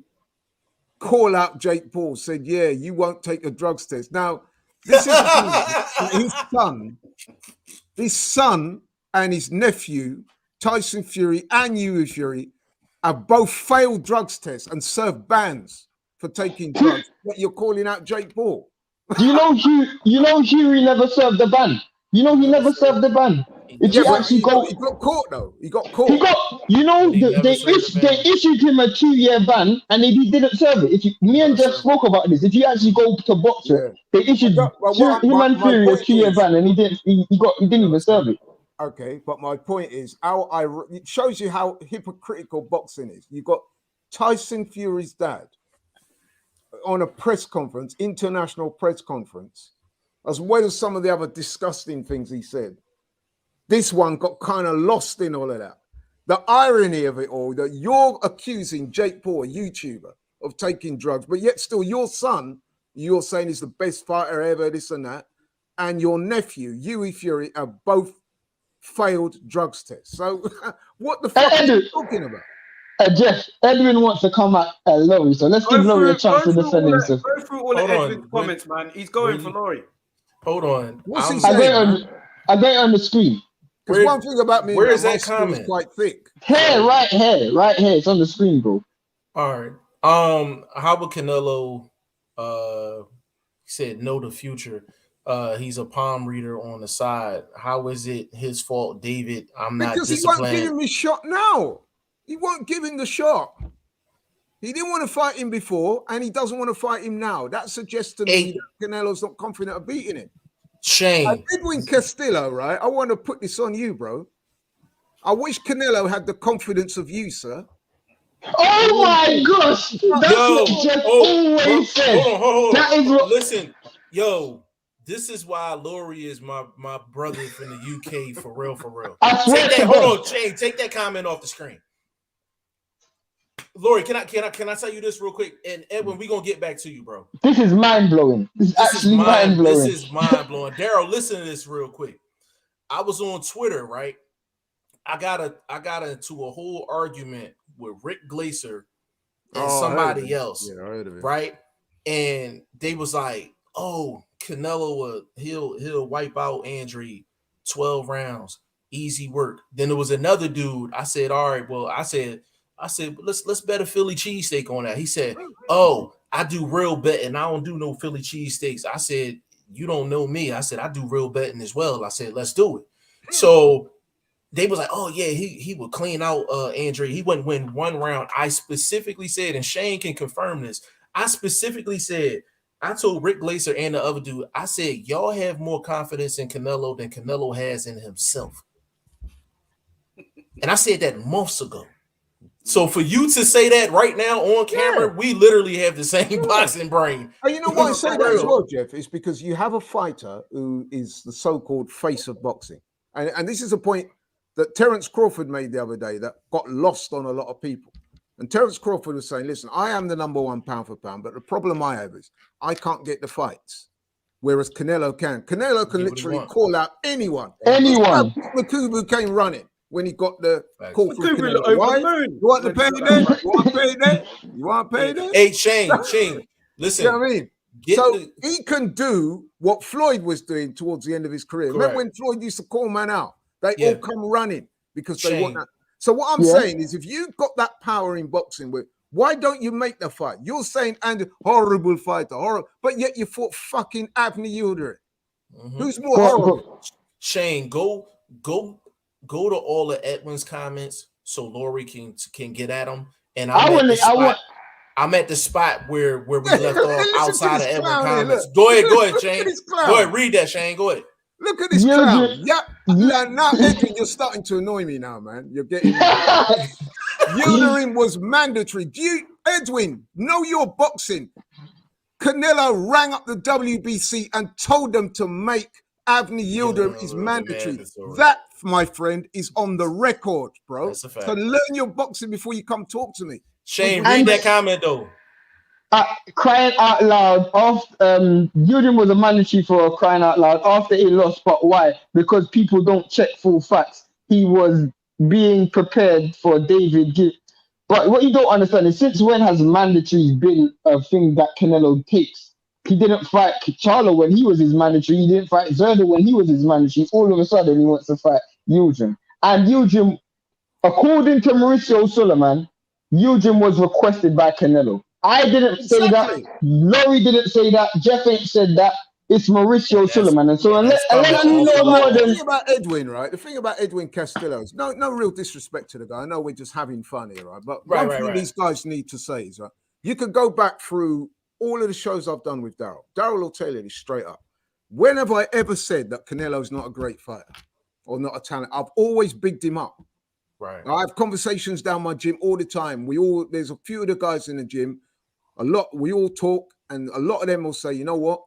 call out Jake Paul, said, "Yeah, you won't take a drugs test." Now, this is his son and his nephew, Tyson Fury and Hughie Fury, have both failed drugs tests and served bans for taking drugs. But you're calling out Jake Paul. You know Hughie never served the ban. He never served the ban. He got caught though. He got caught. They issued him a 2-year ban and he didn't serve it. Me and Jeff spoke about this. If you actually go to Boxer, they issued him and Fury a 2-year ban and he didn't even serve it. Okay, but my point is, it shows you how hypocritical boxing is. You got Tyson Fury's dad on a press conference, international press conference, as well as some of the other disgusting things he said. This one got kind of lost in all of that. The irony of it all, that you're accusing Jake Paul, a YouTuber, of taking drugs, but yet still your son, you're saying is the best fighter ever, this and that, and your nephew, Hughie Fury, have both failed drugs tests. So what the fuck are you talking about? Jeff, Edwin wants to come at Laurie, so let's give Laurie a chance to defend himself. Go through all of Edwin's comments, man. He's going for Laurie. Hold on. What's he saying? I got it on the screen. Because one thing about me, where is that comment? Is quite thick. Right here. It's on the screen, bro. All right. How about Canelo? He said no to Future. He's a palm reader on the side. How is it his fault, David? I'm not disciplined. Because he won't give him his shot now. He won't give him the shot. He didn't want to fight him before, and he doesn't want to fight him now. That suggests to me that Canelo's not confident of beating him. Shane. Edwin Castillo, right? I want to put this on you, bro. I wish Canelo had the confidence of you, sir. Oh my gosh! That's what Jeff always said. Hold on. That is what. Listen, this is why Laurie is my brother from the UK for real. I swear to God. Hold on, Shane. Take that comment off the screen. Laurie, can I tell you this real quick? And Edwin, we're gonna get back to you, bro. This is mind blowing. This is actually mind blowing. This is mind blowing. Daryl, listen to this real quick. I was on Twitter, right? I got into a whole argument with Rick Glaser and somebody else, right? And they was like, "Oh, Canelo he'll wipe out Andre 12 rounds, easy work." Then there was another dude. I said, "All right, well, I said, let's bet a Philly cheesesteak on that." He said, "Oh, I do real betting. I don't do no Philly cheesesteaks." I said, "You don't know me." I said, "I do real betting as well." I said, "Let's do it." So they was like, "Oh yeah, he would clean out Andre. He wouldn't win one round." I specifically said, and Shane can confirm this, I specifically said, I told Rick Glaser and the other dude, I said, y'all have more confidence in Canelo than Canelo has in himself. And I said that months ago. So for you to say that right now on camera, we literally have the same boxing brain. And you know why I say that as well, Jeff? Is because you have a fighter who is the so-called face of boxing. And this is a point that Terence Crawford made the other day that got lost on a lot of people. And Terence Crawford was saying, listen, I am the number one pound for pound, but the problem I have is I can't get the fights, whereas Canelo can. Canelo can literally call out anyone. Anyone. Makubu came running when he got the call from Canelo. Why? You want to pay that? You want to pay that? You want to pay that? Hey, Shane, listen. You know what I mean? So he can do what Floyd was doing towards the end of his career. Correct. Remember when Floyd used to call man out? They all come running because they want that. So what I'm saying is, if you've got that power in boxing, why don't you make the fight? You're saying, and horrible fighter, horrible, but yet you fought fucking Avni Yarde. Who's more horrible? Shane, go to all of Edwin's comments so Laurie can get at them. And I'm at the spot where we left off outside of Edwin's comments. Go ahead, Shane. Go ahead, read that, Shane. Go ahead. Look at this clown. Now, Edwin, you're starting to annoy me now, man. You're getting Yildirim was mandatory. Do you, Edwin, know your boxing? Canelo rang up the WBC and told them to make Avni Yildirim is mandatory. That, my friend, is on the record, bro. That's a fact. So learn your boxing before you come talk to me. Shane, read that comment though. Crying out loud, Yildirim was a mandatory for crying out loud after he lost. But why? Because people don't check full facts. He was being prepared for David Gibb. But what you don't understand is, since when has mandatory been a thing that Canelo takes? He didn't fight Charlo when he was his mandatory. He didn't fight Zerda when he was his mandatory. All of a sudden, he wants to fight Yildirim. And Yildirim, according to Mauricio Suleiman, Yildirim was requested by Canelo. I didn't say that. Laurie didn't say that. Jeff ain't said that. It's Mauricio Suleiman. And so unless you know more than... The thing about Edwin, right? The thing about Edwin Castillo is no real disrespect to the guy. I know we're just having fun here, right? But one thing these guys need to say is, right, you could go back through all of the shows I've done with Daryl. Daryl will tell you this straight up. When have I ever said that Canelo's not a great fighter or not a talent? I've always bigged him up. Right. I have conversations down my gym all the time. There's a few of the guys in the gym. We all talk, and a lot of them will say, you know what?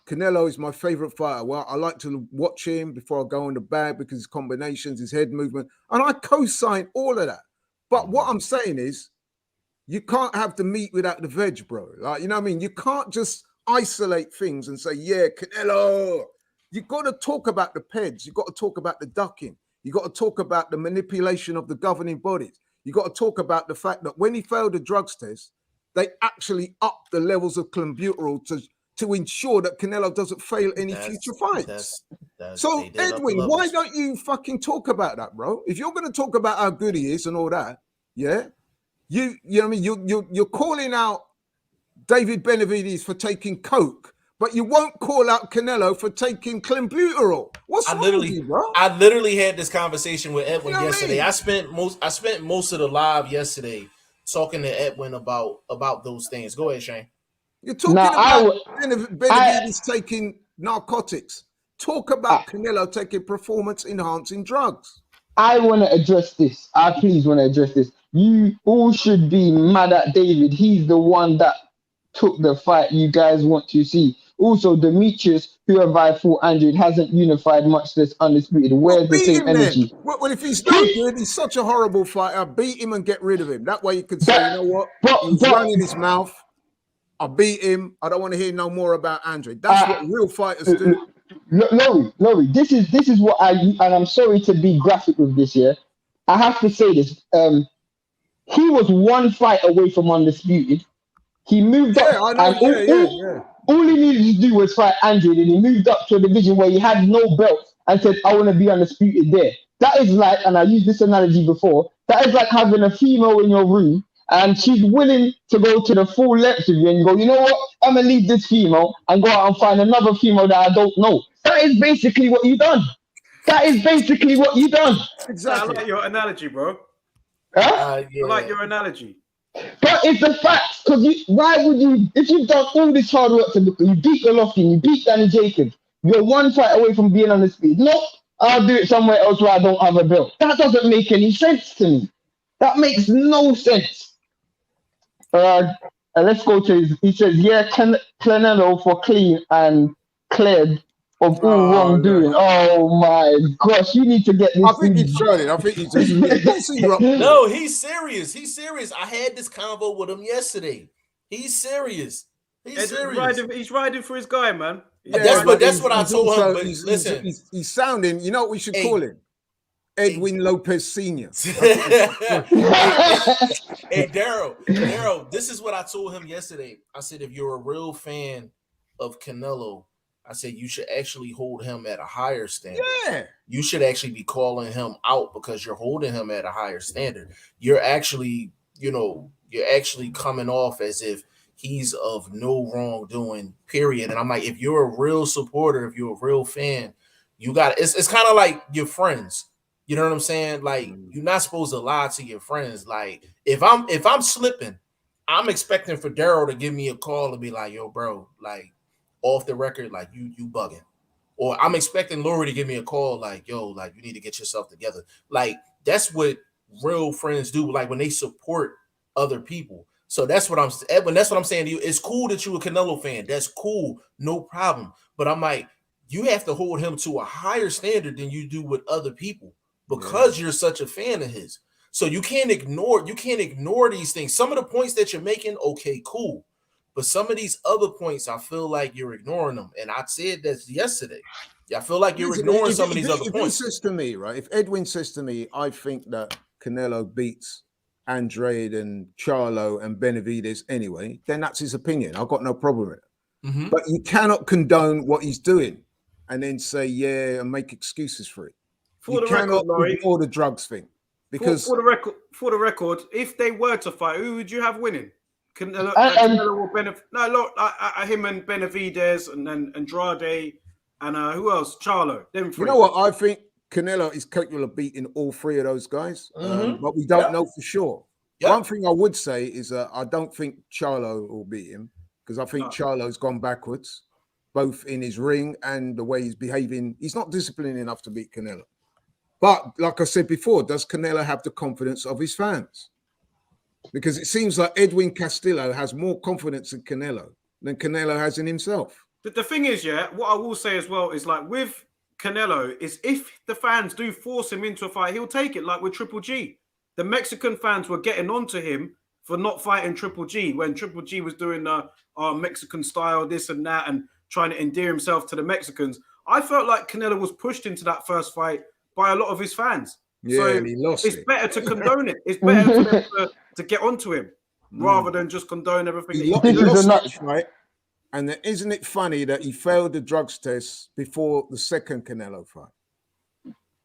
Canelo is my favorite fighter. Well, I like to watch him before I go in the bag because his combinations, his head movement, and I co-sign all of that. But what I'm saying is, you can't have the meat without the veg, bro. Like, you know what I mean? You can't just isolate things and say, yeah, Canelo. You got to talk about the peds. You got to talk about the ducking. You got to talk about the manipulation of the governing bodies. You got to talk about the fact that when he failed the drugs test, they actually upped the levels of clenbuterol to ensure that Canelo doesn't fail any future fights. So, Edwin, why don't you fucking talk about that, bro? If you're going to talk about how good he is and all that, you know what I mean? You're calling out David Benavides for taking coke, but you won't call out Canelo for taking clenbuterol. What's wrong with you, bro? I literally had this conversation with Edwin yesterday. I spent most of the live yesterday talking to Edwin about those things. Go ahead, Shane. You're talking about Benavidez taking narcotics. Talk about Canelo taking performance-enhancing drugs. I want to address this. I please want to address this. You all should be mad at David. He's the one that took the fight you guys want to see. Also, Demetrius, whoever I fought Andrew, hasn't unified much this undisputed. Where's the same energy? Well, if he's no good, he's such a horrible fighter. Beat him and get rid of him. That way you could say, you know what? He's running his mouth. I beat him. I don't want to hear no more about Andre. That's what real fighters do. Laurie, this is what and I'm sorry to be graphic with this, yeah. I have to say this. He was one fight away from undisputed. He moved up. All he needed to do was fight Andre, and he moved up to a division where he had no belt and said, I want to be undisputed there. That is like, and I used this analogy before, that is like having a female in your room and she's willing to go to the full length of you and you go, you know what, I'm going to leave this female and go out and find another female that I don't know. That is basically what you done. Exactly. I like your analogy, bro. Huh? I like your analogy. But it's the facts, because why would you, if you've done all this hard work you beat Golovkin, you beat Danny Jacobs, you're one fight away from being on the speed. No, I'll do it somewhere else where I don't have a belt. That doesn't make any sense to me. That makes no sense. Let's go to he says, Canelo for clean and cleared of all wrongdoing. Oh my gosh, you need to get this. I think he's trying. I think he's just No, he's serious. He's serious. I had this convo with him yesterday. He's serious. He's riding for his guy, man. Yeah, that's what I told him. But listen, he's sounding. You know what we should call him? Edwin Lopez Sr. Hey, Daryl, this is what I told him yesterday. I said, if you're a real fan of Canelo, I said you should actually hold him at a higher standard. Yeah. You should actually be calling him out because you're holding him at a higher standard. You're actually, coming off as if he's of no wrongdoing, period. And I'm like, if you're a real supporter, if you're a real fan, you got it's kind of like your friends. You know what I'm saying? Like, you're not supposed to lie to your friends. Like, if I'm slipping, I'm expecting for Daryl to give me a call and be like, yo, bro, like, off the record, like, you bugging. Or I'm expecting Laurie to give me a call like, yo, like, you need to get yourself together. Like, that's what real friends do, like, when they support other people. So that's what I'm saying to you. It's cool that you're a Canelo fan. That's cool. No problem. But I'm like, you have to hold him to a higher standard than you do with other people because you're such a fan of his. So you can't ignore these things. Some of the points that you're making, okay, cool. But some of these other points, I feel like you're ignoring them. And I said that yesterday. I feel like you're ignoring some of these other points. If he says to me, right, if Edwin says to me, I think that Canelo beats Andrade and Charlo and Benavidez anyway, then that's his opinion. I've got no problem with it. Mm-hmm. But you cannot condone what he's doing and then say, yeah, and make excuses for it. You cannot ignore the drugs thing. Because for the record, if they were to fight, who would you have winning? Canelo or him and Benavidez and then Andrade and who else? Charlo. Them three. You know what? I think Canelo is capable of beating all three of those guys, but we don't know for sure. Yep. One thing I would say is that I don't think Charlo will beat him because I think Charlo's gone backwards, both in his ring and the way he's behaving. He's not disciplined enough to beat Canelo. But like I said before, does Canelo have the confidence of his fans? Because it seems like Edwin Castillo has more confidence in Canelo than Canelo has in himself. But the thing is, what I will say as well is like with Canelo is if the fans do force him into a fight, he'll take it like with Triple G. The Mexican fans were getting onto him for not fighting Triple G when Triple G was doing the Mexican style, this and that, and trying to endear himself to the Mexicans. I felt like Canelo was pushed into that first fight by a lot of his fans. Yeah, so and he lost it's better to condone it. It's better for them to get onto him rather than just condone everything. He lost that fight. And then, isn't it funny that he failed the drugs test before the second Canelo fight?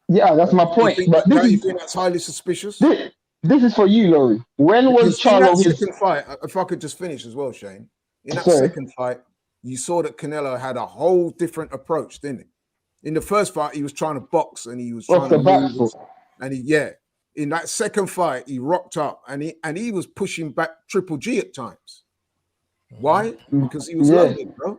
Yeah, that's my point. But you think that's highly suspicious? This is for you, Laurie. When was Charlo his second fight? If I could just finish as well, Shane. In that second fight, you saw that Canelo had a whole different approach, didn't he? In the first fight, he was trying to box and he was trying to move. And in that second fight, he rocked up and he was pushing back Triple G at times. Why? Because he was loaded, bro.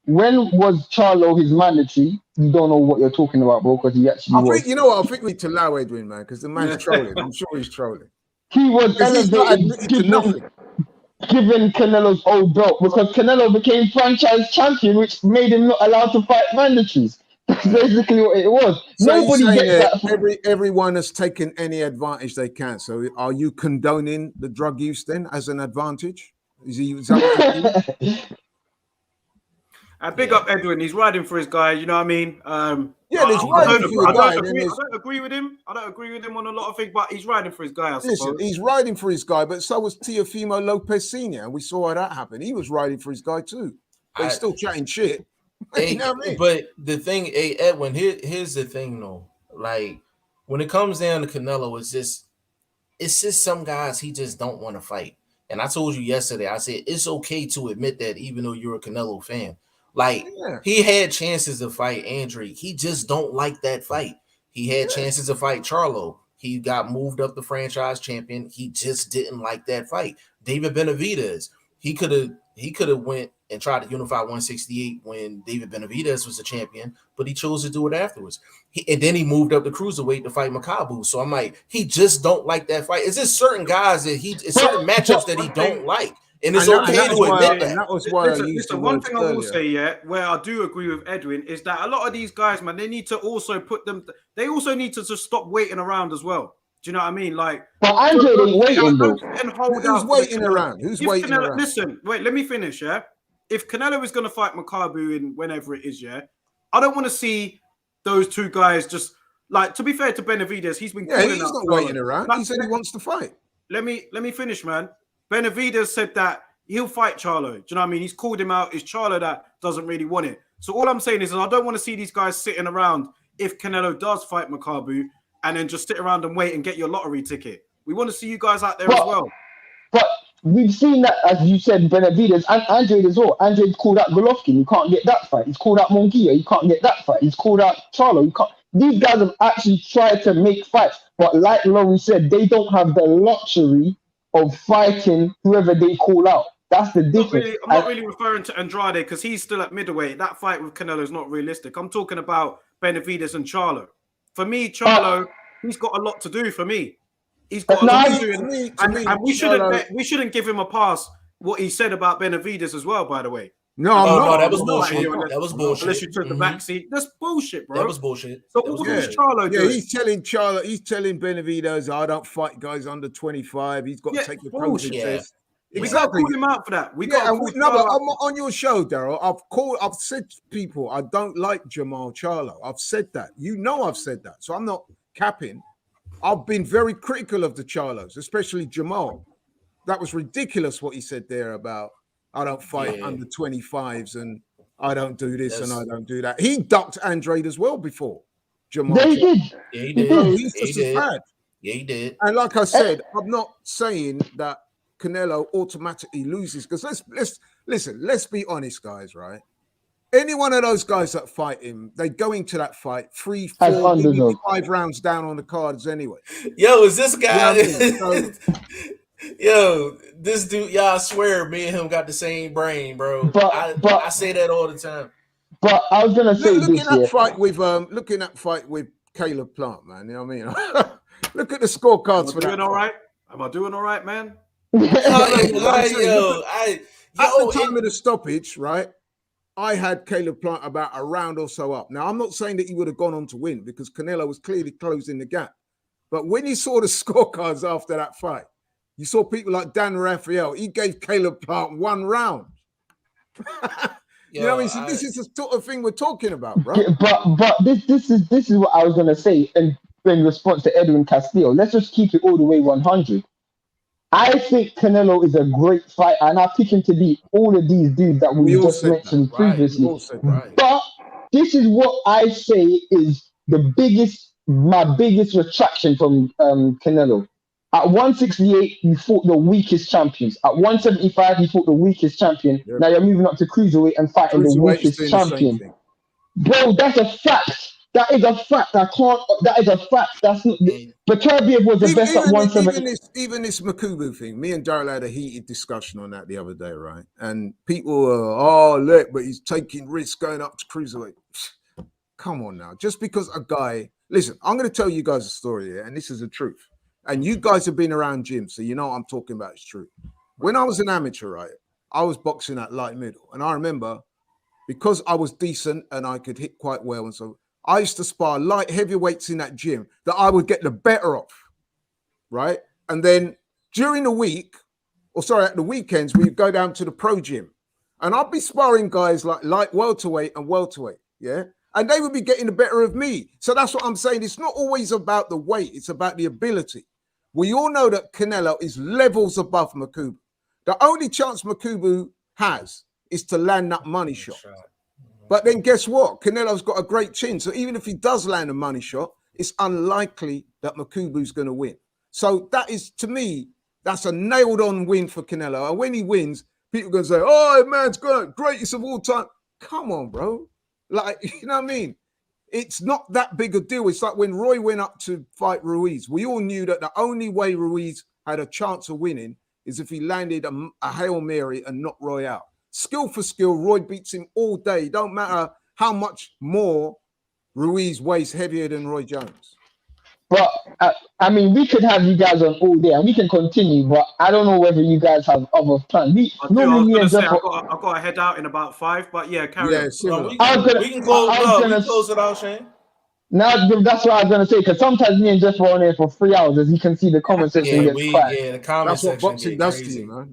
When was Charlo his mandatory? You don't know what you're talking about, bro, because he actually was. Think, you know what? I think we need to allow Edwin, man, because the man's trolling. I'm sure he's trolling. He was elevated, given Canelo's old belt, because Canelo became franchise champion, which made him not allowed to fight mandatories. That's basically what it was. So nobody gets that. Everyone has taken any advantage they can. So are you condoning the drug use then as an advantage? Is that big up Edwin. He's riding for his guy. You know what I mean? I don't agree with him. I don't agree with him on a lot of things, but he's riding for his guy. Listen, he's riding for his guy, but so was Teofimo Lopez Sr. And we saw how that happened. He was riding for his guy too. But he's still chatting shit. You know what I mean? But the thing, Edwin, here's the thing though. Like when it comes down to Canelo, it's just some guys he just don't want to fight. And I told you yesterday, I said it's okay to admit that even though you're a Canelo fan. Like he had chances to fight Andre. He just don't like that fight. He had chances to fight Charlo. He got moved up the franchise champion. He just didn't like that fight. David Benavidez. He could have went and tried to unify 168 when David Benavidez was the champion, but he chose to do it afterwards. And then he moved up the cruiserweight to fight Makabu. So I'm like, he just don't like that fight. It's just certain guys that certain matchups that he don't like. And it's okay to admit that. That was why listen, one thing I will say, where I do agree with Edwin, is that a lot of these guys, man, they need to also they also need to just stop waiting around as well. Do you know what I mean? Like, but Andre ain't waiting, though. Who's waiting around? Who's waiting around? Listen, wait, let me finish, If Canelo is going to fight Makabu in whenever it is, I don't want to see those two guys just, like, to be fair to Benavidez, he's been he's not waiting around. Like, he said he wants to fight. Let me finish, man. Benavidez said that he'll fight Charlo. Do you know what I mean? He's called him out. It's Charlo that doesn't really want it. So all I'm saying is I don't want to see these guys sitting around if Canelo does fight Makabu and then just sit around and wait and get your lottery ticket. We want to see you guys out there as well. But we've seen that, as you said, Benavidez and Andre as well. Andre called out Golovkin. You can't get that fight. He's called out Munguia. You can't get that fight. He's called out Charlo. You can't. These guys have actually tried to make fights. But like Laurie said, they don't have the luxury of fighting whoever they call out. That's the difference. I'm not really referring to Andrade because he's still at middleweight. That fight with Canelo is not realistic. I'm talking about Benavidez and Charlo. For me, Charlo, he's got a lot to do for me. He's got a lot to do. And we shouldn't give him a pass what he said about Benavidez as well, by the way. No, that was bullshit. That was bullshit. Unless you took the back seat. That's bullshit, bro. That was bullshit. So what was Charlo doing? He's telling Benavidez, I don't fight guys under 25. He's got to take the COVID test. Exactly. We got to call him out for that. On your show, Daryl, I've said to people, I don't like Jamal Charlo. I've said that. You know I've said that. So I'm not capping. I've been very critical of the Charlos, especially Jamal. That was ridiculous what he said there about I don't fight under 25s and I don't do this and I don't do that. He ducked Andrade as well before. Jamal. They did. Yeah, he did. He's just as bad. Yeah, he did. And like I said, I'm not saying that Canelo automatically loses because let's be honest, guys, right? Any one of those guys that fight him, they go into that fight 3, 4, maybe 5 rounds down on the cards anyway. Yo, is this guy? Yo, this dude, y'all, I swear, me and him got the same brain, bro. But I say that all the time. But I was gonna say looking at fight with Caleb Plant, man. You know what I mean? Look at the scorecards for that. Doing all right? Am I doing all right, man? At the time of the stoppage, right? I had Caleb Plant about a round or so up. Now, I'm not saying that he would have gone on to win because Canelo was clearly closing the gap. But when you saw the scorecards after that fight, you saw people like Dan Raphael. He gave Caleb Plant 1 round. You know what I mean? So this is the sort of thing we're talking about, bro. But this is what I was gonna say in response to Edwin Castillo. Let's just keep it all the way 100. I think Canelo is a great fighter, and I pick him to beat all of these dudes that we just mentioned previously. But this is what I say is my biggest retraction from Canelo. At 168, you fought the weakest champions. At 175, you fought the weakest champion. Yep. Now you're moving up to cruiserweight and fighting the weakest champion. Bro, that's a fact. That is a fact. That is a fact. That's not. But Beterbiev was the best at 170. Even this Makubu thing. Me and Daryl had a heated discussion on that the other day, right? And people were, oh look, but he's taking risks going up to cruiserweight. Come on now. Just because a guy, listen, I'm going to tell you guys a story here, and this is the truth. And you guys have been around gyms, so you know what I'm talking about is true. When I was an amateur, right, I was boxing at light middle, and I remember because I was decent and I could hit quite well, and so I used to spar light heavyweights in that gym that I would get the better of, right? And then during the week, at the weekends, we'd go down to the pro gym, and I'd be sparring guys like light welterweight and welterweight, yeah? And they would be getting the better of me. So that's what I'm saying. It's not always about the weight. It's about the ability. We all know that Canelo is levels above Makubu. The only chance Makubu has is to land that money shot. But then guess what? Canelo's got a great chin. So even if he does land a money shot, it's unlikely that Makubu's going to win. So that is, to me, that's a nailed-on win for Canelo. And when he wins, people are going to say, oh, man's got greatest of all time. Come on, bro. Like, you know what I mean? It's not that big a deal. It's like when Roy went up to fight Ruiz. We all knew that the only way Ruiz had a chance of winning is if he landed a Hail Mary and knocked Roy out. Skill for skill, Roy beats him all day. Don't matter how much more Ruiz weighs heavier than Roy Jones. But, I mean, we could have you guys on all day and we can continue, but I don't know whether you guys have other plans. I've got to head out in about 5, but yeah, carry on. No, we can close it out, Shane. Now, that's what I was going to say, because sometimes me and Jeff were on here for 3 hours. As you can see, the comment section gets quiet. Yeah, the comment section. That's what boxing does to you, man.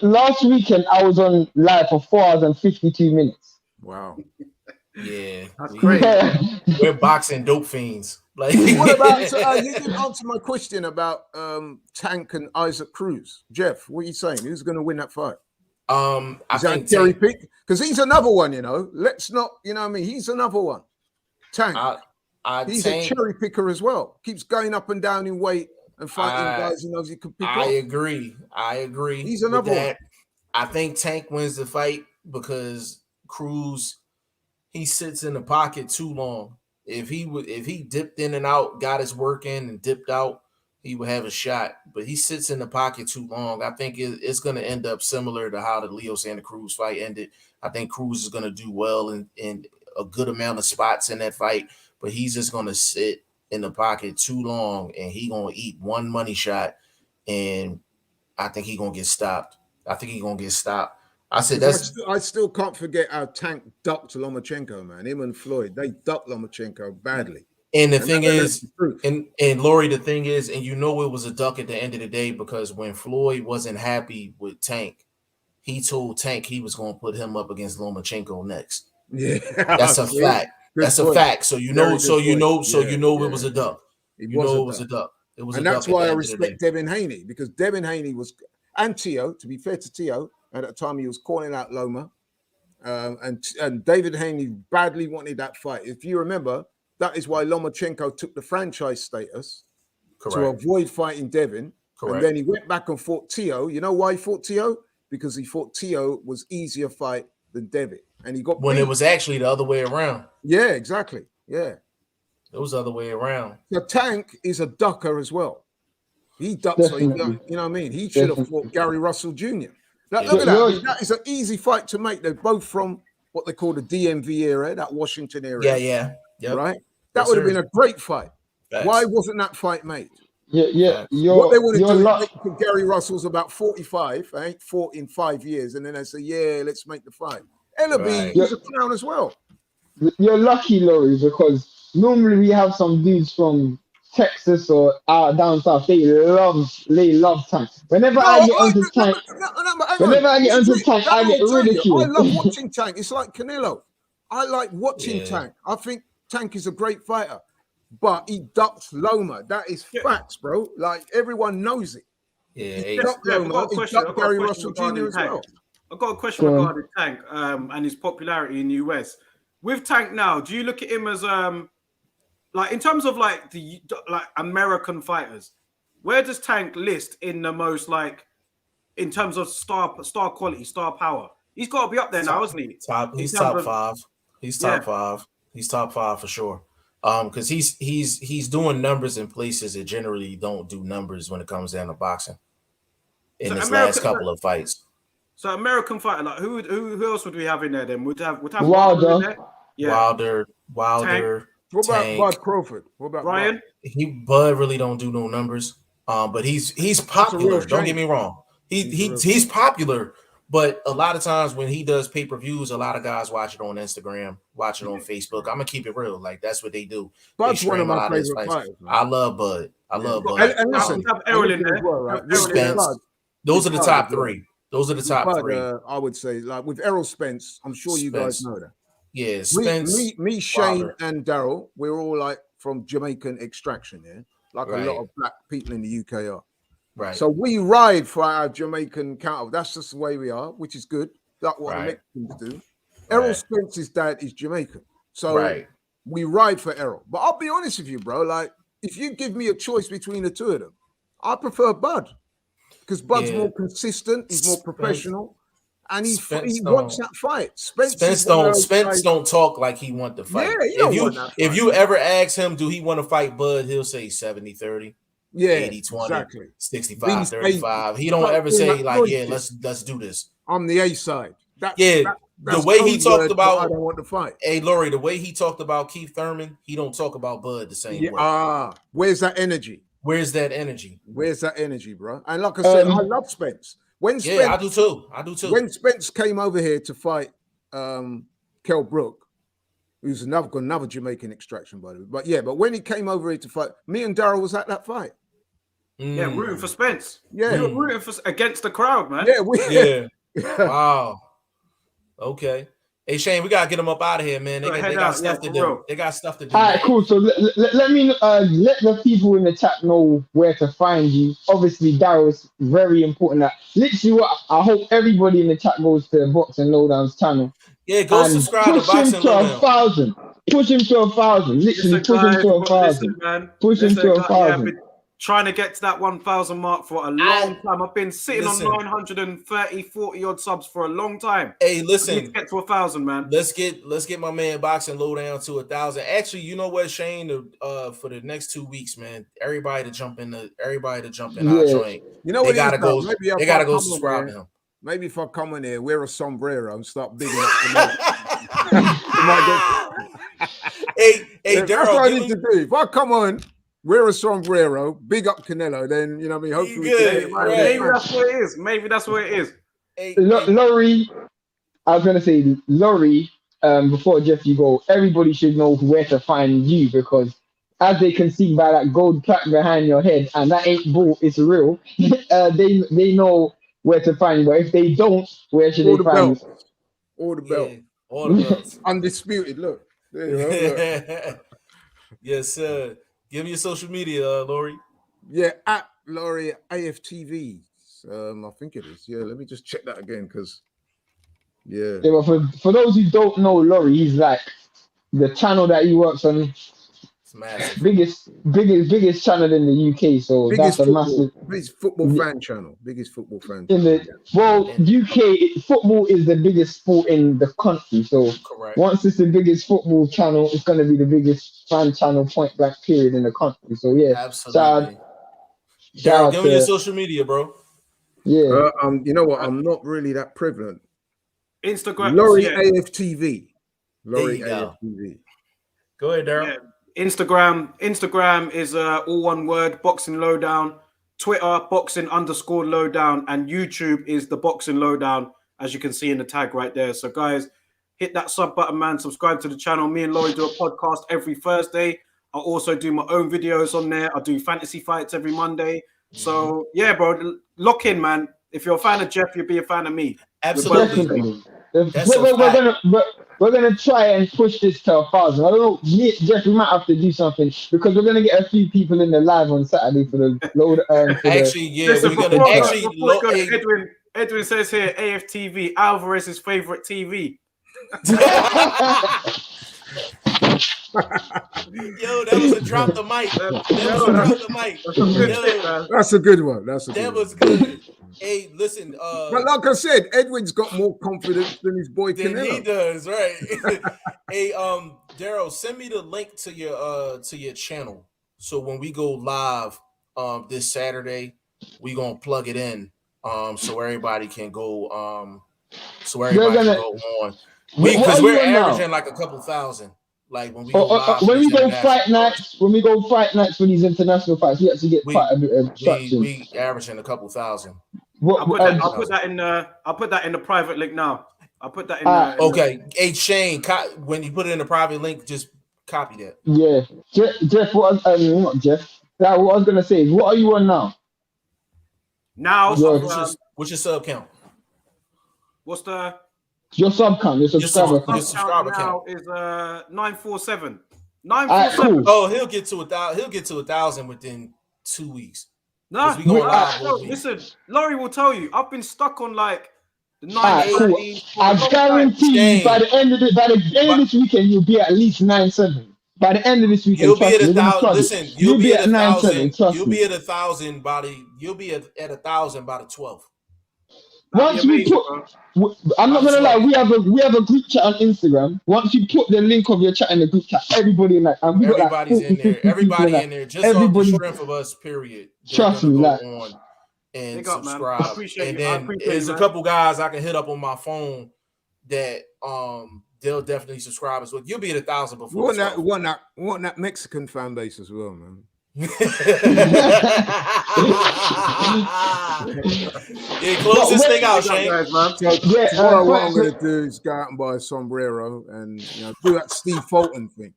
Last weekend, I was on live for 4 hours and 52 minutes. Wow. Yeah. That's crazy. We're boxing dope fiends. Like, what about you didn't answer my question about Tank and Isaac Cruz. Jeff, what are you saying? Who's going to win that fight? I think Terry Pick, because he's another one, you know. Let's not, you know what I mean? He's another one. Tank. He's a cherry picker as well. Keeps going up and down in weight and fighting guys he knows he could pick up. I agree. He's another one. I think Tank wins the fight because Cruz, he sits in the pocket too long. If he dipped in and out, got his work in and dipped out, he would have a shot. But he sits in the pocket too long. I think it's going to end up similar to how the Leo Santa Cruz fight ended. I think Cruz is going to do well in a good amount of spots in that fight, but he's just going to sit in the pocket too long and he going to eat one money shot, and I think he's going to get stopped. I said I still can't forget how Tank ducked Lomachenko, man. Him and Floyd, they ducked Lomachenko badly. And the thing is, and Laurie, the thing is, and you know it was a duck at the end of the day, because when Floyd wasn't happy with Tank, he told Tank he was going to put him up against Lomachenko next. Yeah, that's a fact. That's a fact. So you know, it was a duck. It was a duck. And that's why I respect Devin Haney, because Devin Haney was, and Tio, to be fair to Tio, at that time he was calling out Loma, and David Haney badly wanted that fight. If you remember, that is why Lomachenko took the franchise status to avoid fighting Devin. Correct. And then he went back and fought Tio. You know why he fought Tio? Because he thought Tio was easier fight than Devin. And he got when it was actually the other way around. Yeah, exactly. Yeah. It was the other way around. The Tank is a ducker as well. He ducks, so you know what I mean? He should have fought Gary Russell Jr. Look at that. That is an easy fight to make. They're both from what they call the DMV era, that Washington area. Yeah. Yep. Right? That would have been a great fight. Facts. Why wasn't that fight made? Yeah. What they want to do is make Gary Russell's about 45, ain't fought in 5 years, and then they say, yeah, let's make the fight. Ellaby is a clown as well. You're lucky, Laurie, because normally we have some dudes from Texas or down south. They love Tank. Whenever I get onto Tank, I get ridiculed. I love watching Tank. It's like Canelo. I like watching Tank. I think Tank is a great fighter, but he ducks Loma. That is facts, bro. Like everyone knows it. Yeah, he ducked Loma. He ducked Gary Russell Jr. as well. I've got a question regarding Tank and his popularity in the US. With Tank now, do you look at him as like in terms of like the American fighters? Where does Tank list in the most, like in terms of star quality, star power? He's got to be up there now, isn't he? He's top 5. He's top 5. He's top 5 for sure. Because he's doing numbers in places that generally don't do numbers when it comes down to boxing. In So his last couple of fights. So American fighter, like who else would we have in there then? Would have Wilder in there? Yeah. Wilder. What about Tank. Bud Crawford? What about Ryan? Bud really don't do no numbers. But he's popular. Don't get me wrong. He's popular, but a lot of times when he does pay-per-views, a lot of guys watch it on Instagram, watch it on Facebook. I'm gonna keep it real. Like that's what they do. Bud's one of my favorite fighters. I love Bud. I love Bud. And listen, Errol in there. Spence. Those are the top 3. Those are the top 3. I would say, like with Errol Spence, I'm sure you guys know that. Yeah, Spence. Me, Shane, and Daryl, we're all like from Jamaican extraction, like a lot of black people in the UK are. Right. So we ride for our Jamaican counter. That's just the way we are, which is good. That's what the Mexicans do. Errol Spence's dad is Jamaican. So we ride for Errol. But I'll be honest with you, bro. Like, if you give me a choice between the two of them, I prefer Bud. Because Bud's more consistent, he's more professional, and he wants that fight. Spence don't talk like he want to fight. Yeah, if you ever ask him, do he want to fight Bud, he'll say 70-30. Yeah, 80-20, exactly. 65-35. He don't ever say like, yeah, let's do this. I'm the A side. The way he talked about, I don't want to fight. Hey, Laurie, the way he talked about Keith Thurman, he don't talk about Bud the same way. Where's that energy? Where's that energy? Where's that energy, bro? And like I said, I love Spence. I do too. When Spence came over here to fight Kell Brook, who's another Jamaican extraction, by the way. But when he came over here to fight, me and Daryl was at that fight. Yeah, rooting for Spence. Yeah, we were rooting against the crowd, man. Yeah, Wow. Okay. Hey Shane, we gotta get them up out of here, man. They got stuff to do. They got stuff to do. All right, cool. So let me let the people in the chat know where to find you. Obviously, Daryl's very important. That literally, what I hope everybody in the chat goes to Boxing Lowdown's channel. Yeah, go subscribe to Boxing Lowdown. 1,000. Push him to 1,000. Literally, push him to 1,000. Push him to 1,000. Trying to get to that 1,000 mark for a long time. I've been sitting on 930, 40 odd subs for a long time. Hey, listen, get to 1,000, man. Let's get my man Boxing Lowdown to 1,000. Actually, you know what, Shane? For the next 2 weeks, man, everybody to jump in our joint. You know what? They gotta go subscribe to him. Maybe if I come in here, wear a sombrero and start bigging up the Hey, Daryl, that's what I need to do. If I come on, wear a sombrero, big up Canelo, then you know what I mean. Hopefully, maybe that's what it is. Maybe that's what it is. Hey, Laurie, I was gonna say, Laurie. Before Jeff, you go. Everybody should know where to find you because, as they can see by that gold plaque behind your head, and that ain't bull, it's real. They know where to find you. But if they don't, where should they find you? All the belt. Yeah, all the belts. Undisputed. Look. There you go. Look. Yes, sir. Give me your social media, Laurie. Yeah, at Laurie AFTV. I think it is. Yeah, let me just check that again because, yeah. But for those who don't know Laurie, he's like the channel that he works on. It's massive. Biggest channel in the UK. So biggest that's massive. Biggest football fan channel. Biggest football fan channel. UK football is the biggest sport in the country. So correct. Once it's the biggest football channel, it's going to be the biggest fan channel point blank period in the country. So yeah, absolutely. Daryl, give me your social media, bro. Yeah. You know what? I'm not really that prevalent. Instagram. Laurie AFTV. Laurie AFTV. Go ahead, Daryl. Yeah. Instagram is all one word, Boxing Lowdown. Twitter, Boxing_Lowdown, and YouTube is the Boxing Lowdown, as you can see in the tag right there. So guys, hit that sub button, man. Subscribe to the channel. Me and Laurie do a podcast every Thursday. I also do my own videos on there. I do fantasy fights every Monday. So yeah, bro, lock in, man. If you're a fan of Jeff, you'll be a fan of me. Absolutely. We're gonna try and push this to 1,000. I don't know, Jeff. We might have to do something because we're gonna get a few people in the live on Saturday for the load. Edwin says here, AFTV, Alvarez's favorite TV. Yo, that was a drop the mic. That's a good one. That was good. Hey, listen. But like I said, Edwin's got more confidence than his boy Canelo. He does, right? Hey, Daryl, send me the link to your channel. So when we go live this Saturday, we gonna plug it in so everybody can go on. Because we're averaging like a couple thousand. Like when we go live, when we go fight nights, when we go fight nights for these international fights, we actually get quite a bit of traction. We averaging a couple thousand. I'll put that in the private link now. I'll put that in. Okay, hey Shane, when you put it in the private link, just copy that. Yeah, Jeff. Not Jeff. What I was gonna say is, what are you on now? Now, what's your sub count? What's the your sub count? Your subscriber count is 947. 947. Cool. Oh, he'll get to 1,000. He'll get to 1,000 within 2 weeks. No, listen, Laurie will tell you. I've been stuck on like the 980. Cool. I guarantee you, by the end of this weekend, you'll be at least 9.7. By the end of this weekend, you'll be at 1,000. Listen, you'll be at 9.7. You'll be at 1,000 by the. You'll be at 1,000 by the 12th. Once we put, I'm not gonna lie, we have a group chat on Instagram. Once you put the link of your chat in the group chat, everybody in that, and we everybody's in there. Everybody in there, just off the strength of us. Period. Trust me, like. On and subscribe. And then there's a couple guys I can hit up on my phone that they'll definitely subscribe as well. You'll be at 1,000 before. We want that Mexican fan base as well, man. Yeah, close this thing out, Shane. What I'm gonna do is go out and buy a sombrero and do that Steve Fulton thing.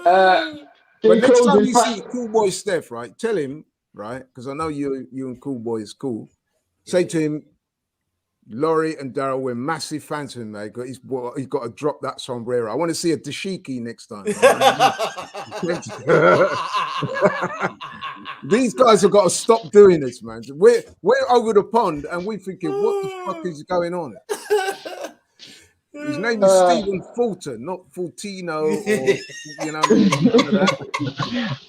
But next time you see Cool Boy Steph, right? Tell him, right? Because I know you and Cool Boy is cool. Say to him, Laurie and Daryl, we're massive fans of him, mate. He's got to drop that sombrero. I want to see a dashiki next time. These guys have got to stop doing this, man. We're over the pond and we're thinking, what the fuck is going on? His name is Stephen Fulton, not Fultino,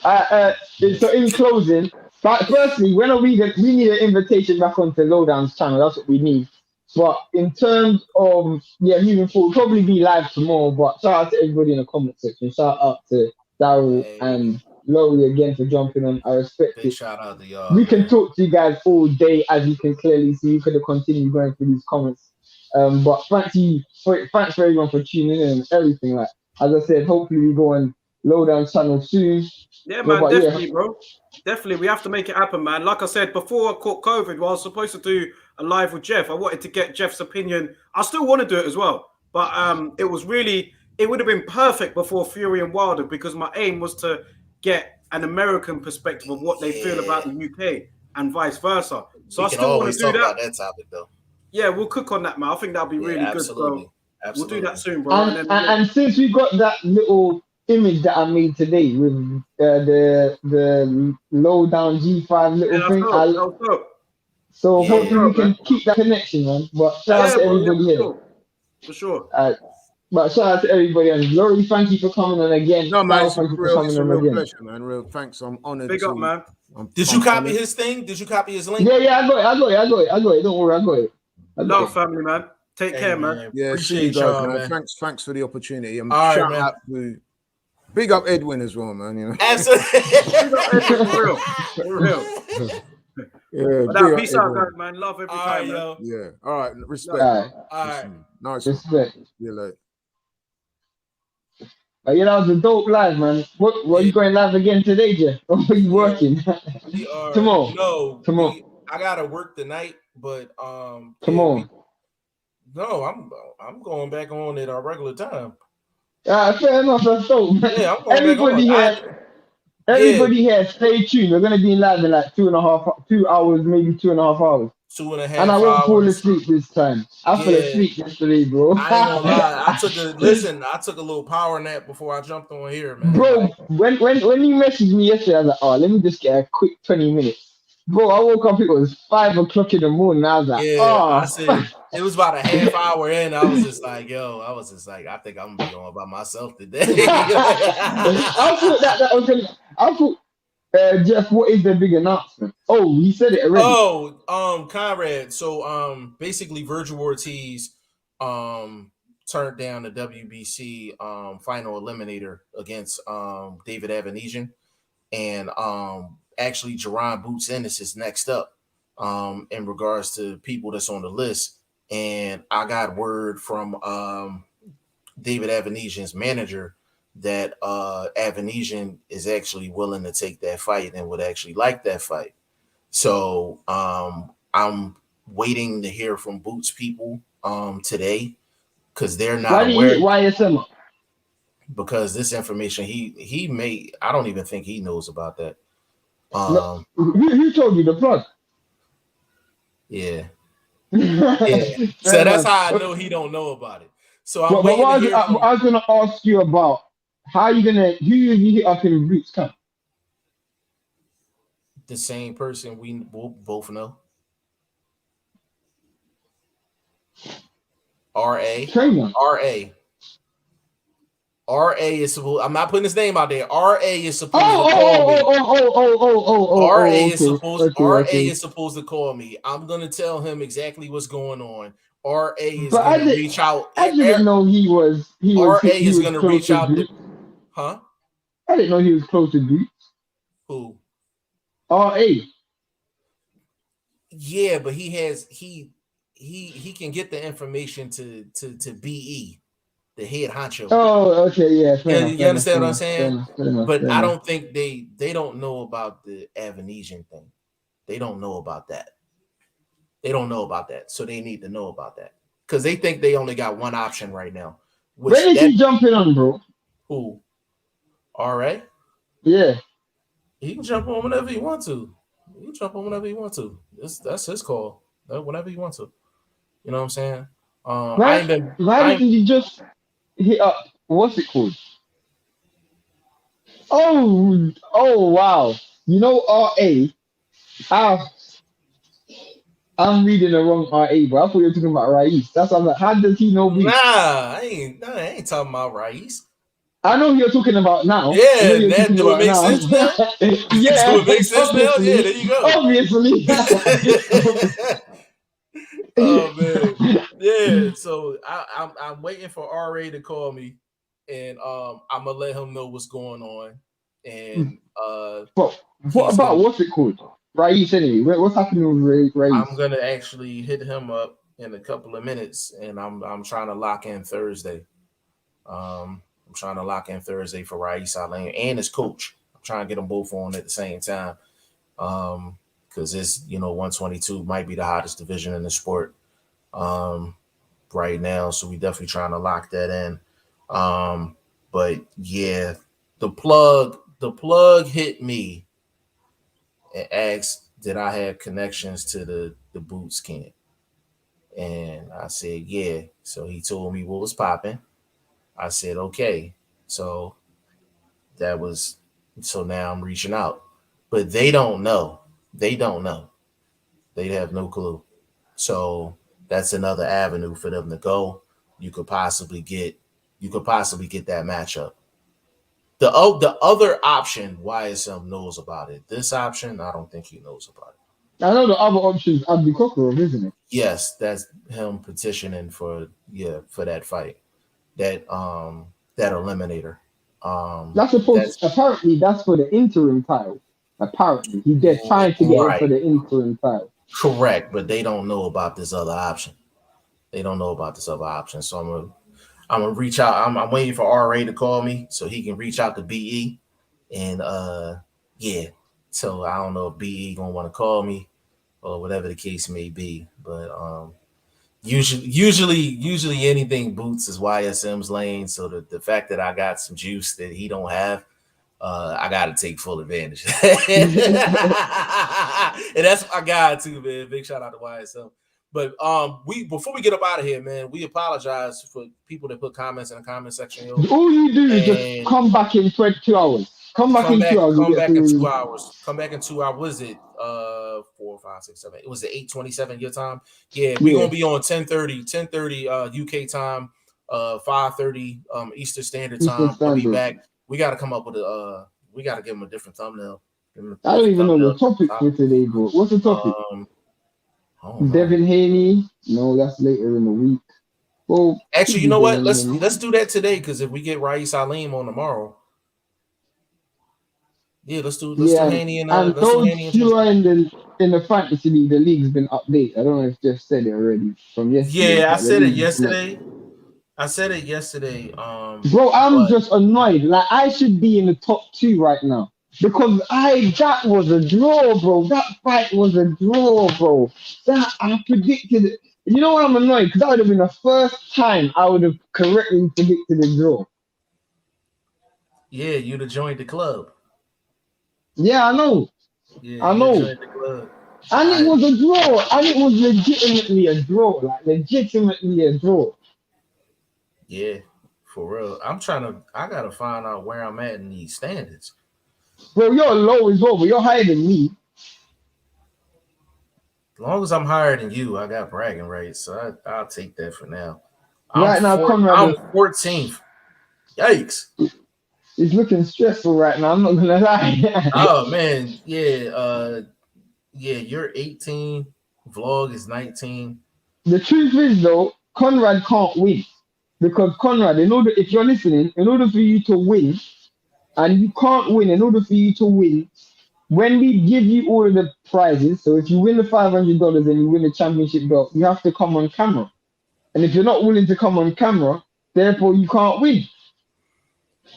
or So in closing, firstly, when are we need an invitation back onto Lowdown's channel. That's what we need. But in terms of moving forward, we'll probably be live tomorrow. But shout out to everybody in the comment section. Shout out to Daryl and Laurie again for jumping on. I respect it. Shout out to y'all. We can talk to you guys all day, as you can clearly see. You could have continued going through these comments. But thanks for everyone for tuning in and everything. Like as I said, hopefully we go on Lowdown's channel soon. Yeah, man, definitely, bro. Definitely, we have to make it happen, man. Like I said, before I caught COVID, I was supposed to do a live with Jeff. I wanted to get Jeff's opinion. I still want to do it as well, but it would have been perfect before Fury and Wilder, because my aim was to get an American perspective of what they feel about the UK and vice versa. So I still want to do that. About that topic, though. Yeah, we'll cook on that, man. I think that'll be really good, bro. We'll do that soon, bro. And since we got that little image that I made today with the Lowdown G5 little thing. So hopefully we can keep that connection, man. But shout out to everybody here. For sure. But shout out to everybody. And Laurie, thank you for coming on again. No, man, it's a real pleasure, man. Real thanks. I'm honored. Big up, man. Did you copy his thing? Did you copy his link? Yeah, I got it. Don't worry, I got it. Love family, man. Take care, man. Yeah, appreciate you guys, man. Thanks for the opportunity. And shout out to big up Edwin as well, man. Absolutely. For real. Yeah, peace out, guys, man. Love every time, man. Yeah. All right. Respect. All right. Nice. Respect. See you later. That was a dope live, man. What are you going live again today, Jeff? Or are you working? Tomorrow. No. Tomorrow. I gotta work tonight, but tomorrow. No, I'm going back on at our regular time. Fair enough. That's dope. Yeah, I'm going Everybody here, stay tuned. We're gonna be live in like 2 hours, maybe 2.5 hours. 2.5 and I won't fall asleep this time. I fell asleep yesterday, bro. I ain't gonna lie. I took a little power nap before I jumped on here, man. Bro, when you messaged me yesterday, I was like, let me just get a quick 20 minutes. Bro, I woke up, it was 5 o'clock in the morning. I was like, I said, it was about a half hour in. I was just like, I think I'm gonna be on by myself today. I thought, Jeff, what is the big announcement? Oh, he said it already. Conrad. So, basically, Virgil Ortiz, turned down the WBC final eliminator against David Avanesian, and actually Jerron Boots Ennis is next up in regards to people that's on the list. And I got word from David Avanesian's manager that Avanesian is actually willing to take that fight and would actually like that fight. So I'm waiting to hear from Boots people today, because they're not aware. Why is him? Because this information he may, I don't even think he knows about that. Who told you the plug? Yeah. Yeah. So that's how I know he don't know about it. So I'm waiting to hear from. I was gonna ask you about how you who you hit up in Roots Camp? The same person we both know. R.A. Trainer. R.A. is supposed. I'm not putting his name out there. R.A. is supposed to call me. R.A. is supposed to call me. I'm gonna tell him exactly what's going on. R.A. is gonna reach out. I didn't know he was. R.A. is gonna reach out. Huh? I didn't know he was close to Boots. Who? R.A. Yeah, but he can get the information to B.E., the head honcho. Oh, okay, yeah. You understand what I'm saying? But I don't think they don't know about the Avanesian thing. They don't know about that. They don't know about that. So they need to know about that. Because they think they only got one option right now. When is he jumping on, bro? Who? R.A.? Yeah. He can jump on whenever he wants to. He can jump on whenever he wants to. That's his call. Whenever he wants to. You know what I'm saying? Why didn't you just hit up, what's it called? Oh wow. You know R.A. I'm reading the wrong R.A., bro. I thought you were talking about Rais. That's what I'm like, how does he know me? Nah, I ain't talking about Rais. I know who you're talking about now. Yeah, that do it make sense now? Yeah. Do it make sense now? Yeah, there you go. Obviously. Oh man. Yeah, so I'm waiting for RA to call me, and I'm gonna let him know what's going on. And what about what's it called? Rais anyway. What's happening with Rais? I'm gonna actually hit him up in a couple of minutes, and I'm trying to lock in Thursday. I'm trying to lock in Thursday for Rais Alain and his coach. I'm trying to get them both on at the same time. Because it's 122 might be the hottest division in the sport right now. So we definitely trying to lock that in. But yeah, the plug hit me and asked, did I have connections to the Boots camp? And I said, yeah. So he told me what was popping. I said, okay. So now I'm reaching out. But they don't know. They don't know. They have no clue. So that's another avenue for them to go. You could possibly get that matchup. The other option, YSM knows about it. This option, I don't think he knows about it. I know the other option is Abdi Kokorov, isn't it? Yes, that's him petitioning for that fight. That eliminator. Apparently that's for the interim title. Apparently they're trying to get it for the interim title. Correct, but they don't know about this other option. So I'm gonna reach out. I'm waiting for RA to call me so he can reach out to BE. And yeah. So I don't know if BE gonna want to call me or whatever the case may be. But usually anything Boots is YSM's lane. So the fact that I got some juice that he don't have, I gotta take full advantage. And that's my guy too, man. Big shout out to YSM. But before we get up out of here, man, we apologize for people that put comments in the comment section. All you do is just come back in 22 hours. Come back in 2 hours. Come back in 2 hours. Come back in 2 hours. What is it? 4, 5, 6, 7. It was the 8:27 your time. Yeah, we're gonna be on 10:30 UK time, 5:30 Eastern Standard Time. We'll be back. We gotta come up with we gotta give him a different thumbnail. I don't even know the topic for today, bro. What's the topic? Devin Haney? No, that's later in the week. Well, Actually, you know what? Let's do that today, because if we get Rais Salim on tomorrow, yeah, let's do Haney and and let's do those Haney and who are Tristan. in the fantasy league, the league's been updated. I don't know if Jeff said it already from yesterday, Yeah, I but the said it league's been yesterday. I said it yesterday. Bro, I'm But just annoyed. Like I should be in the top 2 right now because that was a draw, bro. That fight was a draw, bro. That I predicted it. You know what I'm annoyed? Because that would have been the first time I would have correctly predicted a draw. yeah, you'd have joined the club. Yeah, I know. Yeah, I you know. joined the club. And it was a draw. And it was legitimately a draw. Like legitimately a draw. Yeah, for real. I gotta find out where I'm at in these standards. Bro, you're low as well, but you're higher than me. As long as I'm higher than you, I got bragging rights. So I'll take that for now. Right now, Conrad I'm 14th. Yikes. is looking stressful right now. I'm not gonna lie. Oh man, yeah. You're 18. Vlog is 19. The truth is though, Conrad can't win. Because Conrad, if you're listening, in order for you to win, and you can't win, in order for you to win, when we give you all of the prizes, so if you win the $500 and you win the championship belt, you have to come on camera. And if you're not willing to come on camera, therefore you can't win.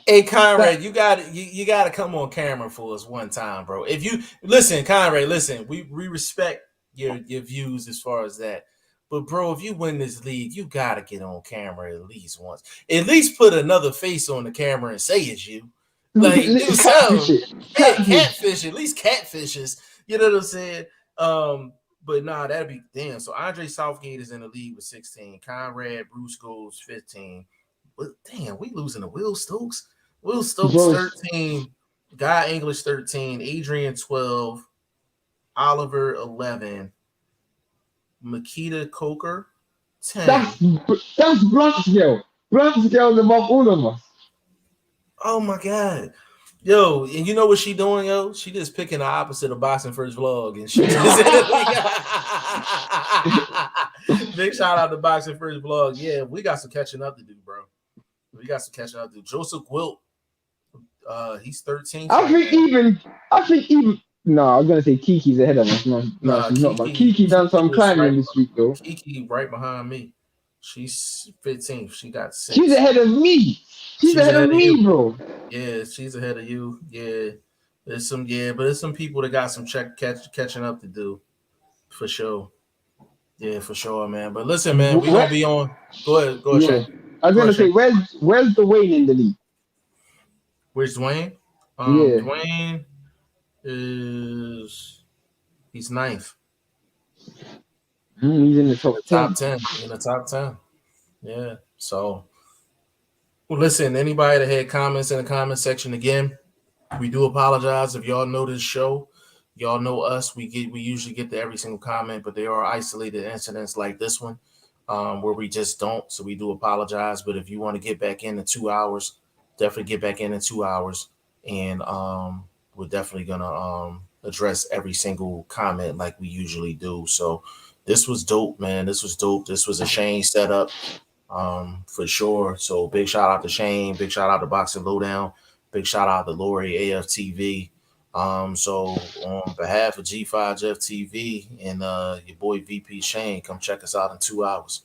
Hey Conrad, you gotta come on camera for us one time, bro. If you listen, Conrad, listen, we respect your views as far as that. But bro, if you win this league, you gotta get on camera at least once. At least put another face on the camera and say it's you. Like do something. Catfish, at least catfishes. You know what I'm saying? But nah, that'd be damn. So Andre Southgate is in the league with 16. Conrad Brusco's 15. But damn, we losing to Will Stokes. Will Stokes 13. Guy English 13. Adrian 12. Oliver 11. Makita Coker 10. That's Blunt's girl. Blunt's girl's above all of us. Oh my god. Yo, and you know what she doing, yo? She just picking the opposite of BoxingFirst Vlog, and she just big shout out to BoxingFirst Vlog. Yeah, we got some catching up to do, bro. We got some catching up to do. Joseph Wilt, he's 13. I think even no, I was gonna say Kiki's ahead of us. No, she's not. But Kiki done some climbing this week though. Kiki right behind me. She's 15th. She got 6. She's ahead of me. She's ahead of me, bro. Yeah, she's ahead of you. Yeah. There's some people that got some catching up to do. For sure. Yeah, for sure, man. But listen, man, we're gonna be on. Go ahead, Shane. I was gonna say, where's Dwayne in the league? Where's Dwayne? Dwayne he's 9th. He's in the top 10. In the top 10. Yeah. So listen, anybody that had comments in the comment section, again, we do apologize if y'all know this show. Y'all know us. We usually get to every single comment, but there are isolated incidents like this one where we just don't. So we do apologize. But if you want to get back in 2 hours, definitely get back in 2 hours. And we're definitely going to address every single comment like we usually do. So this was dope, man. This was dope. This was a Shane setup for sure. So big shout out to Shane. Big shout out to Boxing Lowdown. Big shout out to Laurie, AFTV. So on behalf of G5 Jeff TV and your boy VP Shane, come check us out in 2 hours.